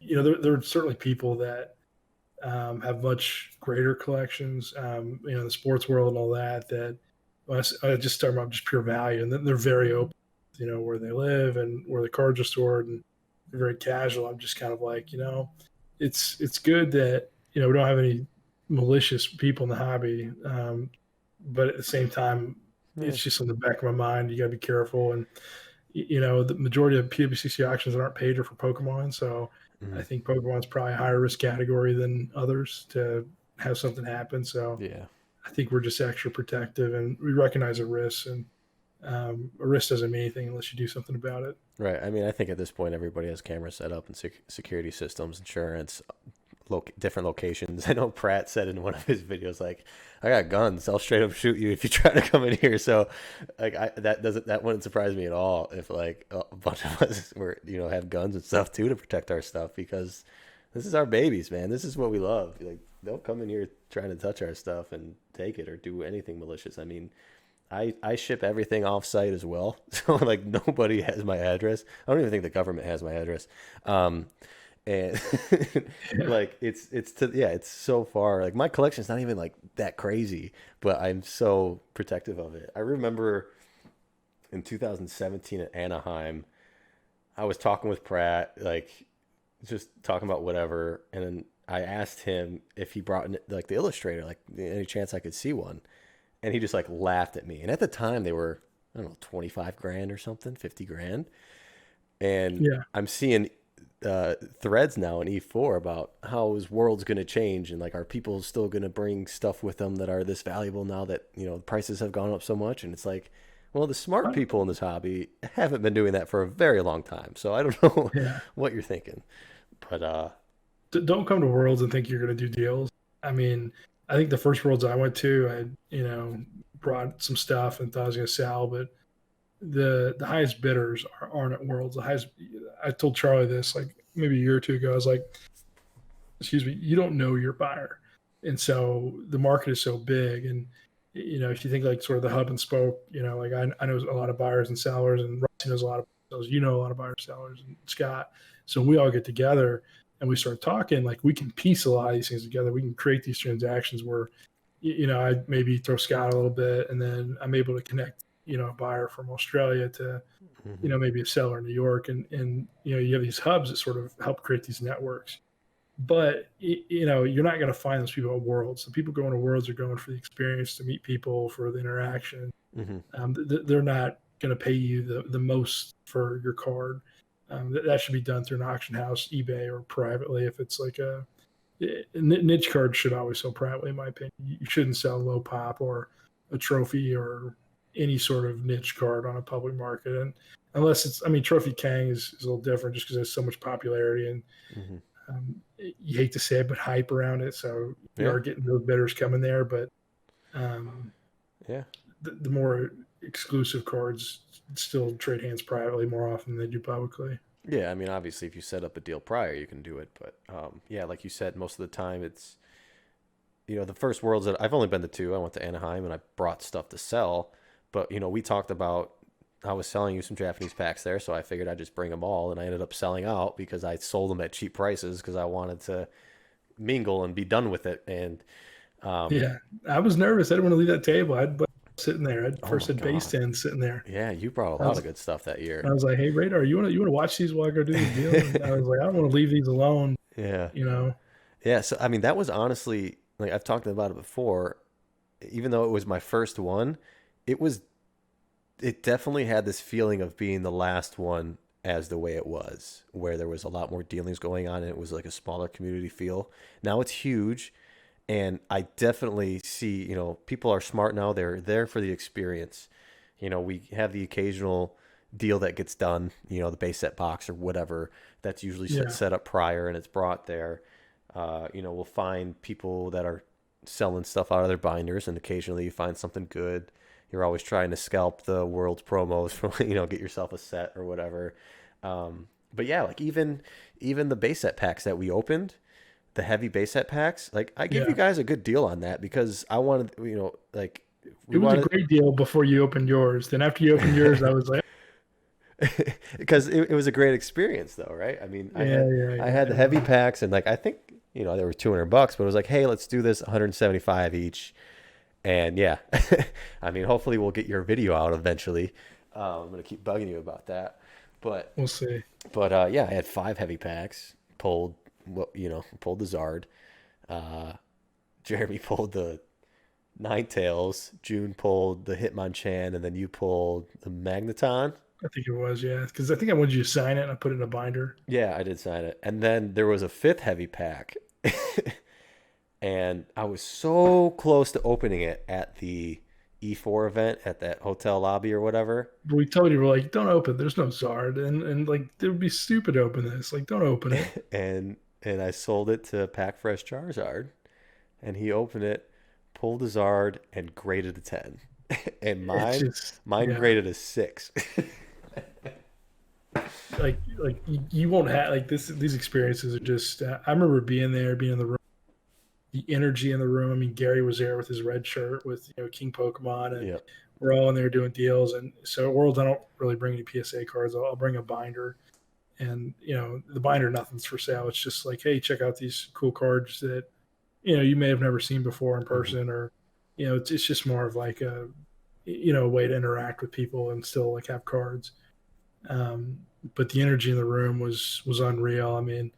S2: there are certainly people that have much greater collections, the sports world and all that. That well, I just talking about just pure value, and then they're very open, where they live and where the cards are stored, and they're very casual. I'm just kind of like, it's good that we don't have any malicious people in the hobby, but at the same time,
S1: Yeah.
S2: it's just in the back of my mind. You got to be careful, and the majority of PWCC auctions aren't paid for Pokemon, so I
S1: Mm.
S2: think Pokemon's probably a higher risk category than others to have something happen. So
S1: Yeah.
S2: I think we're just extra protective, and we recognize a risk, and a risk doesn't mean anything unless you do something about it.
S1: Right. I mean, I think at this point everybody has cameras set up and security systems, insurance, different locations. I know Pratt said in one of his videos, like, "I got guns. I'll straight up shoot you if you try to come in here." So, like, that wouldn't surprise me at all if like a bunch of us were have guns and stuff too to protect our stuff, because this is our babies, man. This is what we love. Like, they'll come in here trying to touch our stuff and take it or do anything malicious. I mean, I ship everything off site as well. So like nobody has my address. I don't even think the government has my address. And
S2: Yeah.
S1: like it's so far, like my collection's not even like that crazy, but I'm so protective of it. I remember in 2017 at Anaheim, I was talking with Pratt, like just talking about whatever, and then I asked him if he brought like the illustrator, like any chance I could see one, and he just like laughed at me. And at the time they were, I don't know, 25 grand or something, 50 grand. And
S2: Yeah.
S1: I'm seeing threads now in E4 about how his world's going to change, and like, are people still going to bring stuff with them that are this valuable now that prices have gone up so much? And it's like, well, the smart people in this hobby haven't been doing that for a very long time, so I don't know
S2: Yeah.
S1: what you're thinking, but
S2: Don't come to Worlds and think you're going to do deals. I mean, I think the first Worlds I went to, I brought some stuff and thought I was going to sell, but the highest bidders aren't at Worlds. The highest. I told Charlie this like maybe a year or two ago. I was like, excuse me, you don't know your buyer, and so the market is so big. And if you think like sort of the hub and spoke, like I know a lot of buyers and sellers, and Rusty knows a lot of sellers. A lot of buyers, sellers, and Scott. So we all get together and we start talking. Like, we can piece a lot of these things together. We can create these transactions where I maybe throw Scott a little bit, and then I'm able to connect a buyer from Australia to
S1: mhm.
S2: maybe a seller in New York, and you have these hubs that sort of help create these networks. But you're not going to find those people at Worlds. The people going to Worlds are going for the experience, to meet people, for the interaction.
S1: Mhm.
S2: They're not going to pay you the most for your card. That should be done through an auction house, eBay, or privately. If it's like a niche card, should always sell privately, in my opinion. You shouldn't sell low pop or a trophy or any sort of niche card on a public market. And unless it's, Trophy Kang is a little different just because there's so much popularity, and
S1: Mhm.
S2: you hate to say it, but hype around it. So you
S1: Yeah.
S2: are getting those bidders coming there, but um,
S1: Yeah.
S2: the more exclusive cards still trade hands privately more often than they do publicly.
S1: Yeah, I mean, obviously, if you set up a deal prior, you can do it. But yeah, like you said, most of the time it's, the first Worlds that I've only been to two. I went to Anaheim and I brought stuff to sell. But, we talked about, I was selling you some Japanese packs there, so I figured I'd just bring them all. And I ended up selling out because I sold them at cheap prices because I wanted to mingle and be done with it. And, um,
S2: Yeah, I was nervous. I didn't want to leave that table. I'd sitting there. I
S1: oh
S2: first
S1: my
S2: had base
S1: God.
S2: 10 sitting there.
S1: Yeah, you brought a
S2: I
S1: lot of
S2: was
S1: good stuff that
S2: I
S1: year.
S2: was like, "Hey, Radar, you want to watch these while I go do this deal?" And I was like, "I don't want to leave these alone."
S1: Yeah.
S2: You know?
S1: Yeah. So, I mean, that was honestly, like, I've talked about it before, even though it was my first one, it was it definitely had this feeling of being the last one as the way it was, where there was a lot more dealings going on and it was like a smaller community feel. Now it's huge, and I definitely see, people are smart now. They're there for the experience. We have the occasional deal that gets done, the base set box or whatever, that's usually
S2: Yeah,
S1: set up prior and it's brought there. We'll find people that are selling stuff out of their binders, and occasionally you find something good. You're always trying to scalp the world's promos from, get yourself a set or whatever. But yeah, like even the base set packs that we opened, the heavy base set packs, like I give you
S2: yeah.
S1: guys a good deal on that because I wanted, like
S2: It
S1: we
S2: was a
S1: wanted,
S2: great deal before you opened yours. Then after you opened yours, I was like,
S1: because it was a great experience though, right? I mean,
S2: "Yeah, yeah,
S1: I had the
S2: yeah,
S1: heavy packs, and like I think, they were $200, but it was like, hey, let's do this 175 each. And yeah, I mean, hopefully we'll get your video out eventually. I'm gonna keep bugging you about that, but
S2: We'll see.
S1: yeah, I had 5 heavy packs. Pulled pulled the Zard. Uh, Jeremy pulled the Ninetales. June pulled the Hitmonchan, and then you pulled the Magneton.
S2: I think it was, yeah, because I think I wanted you to sign it and I put it in a binder.
S1: Yeah, I did sign it. And then there was a 5th heavy pack, and I was so close to opening it at the E4 event at that hotel lobby or whatever.
S2: But we told you, we're like, don't open. There's no Zard, and like it would be stupid to open this. Like, don't open it.
S1: And I sold it to Pack Fresh Charizard, and he opened it, pulled a Zard, and graded a 10. And
S2: It's
S1: mine
S2: just,
S1: mine
S2: yeah,
S1: graded a 6.
S2: like you won't have like this. These experiences are just. I remember being there, being in the room, the energy in the room. I mean, Gary was there with his red shirt with King Pokemon, and
S1: Yep.
S2: we're all in there doing deals. And so, Worlds, I don't really bring any PSA cards. I'll bring a binder, and the binder, nothing's for sale. It's just like, hey, check out these cool cards that you may have never seen before in
S1: Hmm.
S2: person, or it's just more of like a way to interact with people and still like have cards. But the energy in the room was unreal. I mean,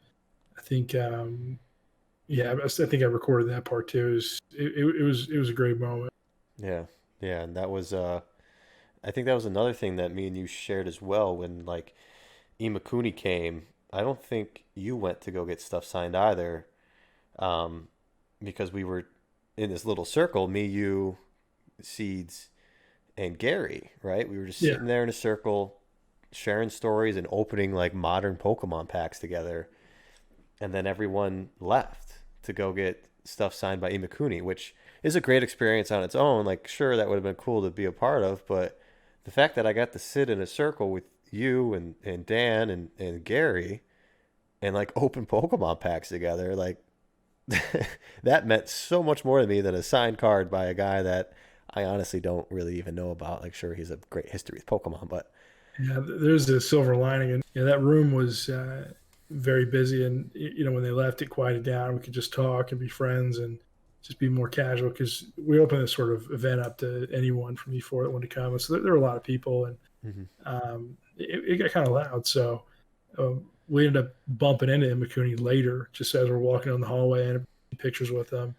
S2: I think yeah, I think I recorded that part too. It was a great moment.
S1: Yeah. Yeah, and that was I think that was another thing that me and you shared as well when like Imakuni came. I don't think you went to go get stuff signed either, um, because we were in this little circle, me, you, Seeds, and Gary, right? We were just
S2: Yeah,
S1: sitting there in a circle, sharing stories and opening like modern Pokemon packs together, and then everyone left to go get stuff signed by Imakuni, which is a great experience on its own. Like, sure, that would have been cool to be a part of, but the fact that I got to sit in a circle with you and Dan and Gary and like open Pokemon packs together, like that meant so much more to me than a signed card by a guy that I honestly don't really even know about. Like, sure, he's a great history with Pokemon, but
S2: yeah. There's a silver lining, and that room was very busy. And when they left, it quieted down. We could just talk and be friends and just be more casual because we opened this sort of event up to anyone from E4 that wanted to come. So there were a lot of people, and
S1: mhm.
S2: it got kind of loud. So we ended up bumping into Imakuni later, just as we're walking down the hallway and pictures with him.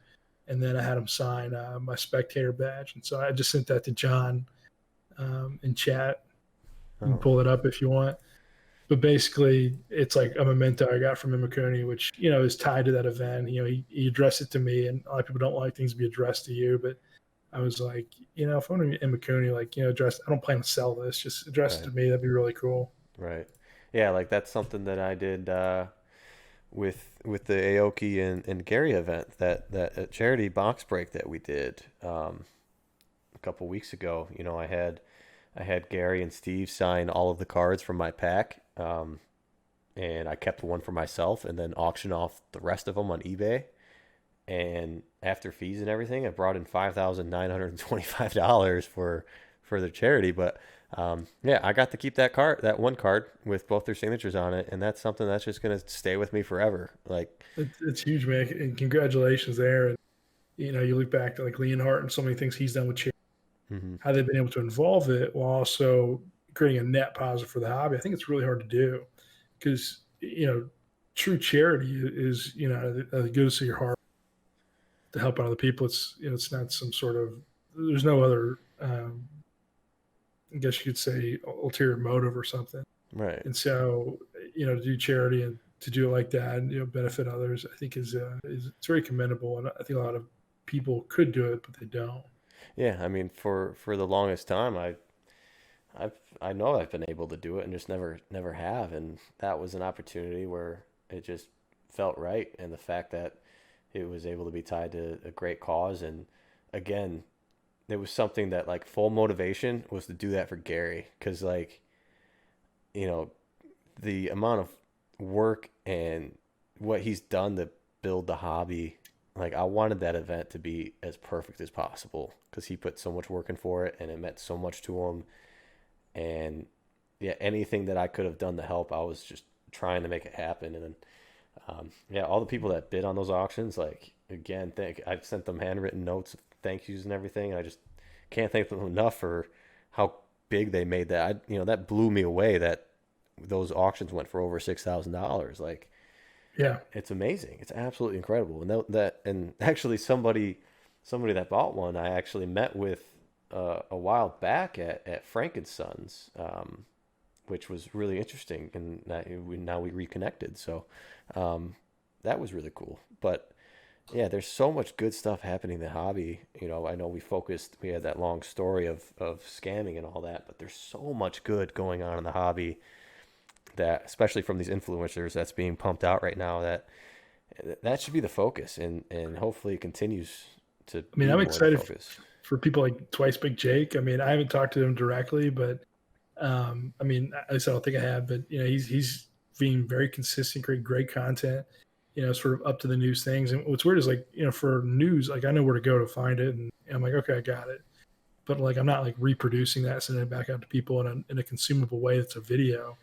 S2: And then I had him sign my spectator badge. And so I just sent that to John in chat. You can
S1: Oh,
S2: pull it up if you want. But basically, it's like a memento I got from Imakuni, which is tied to that event. He addressed it to me, and a lot of people don't like things to be addressed to you, but I was like, if I'm going to Imakuni, like, address. I don't plan to sell this. Just address it
S1: right,
S2: to me. That'd be really cool.
S1: right. Yeah, like that's something that I did with the Aoki and Gary event, that charity box break that we did a couple weeks ago. I had Gary and Steve sign all of the cards from my pack, and I kept one for myself, and then auction off the rest of them on eBay. And after fees and everything, I brought in $5,925 for the charity. But yeah, I got to keep that one card with both their signatures on it, and that's something that's just gonna stay with me forever. Like,
S2: It's huge, man, and congratulations there. And you look back to like Leonhardt and so many things he's done with charity,
S1: mhm,
S2: how they've been able to involve it while also creating a net positive for the hobby. I think it's really hard to do because true charity is it goes to your heart to help out other people. It's not some sort of there's no other I guess you could say ulterior motive or something.
S1: right.
S2: And so to do charity and to do it like that and benefit others, I think is it's very commendable, and I think a lot of people could do it, but they don't.
S1: Yeah, I mean, for the longest time, I've I know I've been able to do it and just never have, and that was an opportunity where it just felt right, and the fact that it was able to be tied to a great cause, and again, it was something that like full motivation was to do that for Gary, because like you know the amount of work and what he's done to build the hobby. Like, I wanted that event to be as perfect as possible because he put so much work in for it and it meant so much to him. And yeah, anything that I could have done to help, I was just trying to make it happen. And then Yeah, all the people that bid on those auctions, like again, I've sent them handwritten notes of thank yous and everything. And I just can't thank them enough for how big they made that. That blew me away that those auctions went for over $6,000. Like
S2: Yeah.
S1: it's amazing. It's absolutely incredible. And and actually somebody that bought one, I actually met with a while back at Frankenson's, which was really interesting, and now we reconnected. So that was really cool. But yeah, there's so much good stuff happening in the hobby. I know we had that long story of scamming and all that, but there's so much good going on in the hobby that, especially from these influencers, that's being pumped out right now. That should be the focus, and hopefully it continues to
S2: I mean,
S1: be
S2: I'm
S1: more the
S2: excited
S1: focus.
S2: for people like Twice Big Jake. I mean, I haven't talked to him directly, but I mean, at least I don't think I have. But he's being very consistent, create great content. Sort of up to the news things. And what's weird is like for news, like I know where to go to find it, and I'm like, okay, I got it. But like I'm not like reproducing that, sending it back out to people in a consumable way that's a video.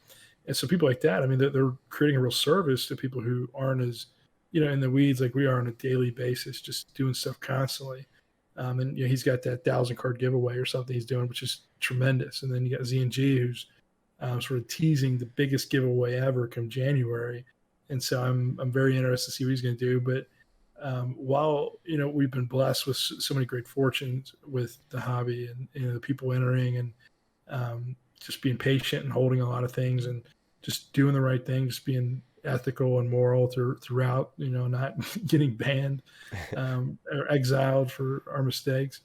S2: And so people like that, I mean, they're creating a real service to people who aren't as in the weeds like we are on a daily basis, just doing stuff constantly. And he's got that 1,000 card giveaway or something he's doing, which is tremendous. And then you got Z&G who's sort of teasing the biggest giveaway ever come January. And so I'm very interested to see what he's going to do. But while we've been blessed with so many great fortunes with the hobby and the people entering and just being patient and holding a lot of things and just doing the right thing, just being ethical and moral throughout, not getting banned or exiled for our mistakes.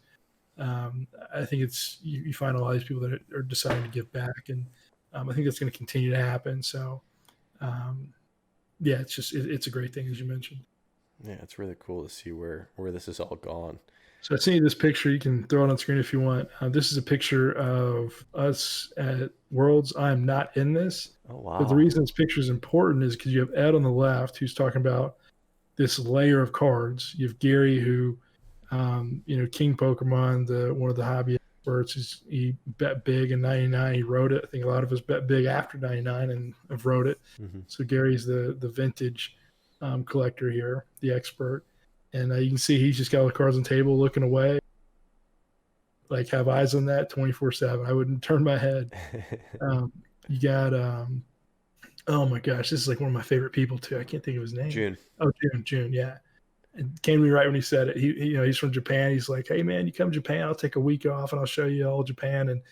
S2: I think you find a lot of these people that are deciding to give back, and I think that's going to continue to happen. So, um, yeah, it's a great thing as you mentioned.
S1: Yeah, it's really cool to see where this has all gone.
S2: So I sent you this picture. You can throw it on screen if you want. This is a picture of us at Worlds. I'm not in this,
S1: Oh
S2: but the
S1: wow.
S2: reason this picture is important is because you have Ed on the left who's talking about this layer of cards. You have Gary who, King Pokemon, one of the hobby experts. He bet big in '99. He wrote it. I think a lot of us bet big after '99 and have wrote it.
S1: Hmm.
S2: So Gary's the vintage collector here, the expert. And you can see he's just got all the cards on the table looking away, like have eyes on that 24/7. I wouldn't turn my head. You got, oh my gosh, this is like one of my favorite people too. I can't think of his name.
S1: June.
S2: Oh, June, yeah. It came to me right when he said it. He's from Japan. He's like, hey man, you come to Japan, I'll take a week off and I'll show you all Japan. And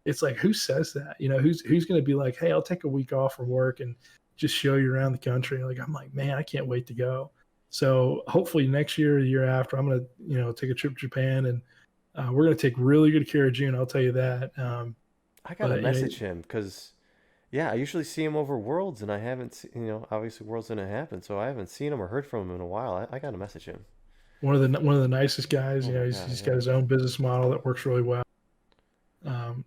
S2: it's like, who says that? Who's going to be like, hey, I'll take a week off from work and just show you around the country. Like, I'm like, man, I can't wait to go. So hopefully next year, the year after, I'm going to, take a trip to Japan and we're going to take really good care of June. I'll tell you that.
S1: I gotta
S2: But
S1: message him because yeah, I usually see him over Worlds, and I haven't seen, obviously Worlds didn't happen, so I haven't seen him or heard from him in a while. I gotta message him.
S2: one of the nicest guys.
S1: Oh my
S2: He's,
S1: god,
S2: he's got
S1: yeah.
S2: his own business model that works really well.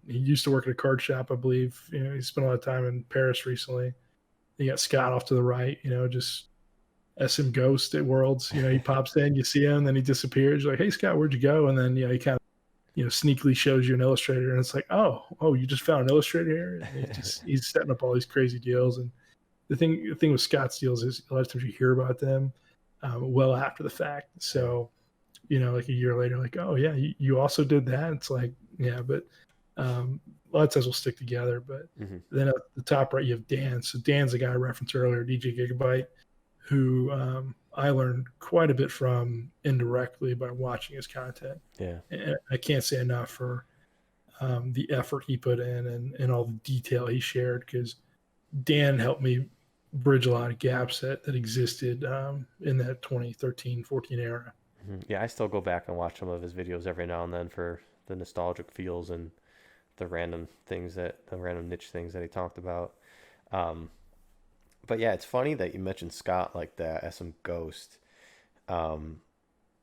S2: He used to work at a card shop, I believe. He spent a lot of time in Paris recently. You got Scott off to the right. Just SM Ghost at Worlds. He pops in, you see him, then he disappears. You're like, hey Scott, where'd you go? And then he kind of sneakily shows you an illustrator, and it's like, oh, you just found an illustrator here. And he's setting up all these crazy deals. And the thing with Scott's deals is a lot of times you hear about them well after the fact.
S1: Yeah.
S2: So like a year later, like, oh yeah, you also did that. It's like, yeah, but a lot of times we'll stick together. But
S1: Hmm.
S2: then at the top right, you have Dan. So Dan's the guy I referenced earlier, DJ Gigabyte, who I learned quite a bit from indirectly by watching his content.
S1: Yeah.
S2: And I can't say enough for the effort he put in and all the detail he shared, because Dan helped me bridge a lot of gaps that existed in that 2013-14 era.
S1: Hmm. Yeah, I still go back and watch some of his videos every now and then for the nostalgic feels and the random niche things that he talked about. Um, but yeah, it's funny that you mentioned Scott like that, SM Ghost. Um,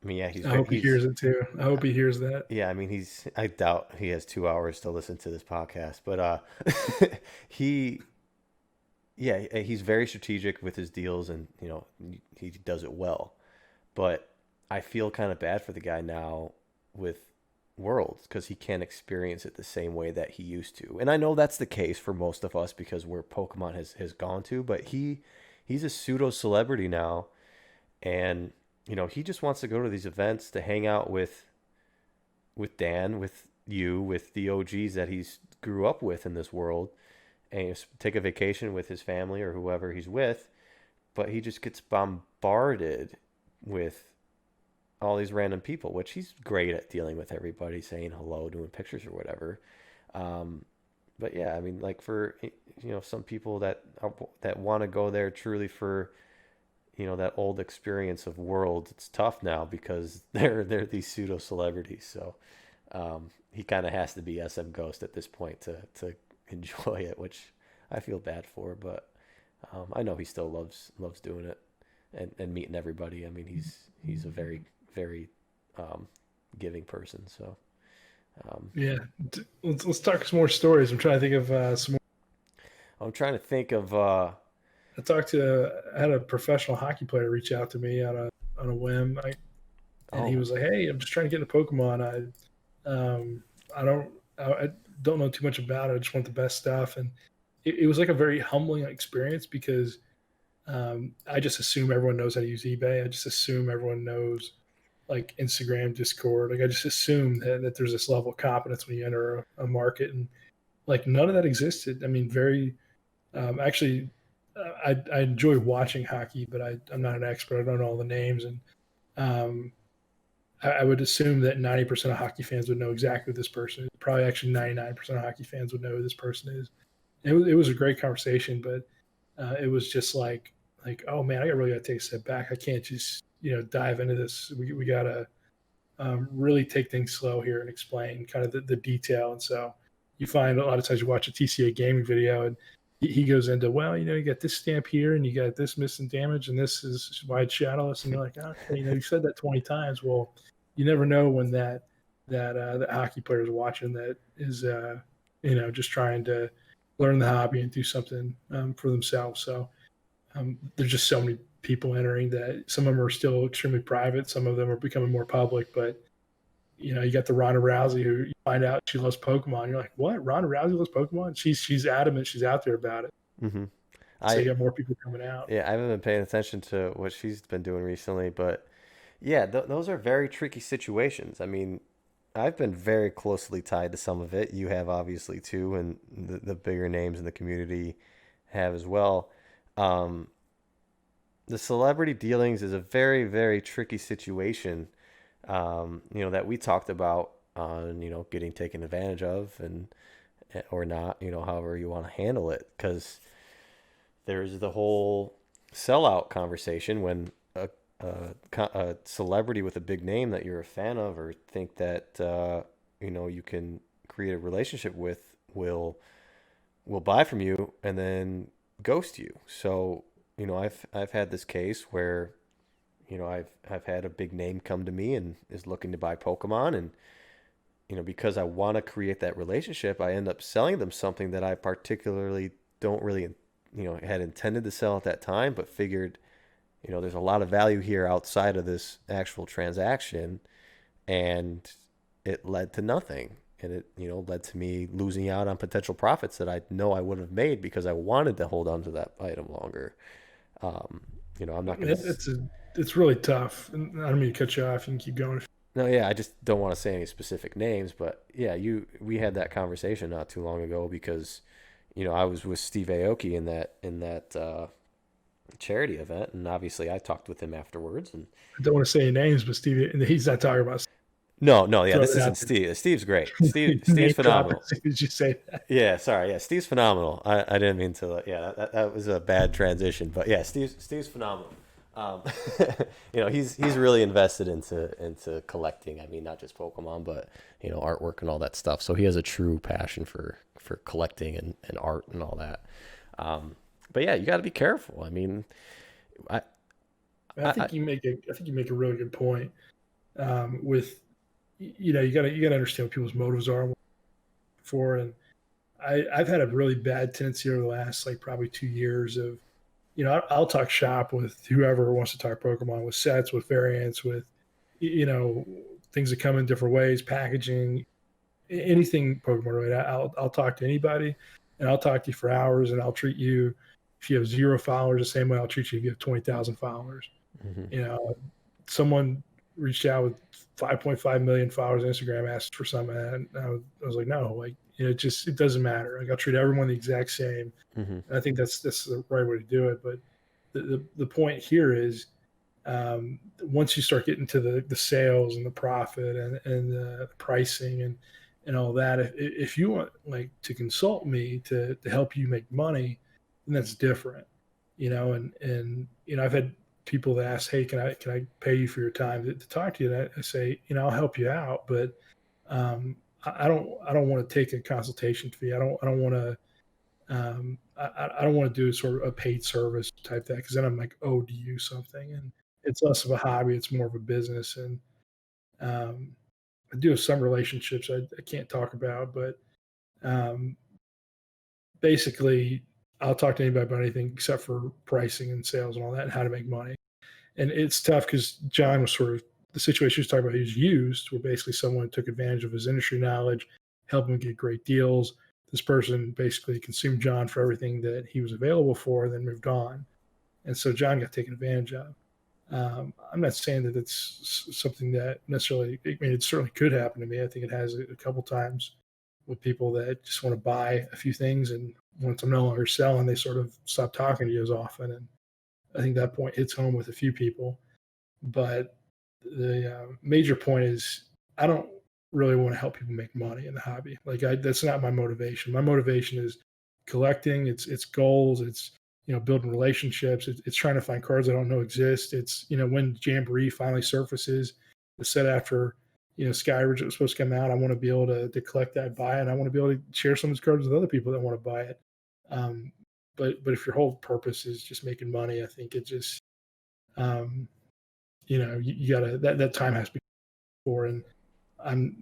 S1: I mean, yeah,
S2: I hope he
S1: he's
S2: hears it too. I hope he hears that.
S1: yeah, I mean, I doubt he has 2 hours to listen to this podcast, but he, yeah, he's very strategic with his deals, and he does it well. But I feel kind of bad for the guy now with Worlds because he can't experience it the same way that he used to. And I know that's the case for most of us because where Pokemon has gone to, but he's a pseudo-celebrity now, and he just wants to go to these events to hang out with Dan, with you, with the OGs that he's grew up with in this world, and just take a vacation with his family or whoever he's with. But he just gets bombarded with all these random people, which he's great at dealing with everybody, saying hello, doing pictures or whatever. Um, but yeah, I mean, like for some people that want to go there truly for that old experience of world, it's tough now because they're these pseudo celebrities. So he kind of has to be SM Ghost at this point to enjoy it, which I feel bad for, but I know he still loves doing it and meeting everybody. I mean, he's a very very giving person. So
S2: Yeah, let's talk some more stories. I'm trying to think of some more.
S1: I'm trying to think of.
S2: I had a professional hockey player reach out to me on a whim, and he
S1: Oh.
S2: was like, "Hey, I'm just trying to get into Pokemon. I don't know too much about it. I just want the best stuff." And it was like a very humbling experience because I just assume everyone knows how to use eBay. I just assume everyone knows like Instagram, Discord. Like I just assume that there's this level of competence when you enter a market, and like none of that existed. I mean, very actually, I enjoy watching hockey, but I'm not an expert. I don't know all the names, and um, I would assume that 90% of hockey fans would know exactly who this person is. Probably actually 99% of hockey fans would know who this person is. It was a great conversation, but it was just like oh man, I really got to take a step back. I can't just dive into this. We got to really take things slow here and explain kind of the detail. And so you find a lot of times you watch a TCA gaming video and he goes into, well, you got this stamp here and you got this missing damage and this is wide shadowless. And you're like, okay, you said that 20 times. Well, you never know when that hockey player is watching that is, just trying to learn the hobby and do something for themselves. So there's just so many people entering that some of them are still extremely private. Some of them are becoming more public, but you got the Ronda Rousey who you find out she loves Pokemon. You're like, what? Ronda Rousey loves Pokemon? She's adamant. She's out there about it.
S1: Mm-hmm.
S2: So
S1: I
S2: you got more people coming out.
S1: Yeah, I haven't been paying attention to what she's been doing recently, but yeah, those are very tricky situations. I mean, I've been very closely tied to some of it. You have obviously too, and the bigger names in the community have as well. Um, the celebrity dealings is a very, very tricky situation, that we talked about on, getting taken advantage of and or not, however you want to handle it. Because there's the whole sellout conversation when a celebrity with a big name that you're a fan of or think that you can create a relationship with will buy from you and then ghost you. So I've had this case where I've had a big name come to me and is looking to buy Pokemon, and because I want to create that relationship, I end up selling them something that I particularly don't really had intended to sell at that time, but figured there's a lot of value here outside of this actual transaction, and it led to nothing. And it led to me losing out on potential profits that I know I would have made because I wanted to hold on to that item longer. I'm not gonna.
S2: It's really tough. And I don't mean to cut you off. You can keep going.
S1: No, yeah, I just don't want to say any specific names, but yeah, we had that conversation not too long ago because I was with Steve Aoki in that charity event, and obviously I talked with him afterwards. And
S2: I don't want to say any names, but Steve, he's not talking about.
S1: no, yeah,
S2: Throw
S1: this
S2: it
S1: isn't
S2: out there.
S1: Steve. Steve's great. Steve's
S2: Name drop as
S1: phenomenal.
S2: soon as you say that.
S1: Yeah, sorry, yeah, Steve's phenomenal. I didn't mean to. Yeah, that was a bad transition, but yeah, Steve's phenomenal. Um, he's really invested into collecting. I mean, not just Pokemon, but artwork and all that stuff. So he has a true passion for collecting and art and all that. But yeah, you got to be careful. I mean, I,
S2: I think you make a really good point. With you gotta understand what people's motives are for, and I've had a really bad tendency over the last like probably 2 years of I'll talk shop with whoever wants to talk Pokemon, with sets, with variants, with you know things that come in different ways, packaging, anything Pokemon related. I'll talk to anybody, and I'll talk to you for hours, and I'll treat you if you have 0 followers, the same way I'll treat you if you have 20,000 followers.
S1: Mm-hmm.
S2: You know, someone reached out with 5.5 million followers on Instagram, asked for something, and I was like, no, like, it doesn't matter. Like, I'll treat everyone the exact same.
S1: Mm-hmm.
S2: And I think that's the right way to do it. But the point here is, once you start getting to the sales and the profit and the pricing and all that, if you want like to consult me to help you make money, then that's different, and I've had people that ask, hey, can I pay you for your time to talk to you? And I say, I'll help you out, but I don't want to take a consultation fee. I don't want to I don't want to do sort of a paid service type thing, because then I'm like owed to you something, and it's less of a hobby, it's more of a business. And um, I do have some relationships I can't talk about, but um, basically, I'll talk to anybody about anything except for pricing and sales and all that, and how to make money. And it's tough because John was sort of the situation he was talking about. He was used, where basically someone took advantage of his industry knowledge, helped him get great deals. This person basically consumed John for everything that he was available for, and then moved on. And so John got taken advantage of. I'm not saying that it's something that necessarily, I mean, it certainly could happen to me. I think it has a couple times with people that just want to buy a few things, and once I'm no longer selling, they sort of stop talking to you as often. And I think that point hits home with a few people. But the major point is, I don't really want to help people make money in the hobby. Like, that's not my motivation. My motivation is collecting. It's goals. It's building relationships. It's trying to find cards I don't know exist. It's when Jamboree finally surfaces, the set after Skyridge that was supposed to come out. I want to be able to collect that, buy it, and I want to be able to share some of these cards with other people that want to buy it. Um, but if your whole purpose is just making money, I think it just um, you gotta that time has to be for, and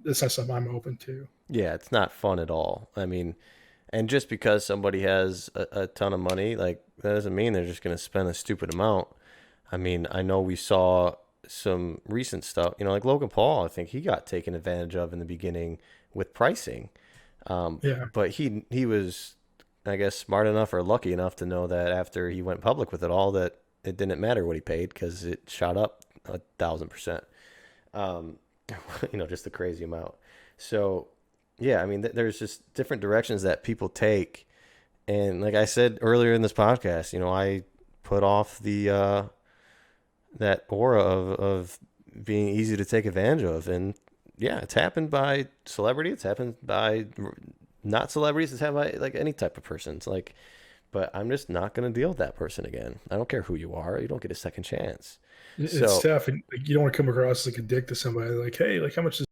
S2: that's not something I'm open to.
S1: Yeah, it's not fun at all. I mean, and just because somebody has a ton of money, like that doesn't mean they're just going to spend a stupid amount. I mean, I know we saw some recent stuff, like Logan Paul. I think he got taken advantage of in the beginning with pricing,
S2: Yeah,
S1: but he was, I guess, smart enough or lucky enough to know that after he went public with it all, that it didn't matter what he paid because it shot up 1,000%. Um, just a crazy amount. So yeah, I mean, there's just different directions that people take, and like I said earlier in this podcast, I put off the that aura of being easy to take advantage of, and yeah, it's happened by celebrity, it's happened by not celebrities, it's happened by like any type of person. It's like, but I'm just not gonna deal with that person again. I don't care who you are, you don't get a second chance.
S2: it's
S1: So
S2: tough, and like, you don't want to come across like a dick to somebody. Like, hey, like how much is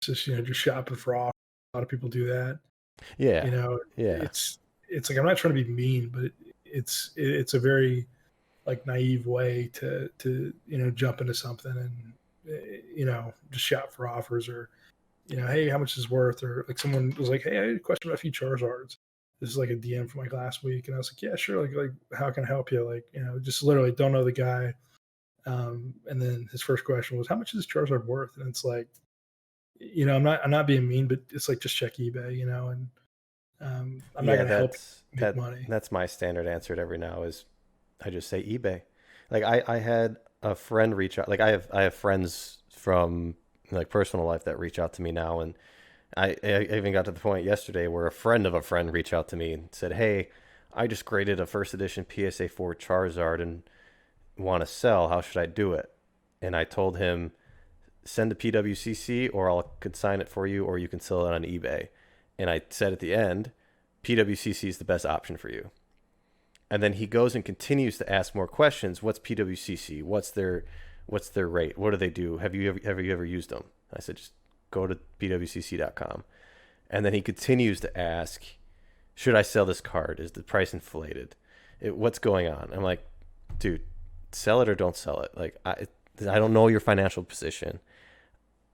S2: this? Just shopping for off. A lot of people do that.
S1: yeah,
S2: You know,
S1: yeah.
S2: it's like, I'm not trying to be mean, but it's a very like naive way to jump into something and just shop for offers, or hey, how much is it worth? Or like someone was like, hey, I had a question about a few Charizards. This is like a DM from like last week, and I was like, yeah, sure. Like how can I help you? Like just literally don't know the guy. And then his first question was, how much is this Charizard worth? And it's like, I'm not being mean, but it's like, just check eBay, and I'm not
S1: Yeah,
S2: going to help
S1: that's
S2: you make
S1: that
S2: money.
S1: that's my standard answer to every now is I just say eBay. Like I had a friend reach out. Like I have friends from like personal life that reach out to me now, and I even got to the point yesterday where a friend of a friend reached out to me and said, "Hey, I just graded a first edition PSA 4 Charizard and want to sell. How should I do it?" And I told him, "Send to PWCC, or I'll consign it for you, or you can sell it on eBay." And I said at the end, PWCC is the best option for you. And then he goes and continues to ask more questions. What's PWCC? What's their rate? What do they do? Have you ever used them? I said, just go to pwcc.com. And then he continues to ask, should I sell this card? Is the price inflated? What's going on? I'm like, dude, sell it or don't sell it. Like I don't know your financial position.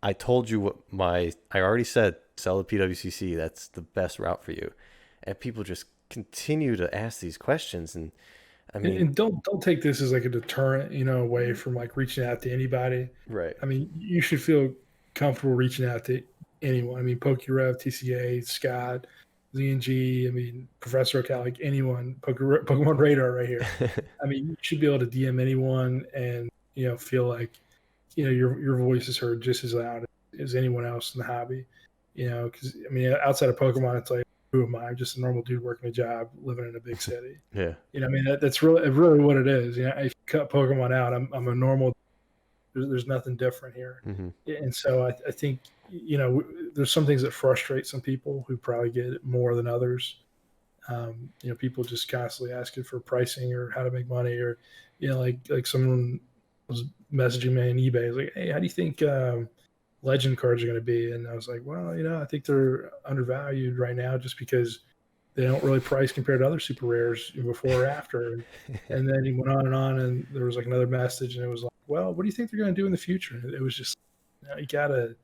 S1: I told you I already said sell the PWCC. That's the best route for you. And people just continue to ask these questions. And I
S2: And,
S1: mean,
S2: and don't take this as like a deterrent, away from like reaching out to anybody.
S1: right.
S2: I mean, you should feel comfortable reaching out to anyone. I mean, PokeRadar, TCA, Scott, ZNG, I mean, Professor Oak, like anyone, Pokemon Radar right here. I mean, you should be able to DM anyone and, feel like, your voice is heard just as loud as anyone else in the hobby. Because, I mean, outside of Pokemon, it's like, who am I? I'm just a normal dude working a job, living in a big city.
S1: Yeah.
S2: I mean, that's really what it is. If you cut Pokemon out, I'm a normal. There's nothing different here.
S1: Mm-hmm.
S2: And so I think, there's some things that frustrate some people who probably get it more than others. People just constantly asking for pricing or how to make money, or, like someone was messaging me on eBay, like, hey, how do you think legend cards are going to be? And I was like, well, I think they're undervalued right now just because they don't really price compared to other super rares before or after. And then he went on, and there was like another message, and it was like, well, what do you think they're going to do in the future? And it was just, you gotta,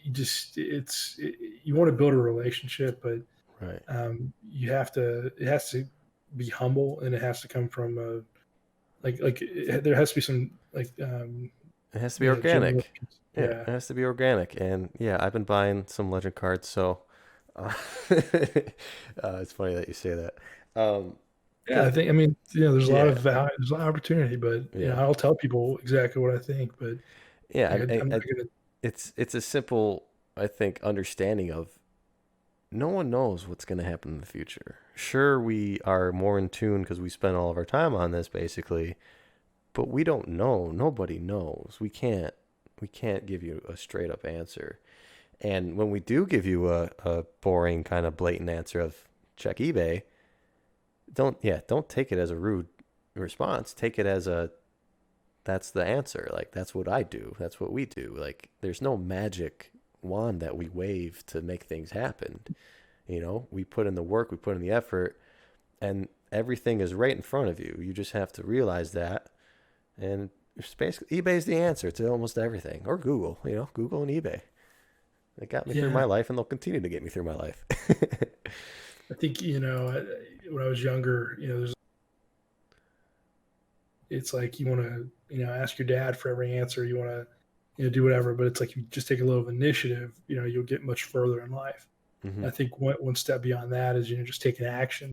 S2: you want to build a relationship, but
S1: Right.
S2: it has to be humble, and it has to come from there has to be some
S1: It has to be organic. Yeah,
S2: yeah.
S1: it has to be organic. And yeah, I've been buying some legend cards, so it's funny that you say that. Um,
S2: Yeah, I mean, there's a lot
S1: yeah,
S2: of value, there's a lot of opportunity, but
S1: yeah,
S2: I'll tell people exactly what I think, but
S1: yeah.
S2: I'm not gonna.
S1: It's a simple, I think, understanding of no one knows what's going to happen in the future. Sure, we are more in tune because we spend all of our time on this, basically, but we don't know. Nobody knows. We can't give you a straight up answer. And when we do give you a boring kind of blatant answer of check eBay, don't take it as a rude response. Take it as a that's the answer. Like that's what I do. That's what we do. Like there's no magic wand that we wave to make things happen. We put in the work, we put in the effort, and everything is right in front of you. You just have to realize that. And it's basically eBay's the answer to almost everything. Or Google, Google and eBay. They got me through
S2: Yeah,
S1: my life and they'll continue to get me through my life.
S2: I think when I was younger, it's like you want to ask your dad for every answer. You want to do whatever, but it's like you just take a little initiative. You'll get much further in life.
S1: Mm-hmm.
S2: And I think one step beyond that is just taking action.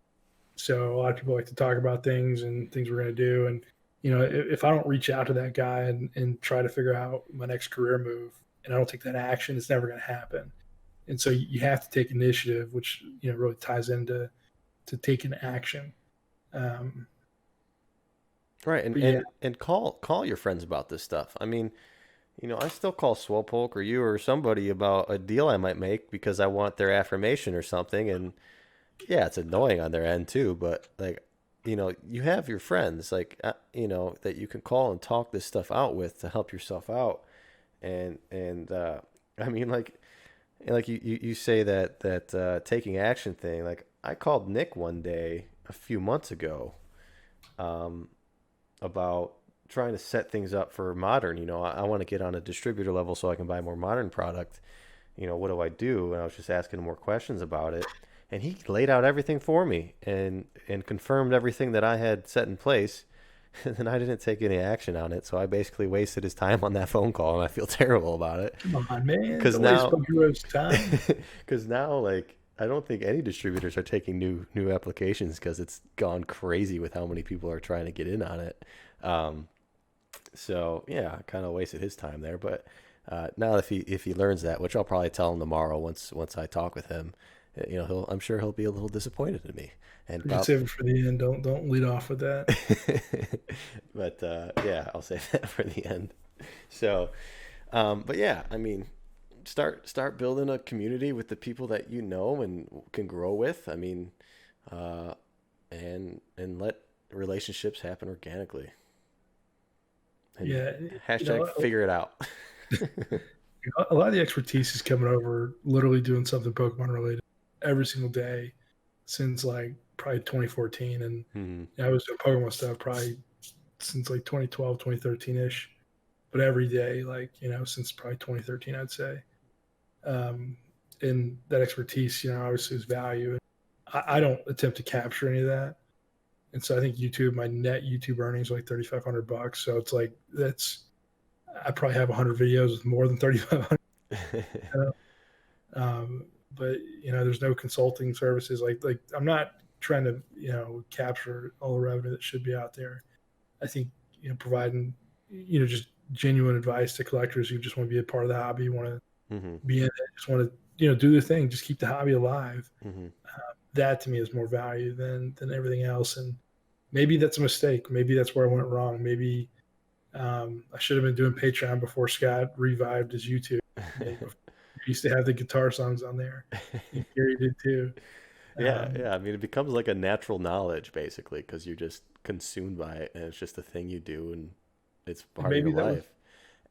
S2: So a lot of people like to talk about things and things we're going to do, and if I don't reach out to that guy and try to figure out my next career move, and I don't take that action, it's never going to happen. And so you have to take initiative, which really ties into taking action. Um,
S1: Right, and,
S2: but yeah,
S1: and and call your friends about this stuff. I mean, I still call Swopoke or you or somebody about a deal I might make because I want their affirmation or something. And yeah, it's annoying on their end too. But like, you have your friends like that you can call and talk this stuff out with to help yourself out. And I mean, like you say that taking action thing. Like I called Nick one day a few months ago. Um, about trying to set things up for modern. I want to get on a distributor level so I can buy more modern product. What do I do? And I was just asking him more questions about it. And he laid out everything for me and confirmed everything that I had set in place. And then I didn't take any action on it. So I basically wasted his time on that phone call. And I feel terrible about it.
S2: come on, man,
S1: Because
S2: don't waste
S1: now,
S2: Pokemon's time.
S1: like, I don't think any distributors are taking new applications because it's gone crazy with how many people are trying to get in on it. Um, so yeah, I kind of wasted his time there. But now if he learns that, which I'll probably tell him tomorrow once I talk with him, I'm sure he'll be a little disappointed in me. And
S2: You can save it for the end. Don't lead off with that.
S1: but yeah, I'll save that for the end. So, but yeah, I mean, start building a community with the people that you know and can grow with. I mean, and let relationships happen organically. And
S2: Yeah,
S1: hashtag figure it out.
S2: a lot of the expertise is coming over literally doing something Pokemon related every single day since like probably 2014. And
S1: Mm-hmm.
S2: I was doing Pokemon stuff probably since like 2012, 2013 ish, but every day, like, since probably 2013, I'd say. Um, and that expertise, obviously is value. I don't attempt to capture any of that. And so I think my net YouTube earnings are like $3,500. So it's like, I probably have 100 videos with more than 3,500. Um, but there's no consulting services. Like I'm not trying to capture all the revenue that should be out there. I think providing just genuine advice to collectors who just want to be a part of the hobby, want to
S1: Mm-hmm.
S2: be in it, just want to do their thing, just keep the hobby alive.
S1: Mm-hmm.
S2: That to me is more value than everything else. And maybe that's a mistake. Maybe that's where I went wrong. Maybe I should have been doing Patreon before Scott revived his YouTube. Maybe before. He used to have the guitar songs on there, and Gary did too.
S1: Yeah, yeah. I mean, it becomes like a natural knowledge basically because you're just consumed by it, and it's just a thing you do, and it's
S2: And
S1: part of your
S2: maybe that was
S1: life.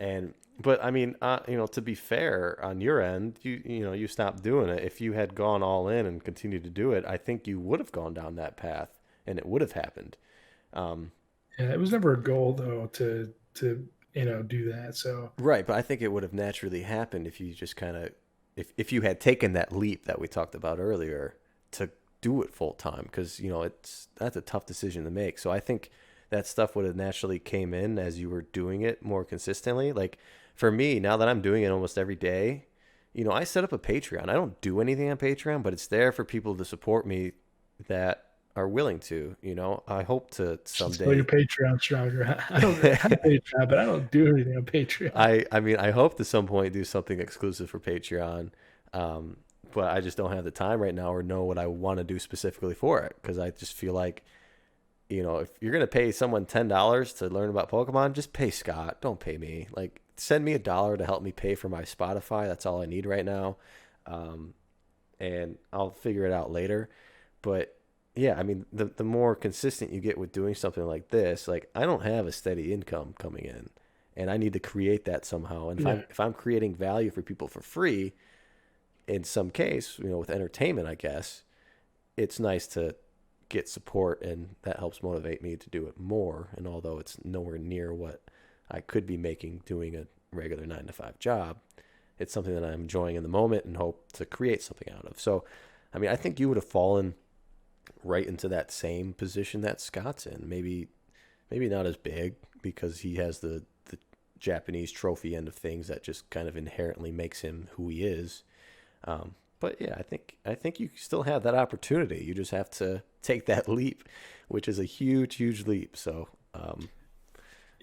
S1: And but I mean, to be fair on your end, you stopped doing it. If you had gone all in and continued to do it, I think you would have gone down that path, and it would have happened. Um,
S2: yeah, it was never a goal though to do that. So
S1: right, but I think it would have naturally happened if you just kind of if you had taken that leap that we talked about earlier to do it full time because that's a tough decision to make. So I think that stuff would have naturally came in as you were doing it more consistently. Like for me, now that I'm doing it almost every day, I set up a Patreon. I don't do anything on Patreon, but it's there for people to support me that are willing to. I hope to
S2: should spell your
S1: someday.
S2: Patreon stronger. I don't have Patreon, but I don't do anything on Patreon.
S1: I mean, I hope to some point do something exclusive for Patreon. Um, but I just don't have the time right now or know what I want to do specifically for it because I just feel like, if you're going to pay someone $10 to learn about Pokemon, just pay Scott. Don't pay me. Like, send me $1 to help me pay for my Spotify. That's all I need right now. Um, and I'll figure it out later. But yeah, I mean, the more consistent you get with doing something like this, like I don't have a steady income coming in, and I need to create that somehow. And if
S2: Yeah,
S1: I'm creating value for people for free, in some case, with entertainment, I guess it's nice to get support, and that helps motivate me to do it more. And although it's nowhere near what I could be making doing a regular 9 to 5 job, it's something that I'm enjoying in the moment and hope to create something out of. So, I mean, I think you would have fallen right into that same position that Scott's in. Maybe not as big because he has the Japanese trophy end of things that just kind of inherently makes him who he is. But yeah, I think you still have that opportunity. You just have to take that leap, which is a huge, huge leap. So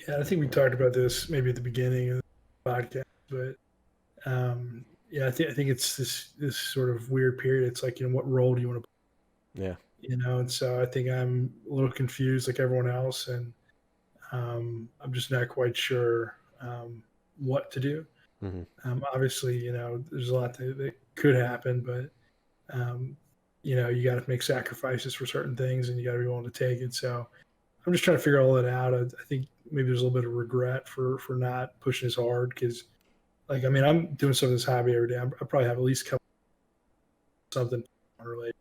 S2: yeah. I think we talked about this maybe at the beginning of the podcast, but yeah, I think it's this sort of weird period. It's like what role do you want to
S1: yeah.
S2: and so I think I'm a little confused like everyone else, and I'm just not quite sure what to do.
S1: Hmm.
S2: Obviously, there's a lot that could happen, but um, you got to make sacrifices for certain things, and you got to be willing to take it. So I'm just trying to figure all that out. I think maybe there's a little bit of regret for not pushing as hard because, like, I mean, I'm doing some of this hobby every day. I probably have at least a couple something related,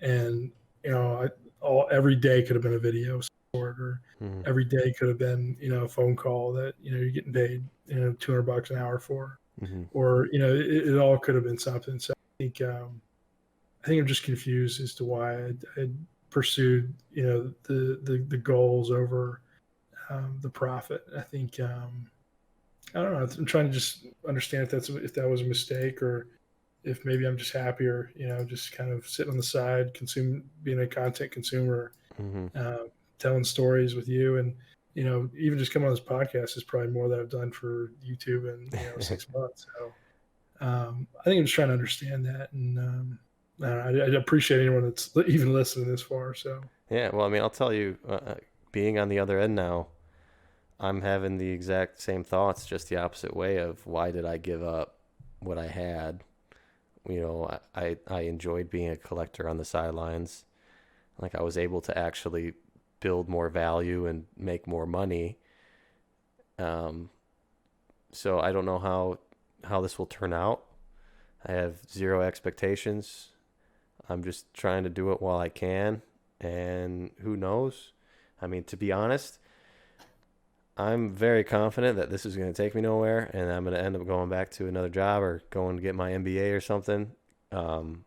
S2: and every day could have been a video or
S1: Hmm.
S2: every day could have been a phone call that you're getting paid $200 an hour for,
S1: Hmm.
S2: or it all could have been something. So I think I'm just confused as to why I pursued the goals over the profit. I think I don't know. I'm trying to just understand if that was a mistake, or if maybe I'm just happier, just kind of sitting on the side, being a content consumer,
S1: Hmm.
S2: uh, telling stories with you, and even just coming on this podcast is probably more than I've done for YouTube in 6 months. So I think I'm just trying to understand that, and I appreciate anyone that's even listening this far. So
S1: Yeah. Well, I mean, I'll tell you, being on the other end now, I'm having the exact same thoughts, just the opposite way of why did I give up what I had? I enjoyed being a collector on the sidelines. Like I was able to actually build more value and make more money. Um, so I don't know how this will turn out. I have zero expectations. I'm just trying to do it while I can, and who knows? I mean, to be honest, I'm very confident that this is going to take me nowhere, and I'm going to end up going back to another job or going to get my MBA or something. Um,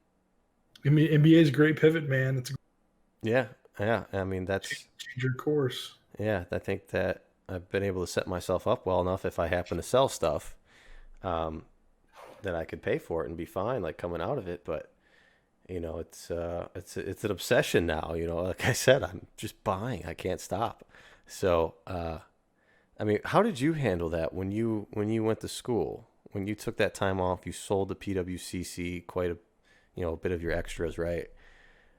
S2: I mean, NBA is a great pivot, man. It's a
S1: yeah, yeah. I mean, that's
S2: change your course.
S1: yeah. I think that I've been able to set myself up well enough if I happen to sell stuff. Um, then I could pay for it and be fine, like coming out of it. But it's an obsession now. Like I said, I'm just buying. I can't stop. So, I mean, how did you handle that when you went to school? When you took that time off, you sold the PWCC quite a bit of your extras, right?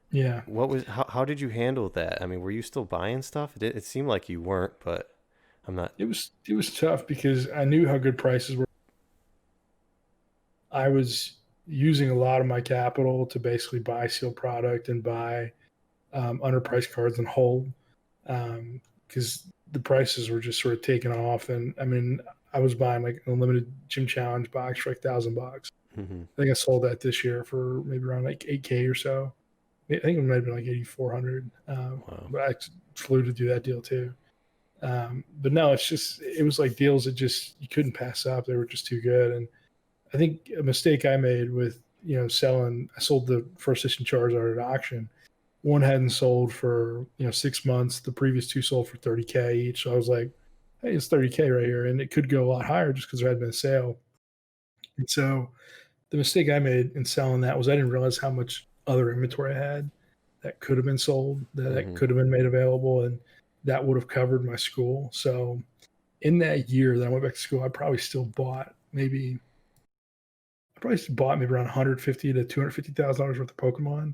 S2: Yeah,
S1: How did you handle that? I mean, were you still buying stuff? It seemed like you weren't, but I'm not.
S2: it was tough because I knew how good prices were. I was using a lot of my capital to basically buy sealed product and buy underpriced cards and hold, because the prices were just sort of taking off. And I mean, I was buying like a limited gym challenge box for like $1,000.
S1: Hmm.
S2: I think I sold that this year for maybe around like 8K or so. I think it might have been like 8,400.
S1: Wow.
S2: But I flew to do that deal too. But no, it was like deals that just you couldn't pass up. They were just too good. And I think a mistake I made with I sold the first edition Charizard at auction. One hadn't sold for 6 months. The previous two sold for 30K each. So I was like, hey, it's 30K right here, and it could go a lot higher just because there had been a sale. And so the mistake I made in selling that was I didn't realize how much other inventory I had that could have been sold, that
S1: Hmm.
S2: could have been made available, and that would have covered my school. So in that year that I went back to school, I probably bought maybe around 150 to $250,000 worth of Pokemon,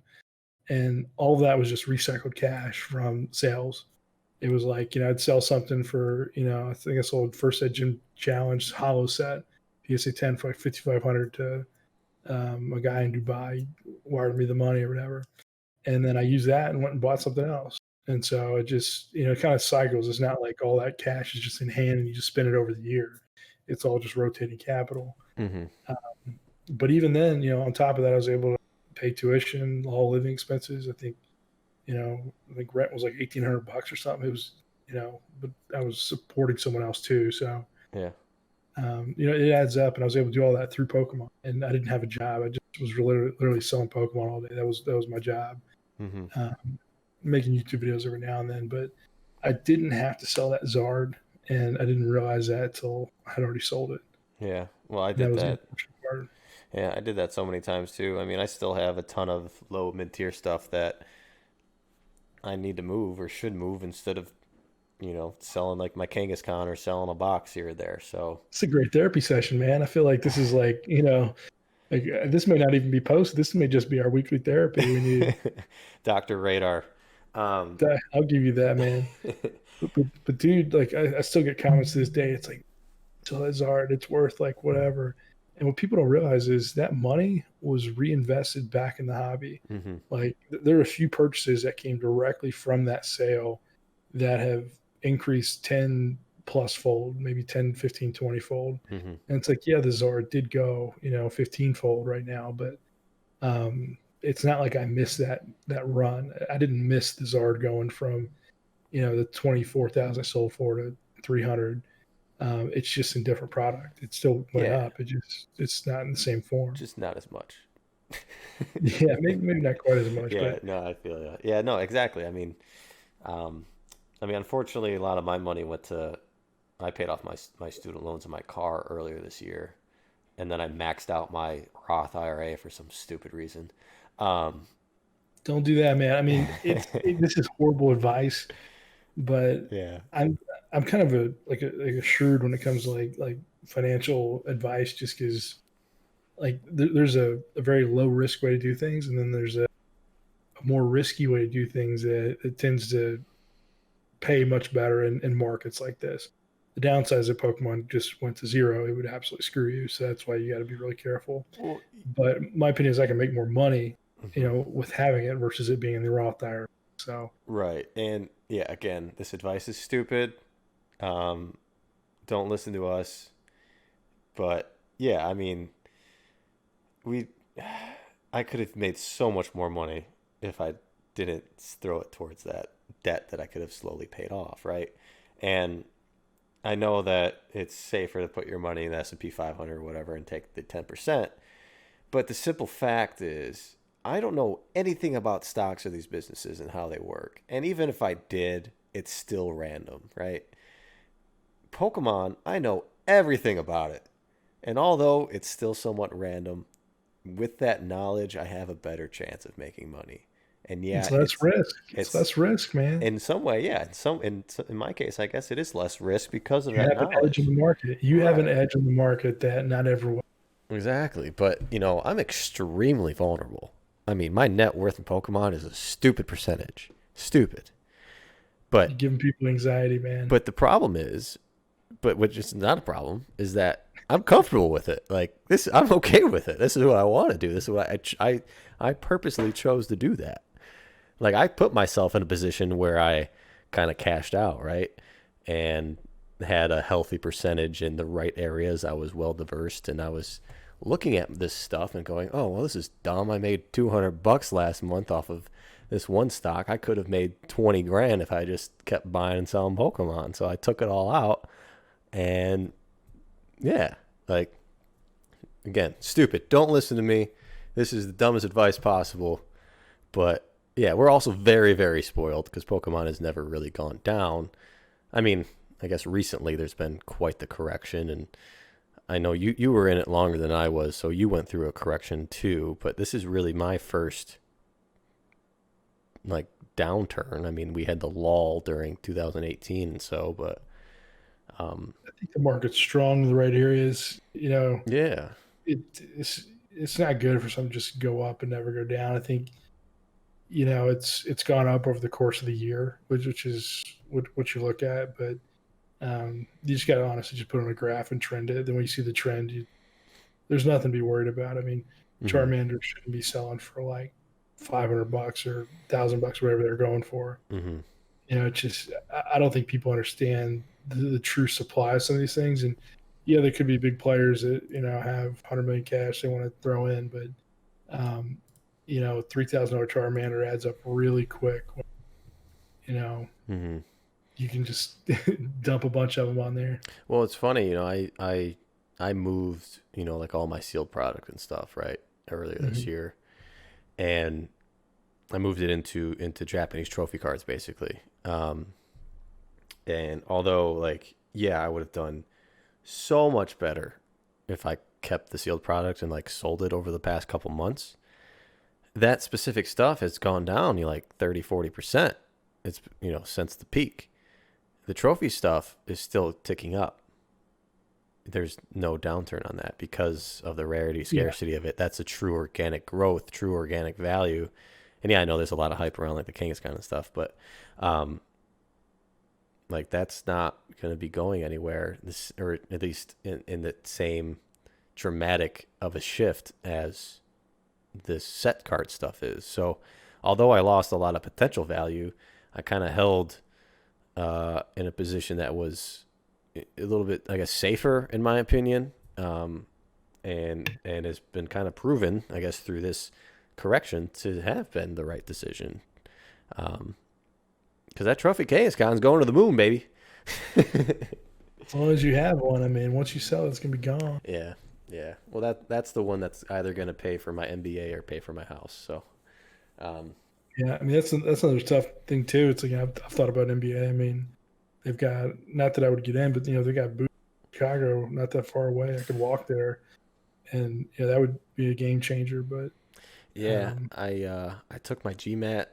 S2: and all of that was just recycled cash from sales. It was like I'd sell something for I think I sold first ed gym challenge hollow set PSA 10 for like 5,500 to a guy in Dubai wired me the money or whatever, and then I used that and went and bought something else. And so it just it kind of cycles. It's not like all that cash is just in hand and you just spend it over the year. It's all just rotating capital.
S1: Hmm.
S2: But even then, on top of that, I was able to pay tuition, all living expenses. I think rent was like $1,800 or something. It was, but I was supporting someone else too. So,
S1: Yeah.
S2: it adds up, and I was able to do all that through Pokemon. And I didn't have a job. I just was literally selling Pokemon all day. That was my job.
S1: Hmm.
S2: Um, Making YouTube videos every now and then, but I didn't have to sell that Zard, and I didn't realize that until I had already sold it.
S1: Yeah. Well, I
S2: And that
S1: did
S2: was the
S1: that.
S2: unfortunate part.
S1: Yeah, I did that so many times too. I mean, I still have a ton of low mid tier stuff that I need to move or should move instead of selling like my Kangaskhan or selling a box here or there. So,
S2: It's a great therapy session, man. I feel like this is like, like this may not even be posted. This may just be our weekly therapy. We need.
S1: Dr. Radar. Um,
S2: I'll give you that, man. But dude, like I still get comments to this day. It's like, so that's art. It's worth like whatever. And what people don't realize is that money was reinvested back in the hobby.
S1: hmm.
S2: Like there are a few purchases that came directly from that sale that have increased 10 plus fold, maybe 10, 15, 20 fold.
S1: Hmm.
S2: And it's like, yeah, the Zard did go, 15 fold right now, but it's not like I missed that run. I didn't miss the Zard going from, the 24,000 I sold for to 300. It's just in different product. It still went
S1: Yeah,
S2: up. It's not in the same form.
S1: just not as much.
S2: Yeah, maybe not quite as much,
S1: Yeah,
S2: but
S1: no, I feel that. Yeah, no, exactly. Um, unfortunately, a lot of my money went to. I paid off my student loans in my car earlier this year, and then I maxed out my Roth IRA for some stupid reason. Um,
S2: don't do that, man. I mean, this is horrible advice, but
S1: yeah.
S2: I'm I'm kind of like a shrewd when it comes to like financial advice, just because like there's a very low risk way to do things, and then there's a more risky way to do things that it tends to pay much better in markets like this. The downside is if Pokemon just went to zero, it would absolutely screw you. So that's why you got to be really careful.
S1: Well,
S2: But my opinion is I can make more money,
S1: mhm.
S2: with having it versus it being in the Roth IRA. So
S1: Right. And yeah, again, this advice is stupid. Um, don't listen to us. But yeah, we I could have made so much more money if I didn't throw it towards that debt that I could have slowly paid off, right? And I know that it's safer to put your money in the S&P 500 or whatever and take the 10%, but the simple fact is I don't know anything about stocks or these businesses and how they work. And even if I did, it's still random, right? Pokemon, I know everything about it. And although it's still somewhat random, with that knowledge, I have a better chance of making money. And
S2: It's
S1: yeah,
S2: less risk. It's
S1: it's
S2: less risk, man.
S1: in some way, yeah. In my case, I guess it is less risk because of
S2: You
S1: that
S2: have an edge in
S1: knowledge.
S2: the market. You have an
S1: Right.
S2: edge in the market that not everyone.
S1: Exactly. But I'm extremely vulnerable. I mean, my net worth in Pokemon is a stupid percentage. Stupid.
S2: You're
S1: But
S2: giving people anxiety, man.
S1: the problem is, but which is not a problem, is that I'm comfortable with it. Like this, I'm okay with it. This is what I want to do. This is what I purposely chose to do that. Like I put myself in a position where I kind of cashed out, right? And had a healthy percentage in the right areas. I was well diversed and I was looking at this stuff and going, "Oh, well this is dumb. I made $200 last month off of this one stock. I could have made 20 grand if I just kept buying and selling Pokemon." So I took it all out and yeah, like again, stupid. Don't listen to me. This is the dumbest advice possible, but yeah, we're also very, very spoiled because Pokemon has never really gone down. I mean, I guess recently there's been quite the correction, and I know you were in it longer than I was, so you went through a correction too. But this is really my first like downturn. I mean, we had the lull during 2018 and so, but
S2: I think the market's strong in the right areas.
S1: yeah,
S2: It, it's not good for something to just go up and never go down. I think it's gone up over the course of the year, which is what you look at, but you just got to honestly just put on a graph and trend it. Then when you see the trend, there's nothing to be worried about. I mean,
S1: mm-hmm,
S2: Charmander shouldn't be selling for like $500 or $1,000, whatever they're going for.
S1: mm-hmm,
S2: It's just I don't think people understand the true supply of some of these things. And yeah, there could be big players that have 100 million cash they want to throw in, but um, $3,000 Charmander adds up really quick. You know,
S1: mm-hmm.
S2: you can just dump a bunch of them on there.
S1: Well, it's funny, I moved, like all my sealed product and stuff, right, earlier this
S2: Mm-hmm.
S1: year, and I moved it into Japanese trophy cards basically. And although like yeah, I would have done so much better if I kept the sealed product and like sold it over the past couple months. That specific stuff has gone down, like 30-40%. It's since the peak. The trophy stuff is still ticking up. There's no downturn on that because of the rarity,
S2: Yeah,
S1: scarcity of it. That's a true organic growth, true organic value. And yeah, I know there's a lot of hype around like the Kings kind of stuff, but um, like that's not going to be going anywhere. This, or at least in the same dramatic of a shift as this set card stuff is. So, although I lost a lot of potential value, I kind of held in a position that was a little bit, I guess, safer in my opinion, and has been kind of proven, I guess, through this correction to have been the right decision. Because that trophy Kangaskhan's going to the moon, baby.
S2: as long as you have one, I mean, once you sell it, it's gonna be gone.
S1: Yeah, yeah. Well, that's the one that's either going to pay for my MBA or pay for my house. So, um,
S2: Yeah, I mean that's another tough thing too. It's like I've thought about NBA. I mean, they've got, not that I would get in, but they got boots in Chicago, not that far away. I could walk there, and that would be a game changer. But
S1: yeah,
S2: um,
S1: I took my GMAT,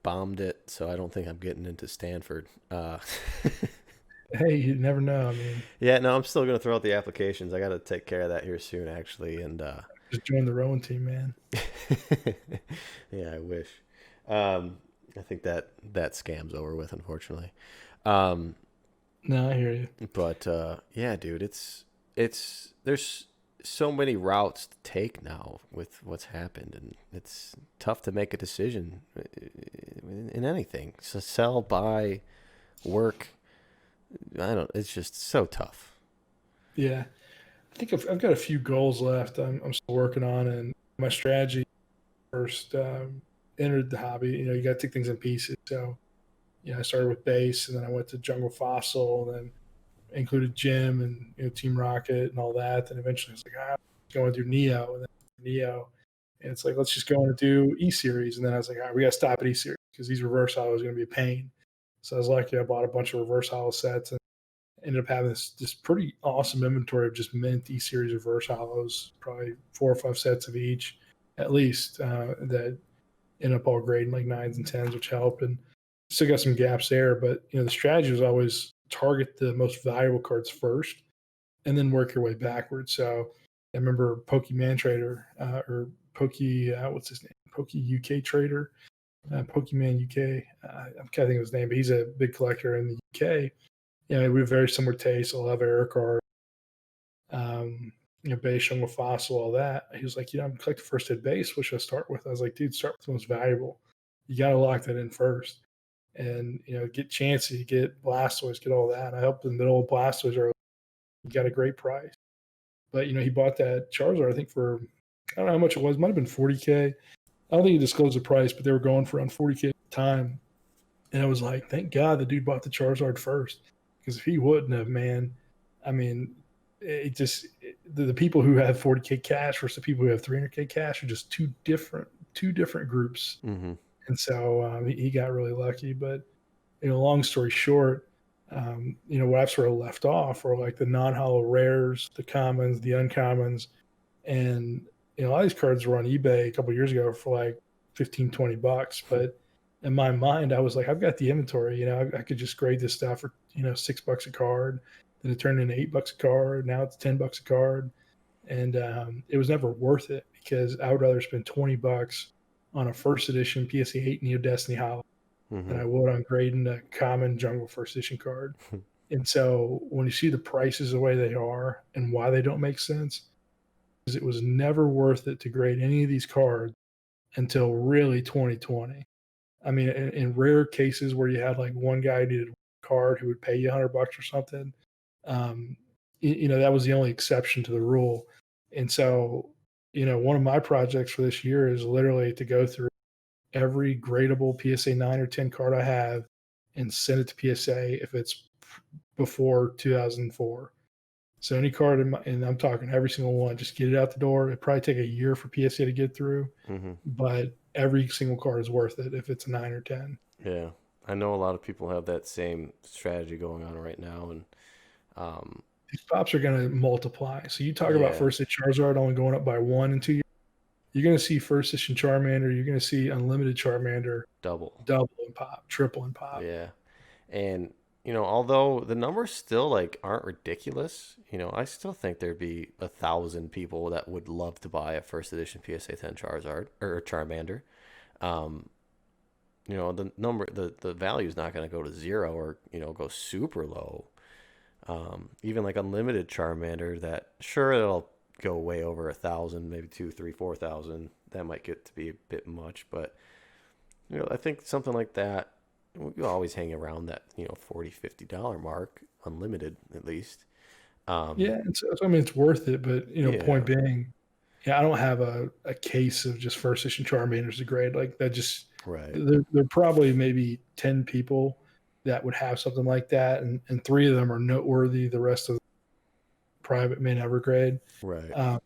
S1: bombed it, so I don't think I'm getting into Stanford.
S2: hey, you never know. I mean,
S1: Yeah, no, I'm still gonna throw out the applications. I got to take care of that here soon, actually, and
S2: just join the rowing team, man.
S1: yeah, I wish. Um, I think that scam's over with, unfortunately. Um,
S2: No, I hear you.
S1: but yeah, dude, it's there's so many routes to take now with what's happened, and it's tough to make a decision in anything. So sell, buy, work. I don't. It's just so tough.
S2: Yeah, I think I've got a few goals left. I'm still working on, and my strategy first entered the hobby. You got to take things in pieces. So I started with base, and then I went to Jungle Fossil, and then included Gym and Team Rocket and all that. Then eventually I was like, going to do Neo, and then Neo, and it's like let's just go and do E Series. And then I was like, all right, we got to stop at E Series because these reverse hollows are going to be a pain. So I was lucky I bought a bunch of reverse hollow sets, ended up having this pretty awesome inventory of just mint E series reverse hollows, probably 4 or 5 sets of each at least, that end up all grading like 9s and 10s, which helped. And still got some gaps there, but the strategy was always target the most valuable cards first, and then work your way backwards. So I remember PokemonRadar, or what's his name? Poke UK Trader, Pokemon UK. I'm kind of thinking of his name, but he's a big collector in the UK. We have very similar tastes. I love Eric Art, base, jungle fossil, all that. He was like, I'm collecting first hit base. What should I start with? I was like, dude, start with the most valuable. You got to lock that in first. And, get Chansey, get Blastoise, get all that. I helped the middle of Blastoise early. He got a great price. But, he bought that Charizard, I think, for, I don't know how much it was. It might have been 40K. I don't think he disclosed the price, but they were going for around 40K at the time. And I was like, thank God the dude bought the Charizard first. Because if he wouldn't have, man, I mean, the people who have 40K cash versus the people who have 300K cash are just two different groups.
S1: Mm-hmm.
S2: And so he got really lucky. But long story short, what I've sort of left off are like the non-hollow rares, the commons, the uncommons, and a lot of these cards were on eBay a couple of years ago for like 15-20 bucks. But in my mind, I was like, I've got the inventory. I could just grade this stuff for $6 a card. Then it turned into $8 a card. Now it's $10 a card, and it was never worth it because I would rather spend $20 on a first edition PSA 8 Neo Destiny Hollow than I would on grading a common jungle first edition card. And so when you see the prices the way they are and why they don't make sense, is it was never worth it to grade any of these cards until really 2020. I mean, in rare cases where you had like one guy needed a card who would pay you $100 or something, that was the only exception to the rule. And so, one of my projects for this year is literally to go through every gradable PSA 9 or 10 card I have and send it to PSA if it's before 2004. So any card, and I'm talking every single one, just get it out the door. It'd probably take a year for PSA to get through, but every single card is worth it if it's a 9 or 10.
S1: Yeah, I know a lot of people have that same strategy going on right now, and
S2: these pops are going to multiply. So you talk about
S1: yeah,
S2: first edition Charizard only going up by 1 and 2 years. You're going to see first edition Charmander. You're going to see unlimited Charmander
S1: double
S2: in pop, triple in pop.
S1: Yeah, and although the numbers still like aren't ridiculous, I still think there'd be 1,000 people that would love to buy a first edition PSA 10 Charizard or Charmander. The number, the value is not going to go to zero or go super low. Even like unlimited Charmander, that sure it'll go way over 1,000, maybe 2, 3, 4,000. That might get to be a bit much, but I think something like that, we always hang around that $40-$50 mark, unlimited at least.
S2: Yeah, and so I mean it's worth it, but point being, I don't have a case of just first edition Charmanders to grade like that. Just
S1: right.
S2: There probably maybe 10 people that would have something like that, and 3 of them are noteworthy. The rest of the private may never grade.
S1: Right.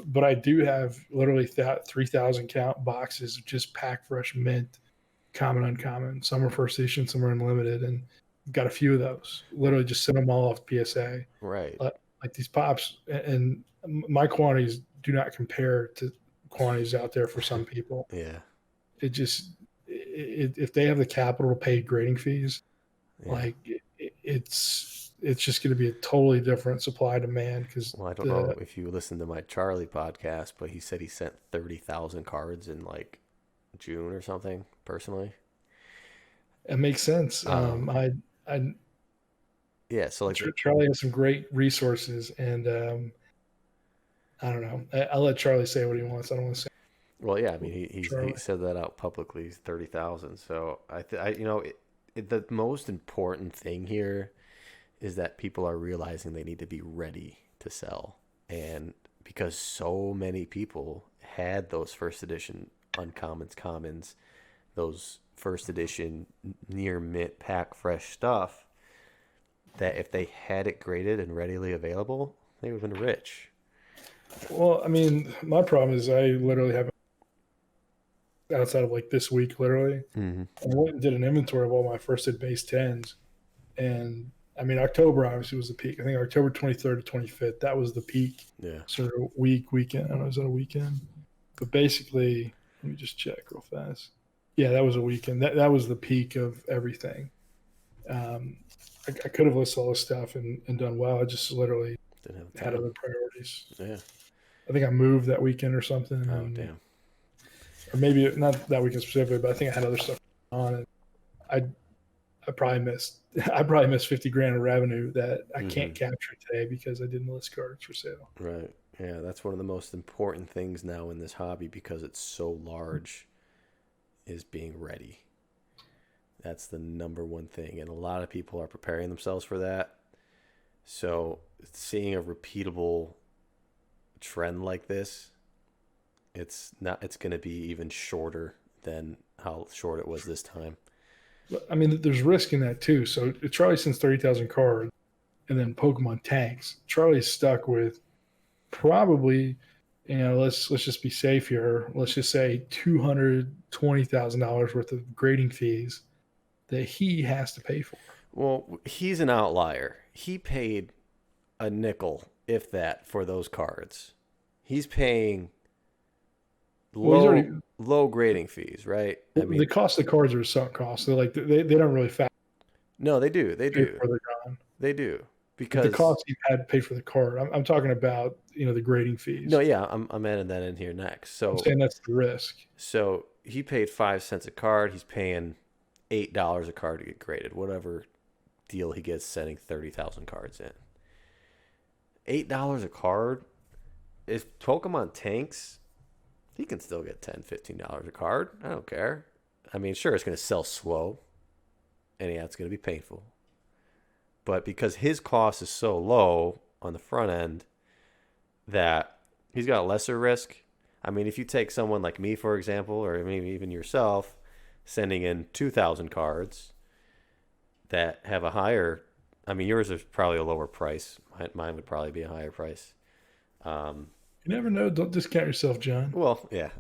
S2: But I do have literally 3,000 count boxes of just pack fresh mint, common, uncommon. Some are first edition, some are unlimited, and I've got a few of those. Literally just send them all off PSA.
S1: Right.
S2: Like these pops, and my quantities do not compare to quantities out there for some people.
S1: Yeah.
S2: It just if they have the capital to pay grading fees,
S1: Yeah.
S2: it's just going to be a totally different supply demand. Because
S1: Well, I don't know if you listened to my Charlie podcast, but he said he sent 30,000 cards in like June or something personally.
S2: It makes sense. I
S1: Yeah, so like
S2: Charlie has some great resources, and I don't know. I'll let Charlie say what he wants. I don't want to say.
S1: well, yeah, I mean he
S2: Charlie.
S1: said that out publicly, 30,000. So the most important thing here is that people are realizing they need to be ready to sell. And because so many people had those first edition uncommons, commons, those first edition near mint pack fresh stuff, that if they had it graded and readily available, they would have been rich.
S2: Well, I mean, my problem is I literally have outside of like this week, literally,
S1: Mm-hmm.
S2: I went and did an inventory of all my first ed base 10s, and I mean, October obviously was the peak. I think October 23rd to 25th, that was the peak
S1: Yeah.
S2: sort of weekend. I don't know, was that a weekend? But basically, let me just check real fast. Yeah, that was a weekend. That was the peak of everything. Um, I could have listed all this stuff and done well. I just literally
S1: Didn't have
S2: had
S1: time.
S2: other priorities.
S1: Yeah.
S2: I think I moved that weekend or something,
S1: Oh,
S2: and
S1: damn.
S2: or maybe not that weekend specifically, but I think I had other stuff on, and I I probably missed I probably missed 50 grand of revenue that I
S1: Mm-hmm.
S2: can't capture today because I didn't list cards for sale.
S1: Right. Yeah, that's one of the most important things now in this hobby because it's so large is being ready. That's the number one thing. And a lot of people are preparing themselves for that. So seeing a repeatable trend like this, it's going to be even shorter than how short it was this time.
S2: But, I mean, there's risk in that too. So Charlie sends 30,000 cards, and then Pokemon tanks. Charlie's stuck with probably, let's just be safe here. Let's just say $220,000 worth of grading fees that he has to pay for.
S1: Well, he's an outlier. He paid a nickel, if that, for those cards. He's paying
S2: Well, he's already
S1: low grading fees, right? I
S2: the
S1: mean,
S2: cost of the cards are sunk costs. They're like they don't really factor
S1: no, they do. They do.
S2: before they're gone.
S1: They do.
S2: Like the
S1: Because
S2: cost you had to pay for the card. I'm talking about the grading
S1: no,
S2: fees.
S1: yeah, I'm adding that in here next.
S2: I'm
S1: So
S2: saying that's the risk.
S1: he paid 5 cents a card. He's paying $8 a card to get graded. Whatever deal he gets sending 30,000 cards in. $8 a card. If Pokemon tanks, he can still get $10, $15 a card. I don't care. I mean, sure, it's going to sell slow, and yeah, it's going to be painful. But because his cost is so low on the front end that he's got lesser risk. I mean, if you take someone like me, for example, or maybe even yourself, sending in 2,000 cards that have a higher, I mean, yours is probably a lower price. Mine would probably be a higher price. Um,
S2: You never know. Don't discount yourself, John.
S1: well, yeah.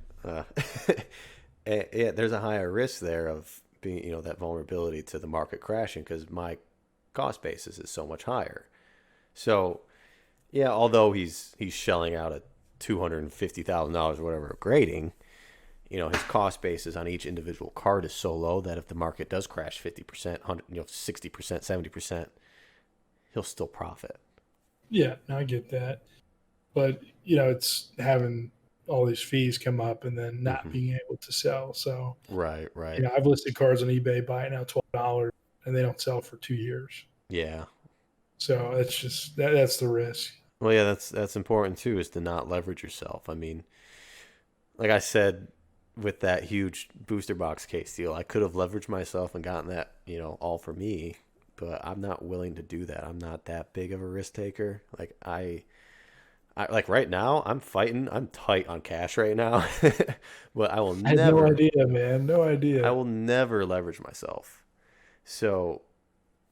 S1: Yeah, there's a higher risk there of being, that vulnerability to the market crashing because my cost basis is so much higher. So, yeah, although he's shelling out at $250,000 or whatever of grading, his cost basis on each individual card is so low that if the market does crash 50%, 60%, 70%, he'll still profit.
S2: Yeah, no, I get that. But it's having all these fees come up and then not
S1: Mm-hmm.
S2: being able to sell. So
S1: Right, right.
S2: I've listed cards on eBay, buy it now $12, and they don't sell for 2 years.
S1: Yeah.
S2: So it's just that's the risk.
S1: Well, yeah, that's important too, is to not leverage yourself. I mean, like I said, with that huge booster box case deal, I could have leveraged myself and gotten that, all for me, but I'm not willing to do that. I'm not that big of a risk taker. Like I like right now, I'm fighting. I'm tight on cash right now, but I will
S2: I had no
S1: never,
S2: idea, man. No
S1: I
S2: idea.
S1: will never leverage myself. So,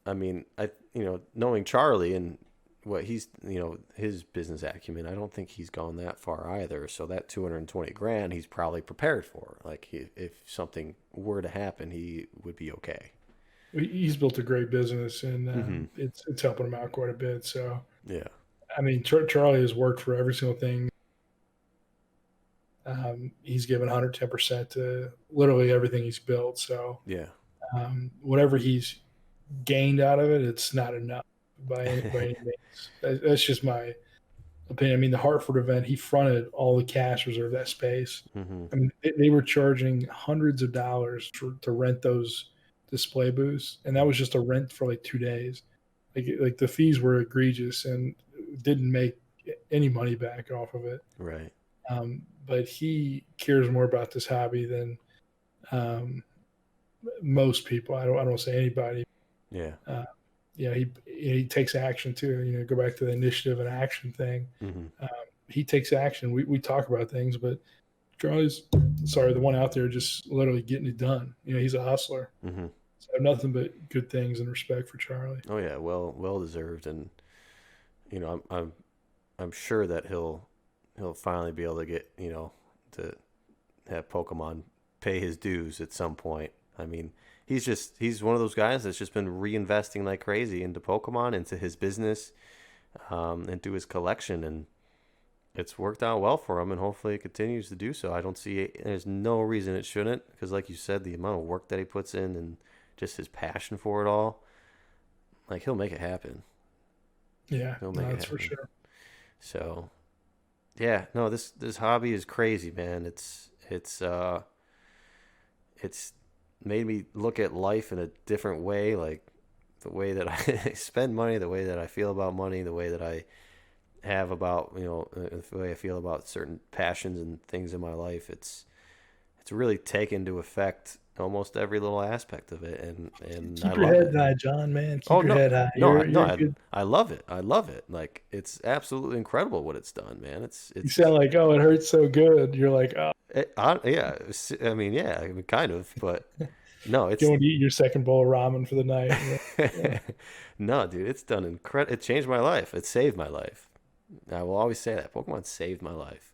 S1: I mean, knowing Charlie and what he's, his business acumen, I don't think he's gone that far either. So that 220 grand, he's probably prepared for. Like if something were to happen, he would be okay.
S2: He's built a great business, and
S1: Mm-hmm.
S2: it's helping him out quite a bit. So
S1: Yeah.
S2: I mean, Charlie has worked for every single thing. He's given 110% to literally everything he's built. So
S1: Yeah.
S2: whatever he's gained out of it, it's not enough by any means. That's just my opinion. I mean, the Hartford event, he fronted all the cash reserve that space.
S1: Mm-hmm.
S2: I mean, they were charging hundreds of dollars to rent those display booths, and that was just a rent for like 2 days. Like the fees were egregious and didn't make any money back off of it.
S1: Right.
S2: But he cares more about this hobby than um, most people. I don't say anybody.
S1: Yeah.
S2: Uh, he takes action too. Go back to the initiative and action thing.
S1: Mm-hmm.
S2: Um, he takes action. We talk about things, but Charlie's the one out there just literally getting it done. He's a hustler.
S1: Mm-hmm.
S2: So I have nothing but good things and respect for Charlie.
S1: Oh yeah. Well deserved, and I'm sure that he'll finally be able to get, to have Pokemon pay his dues at some point. I mean, he's one of those guys that's just been reinvesting like crazy into Pokemon, into his business, into his collection, and it's worked out well for him, and hopefully it continues to do so. I don't see there's no reason it shouldn't, because like you said, the amount of work that he puts in and just his passion for it all, like he'll make it happen.
S2: Yeah,
S1: He'll
S2: no,
S1: make it
S2: that's for
S1: happen.
S2: sure.
S1: So yeah, no, this hobby is crazy, man. It's made me look at life in a different way, like the way that I spend money, the way that I feel about money, the way that I have about, the way I feel about certain passions and things in my life. It's really taken into effect almost every little aspect of it, and I
S2: Keep your
S1: love
S2: head
S1: it.
S2: high, John, man.
S1: Oh
S2: Keep your
S1: no,
S2: head high.
S1: no,
S2: You're
S1: no,
S2: you're good.
S1: I love it. I love it. Like it's absolutely incredible what it's done, man.
S2: You sound like, oh, it hurts so good. You're like, oh,
S1: Yeah. I mean, kind of, but no, it's
S2: going to eat your second bowl of ramen for the night. Yeah.
S1: no, dude. It's done incredible. It changed my life. It saved my life. I will always say that Pokemon saved my life.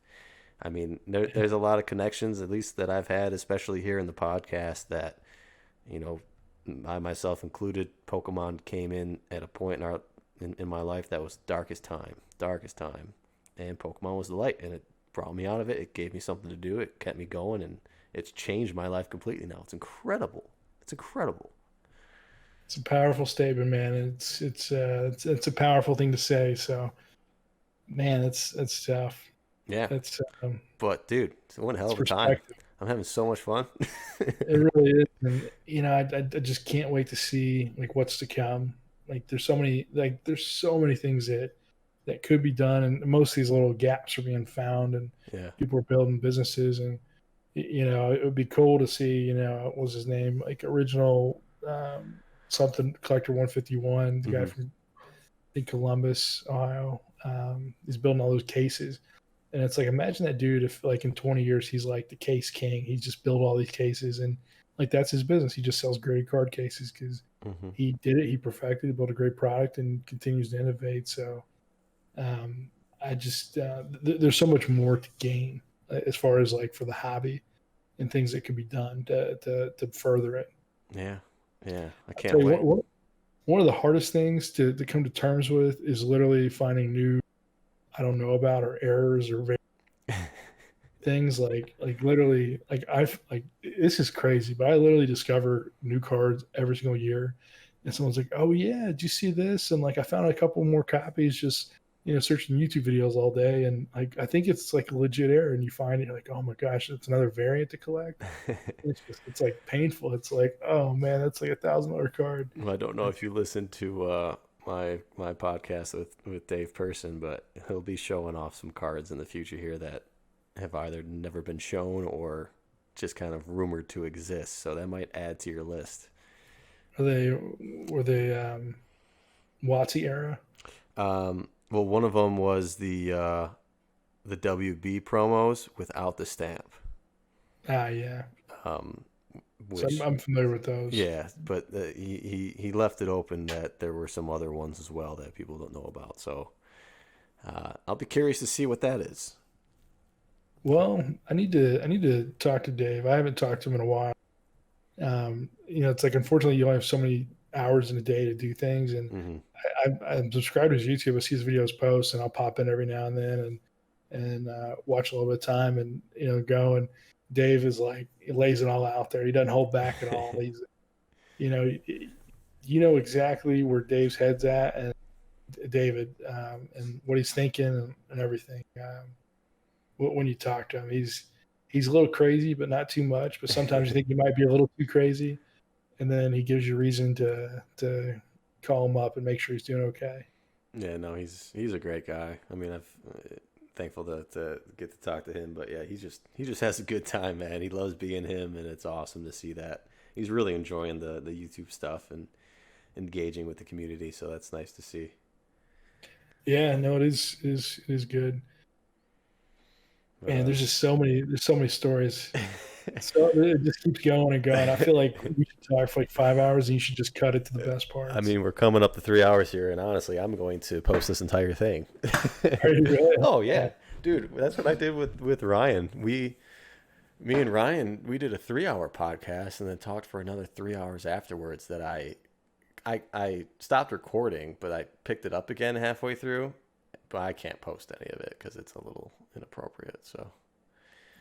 S1: I mean, there's a lot of connections, at least that I've had, especially here in the podcast, that you know, I myself included. Pokemon came in at a point in my life that was darkest time, and Pokemon was the light, and it brought me out of it. It gave me something to do. It kept me going, and it's changed my life completely now. It's incredible. It's incredible.
S2: It's a powerful statement, man. It's a powerful thing to say. So, man, it's tough.
S1: Yeah,
S2: It's
S1: but dude, it's one hell
S2: it's
S1: of a time.
S2: perspective.
S1: I'm having so much fun.
S2: It really is, and I just can't wait to see like what's to come. Like there's so many things that could be done, and most of these little gaps are being found, and
S1: Yeah.
S2: people are building businesses, and it would be cool to see. What was his name? Like original something collector 151, the guy
S1: Hmm.
S2: from I think Columbus, Ohio. He's building all those cases. And it's like, imagine that dude if, like, in 20 years, he's like the case king. He's just built all these cases, and like that's his business. He just sells graded card cases because
S1: Hmm.
S2: he did it. He perfected it, built a great product, and continues to innovate. So, I just there's so much more to gain as far as like for the hobby and things that could be done to further it.
S1: Yeah. Yeah. I
S2: I'll
S1: can't
S2: tell you
S1: wait.
S2: one of the hardest things to come to terms with is literally finding new I don't know about or errors or things like literally like I've like this is crazy, but I literally discover new cards every single year, and someone's like, "Oh yeah, did you see this?" And like I found a couple more copies just searching YouTube videos all day, and like I think it's like a legit error, and you find it, you're like, "Oh my gosh, it's another variant to collect." It's like painful. It's like, oh man, that's like $1,000 card.
S1: Well, I don't know if you listen to my podcast with Dave Person, but he'll be showing off some cards in the future here that have either never been shown or just kind of rumored to exist. So that might add to your list.
S2: Are they were they WotC era?
S1: Well, one of them was the WB promos without the stamp,
S2: Ah, yeah.
S1: um,
S2: So I'm,
S1: which
S2: I'm familiar with those.
S1: yeah, but he left it open that there were some other ones as well that people don't know about. So I'll be curious to see what that is.
S2: Well, I need to talk to Dave. I haven't talked to him in a while. It's like unfortunately you only have so many hours in a day to do things, and
S1: Hmm.
S2: I'm subscribed to his YouTube. I see his videos post, and I'll pop in every now and then and watch a little bit of time, and go. And Dave is like he lays it all out there. He doesn't hold back at all. He's you know exactly where Dave's head's at, and David and what he's thinking and everything. When you talk to him, he's a little crazy, but not too much. But sometimes you think he might be a little too crazy, and then he gives you reason to call him up and make sure he's doing okay.
S1: Yeah, no, he's a great guy. I mean, I've thankful to get to talk to him, but yeah, he just has a good time, man. He loves being him, and it's awesome to see that he's really enjoying the YouTube stuff and engaging with the community. So that's nice to see.
S2: Yeah, no, it is good.
S1: But
S2: Man, there's so many stories. So it just keeps going and going. I feel like we should talk for like 5 hours, and you should just cut it to the best
S1: I
S2: parts.
S1: mean, we're coming up to 3 hours here, and honestly, I'm going to post this entire thing.
S2: Are you really?
S1: Oh yeah, dude, that's what I did with Ryan. Me and Ryan, we did a 3 hour podcast and then talked for another 3 hours afterwards that I stopped recording, but I picked it up again halfway through, but I can't post any of it because it's a little inappropriate. So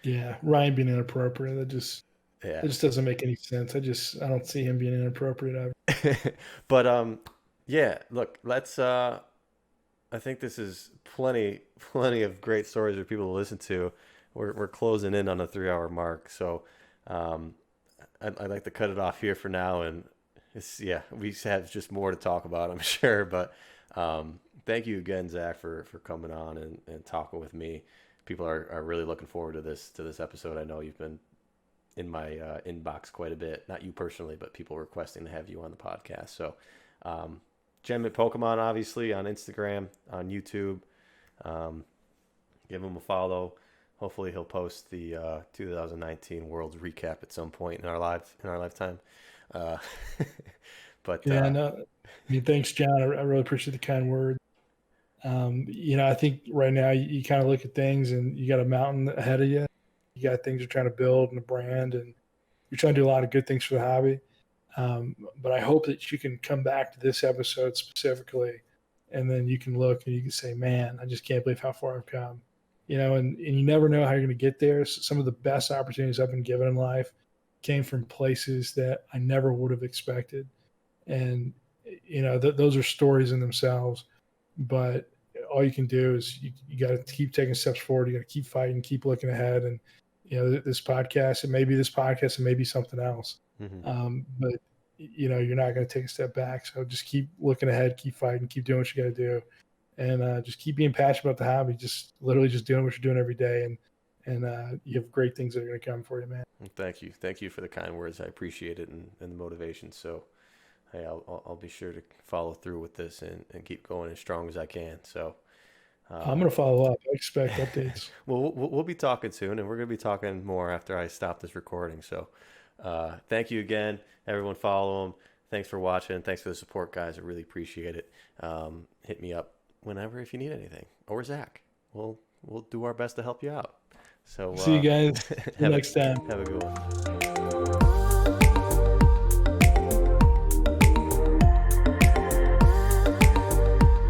S2: Yeah, Ryan being inappropriate.
S1: yeah.
S2: That just doesn't make any sense. I don't see him being inappropriate ever.
S1: But yeah, look, let's I think this is plenty of great stories for people to listen to. We're closing in on the 3 hour mark, so um, I'd like to cut it off here for now. And it's yeah, we have just more to talk about, I'm sure. But thank you again, Zach, for coming on and talking with me. People are really looking forward to this episode. I know you've been in my inbox quite a bit, not you personally, but people requesting to have you on the podcast. So um, GemMintPokemon, obviously, on Instagram, on YouTube. Um, give him a follow. Hopefully, he'll post the 2019 Worlds recap at some point in our lifetime. Uh, but
S2: Yeah, no, I mean, thanks, John. I really appreciate the kind word. I think right now you kind of look at things and you got a mountain ahead of you. You got things you're trying to build and a brand, and you're trying to do a lot of good things for the hobby. But I hope that you can come back to this episode specifically, and then you can look and you can say, "Man, I just can't believe how far I've come." And you never know how you're going to get there. So some of the best opportunities I've been given in life came from places that I never would have expected, and those are stories in themselves. But all you can do is you got to keep taking steps forward. You got to keep fighting, keep looking ahead, and this podcast, it may be this podcast, it may be something else.
S1: mhm.
S2: But you're not going to take a step back. So just keep looking ahead, keep fighting, keep doing what you got to do, and just keep being passionate about the hobby. Just literally just doing what you're doing every day, and you have great things that are going to come for you, man.
S1: Thank you for the kind words. I appreciate it and the motivation. So hey, I'll be sure to follow through with this and keep going as strong as I can. So
S2: I'm
S1: uh,
S2: going to follow up. I expect updates.
S1: well, we'll be talking soon, and we're going to be talking more after I stop this recording. So thank you again, everyone. Follow them. Thanks for watching. Thanks for the support, guys. I really appreciate it. Hit me up whenever if you need anything, or Zach. We'll do our best to help you out. So
S2: See you guys. See you
S1: have a
S2: next time.
S1: have a good one.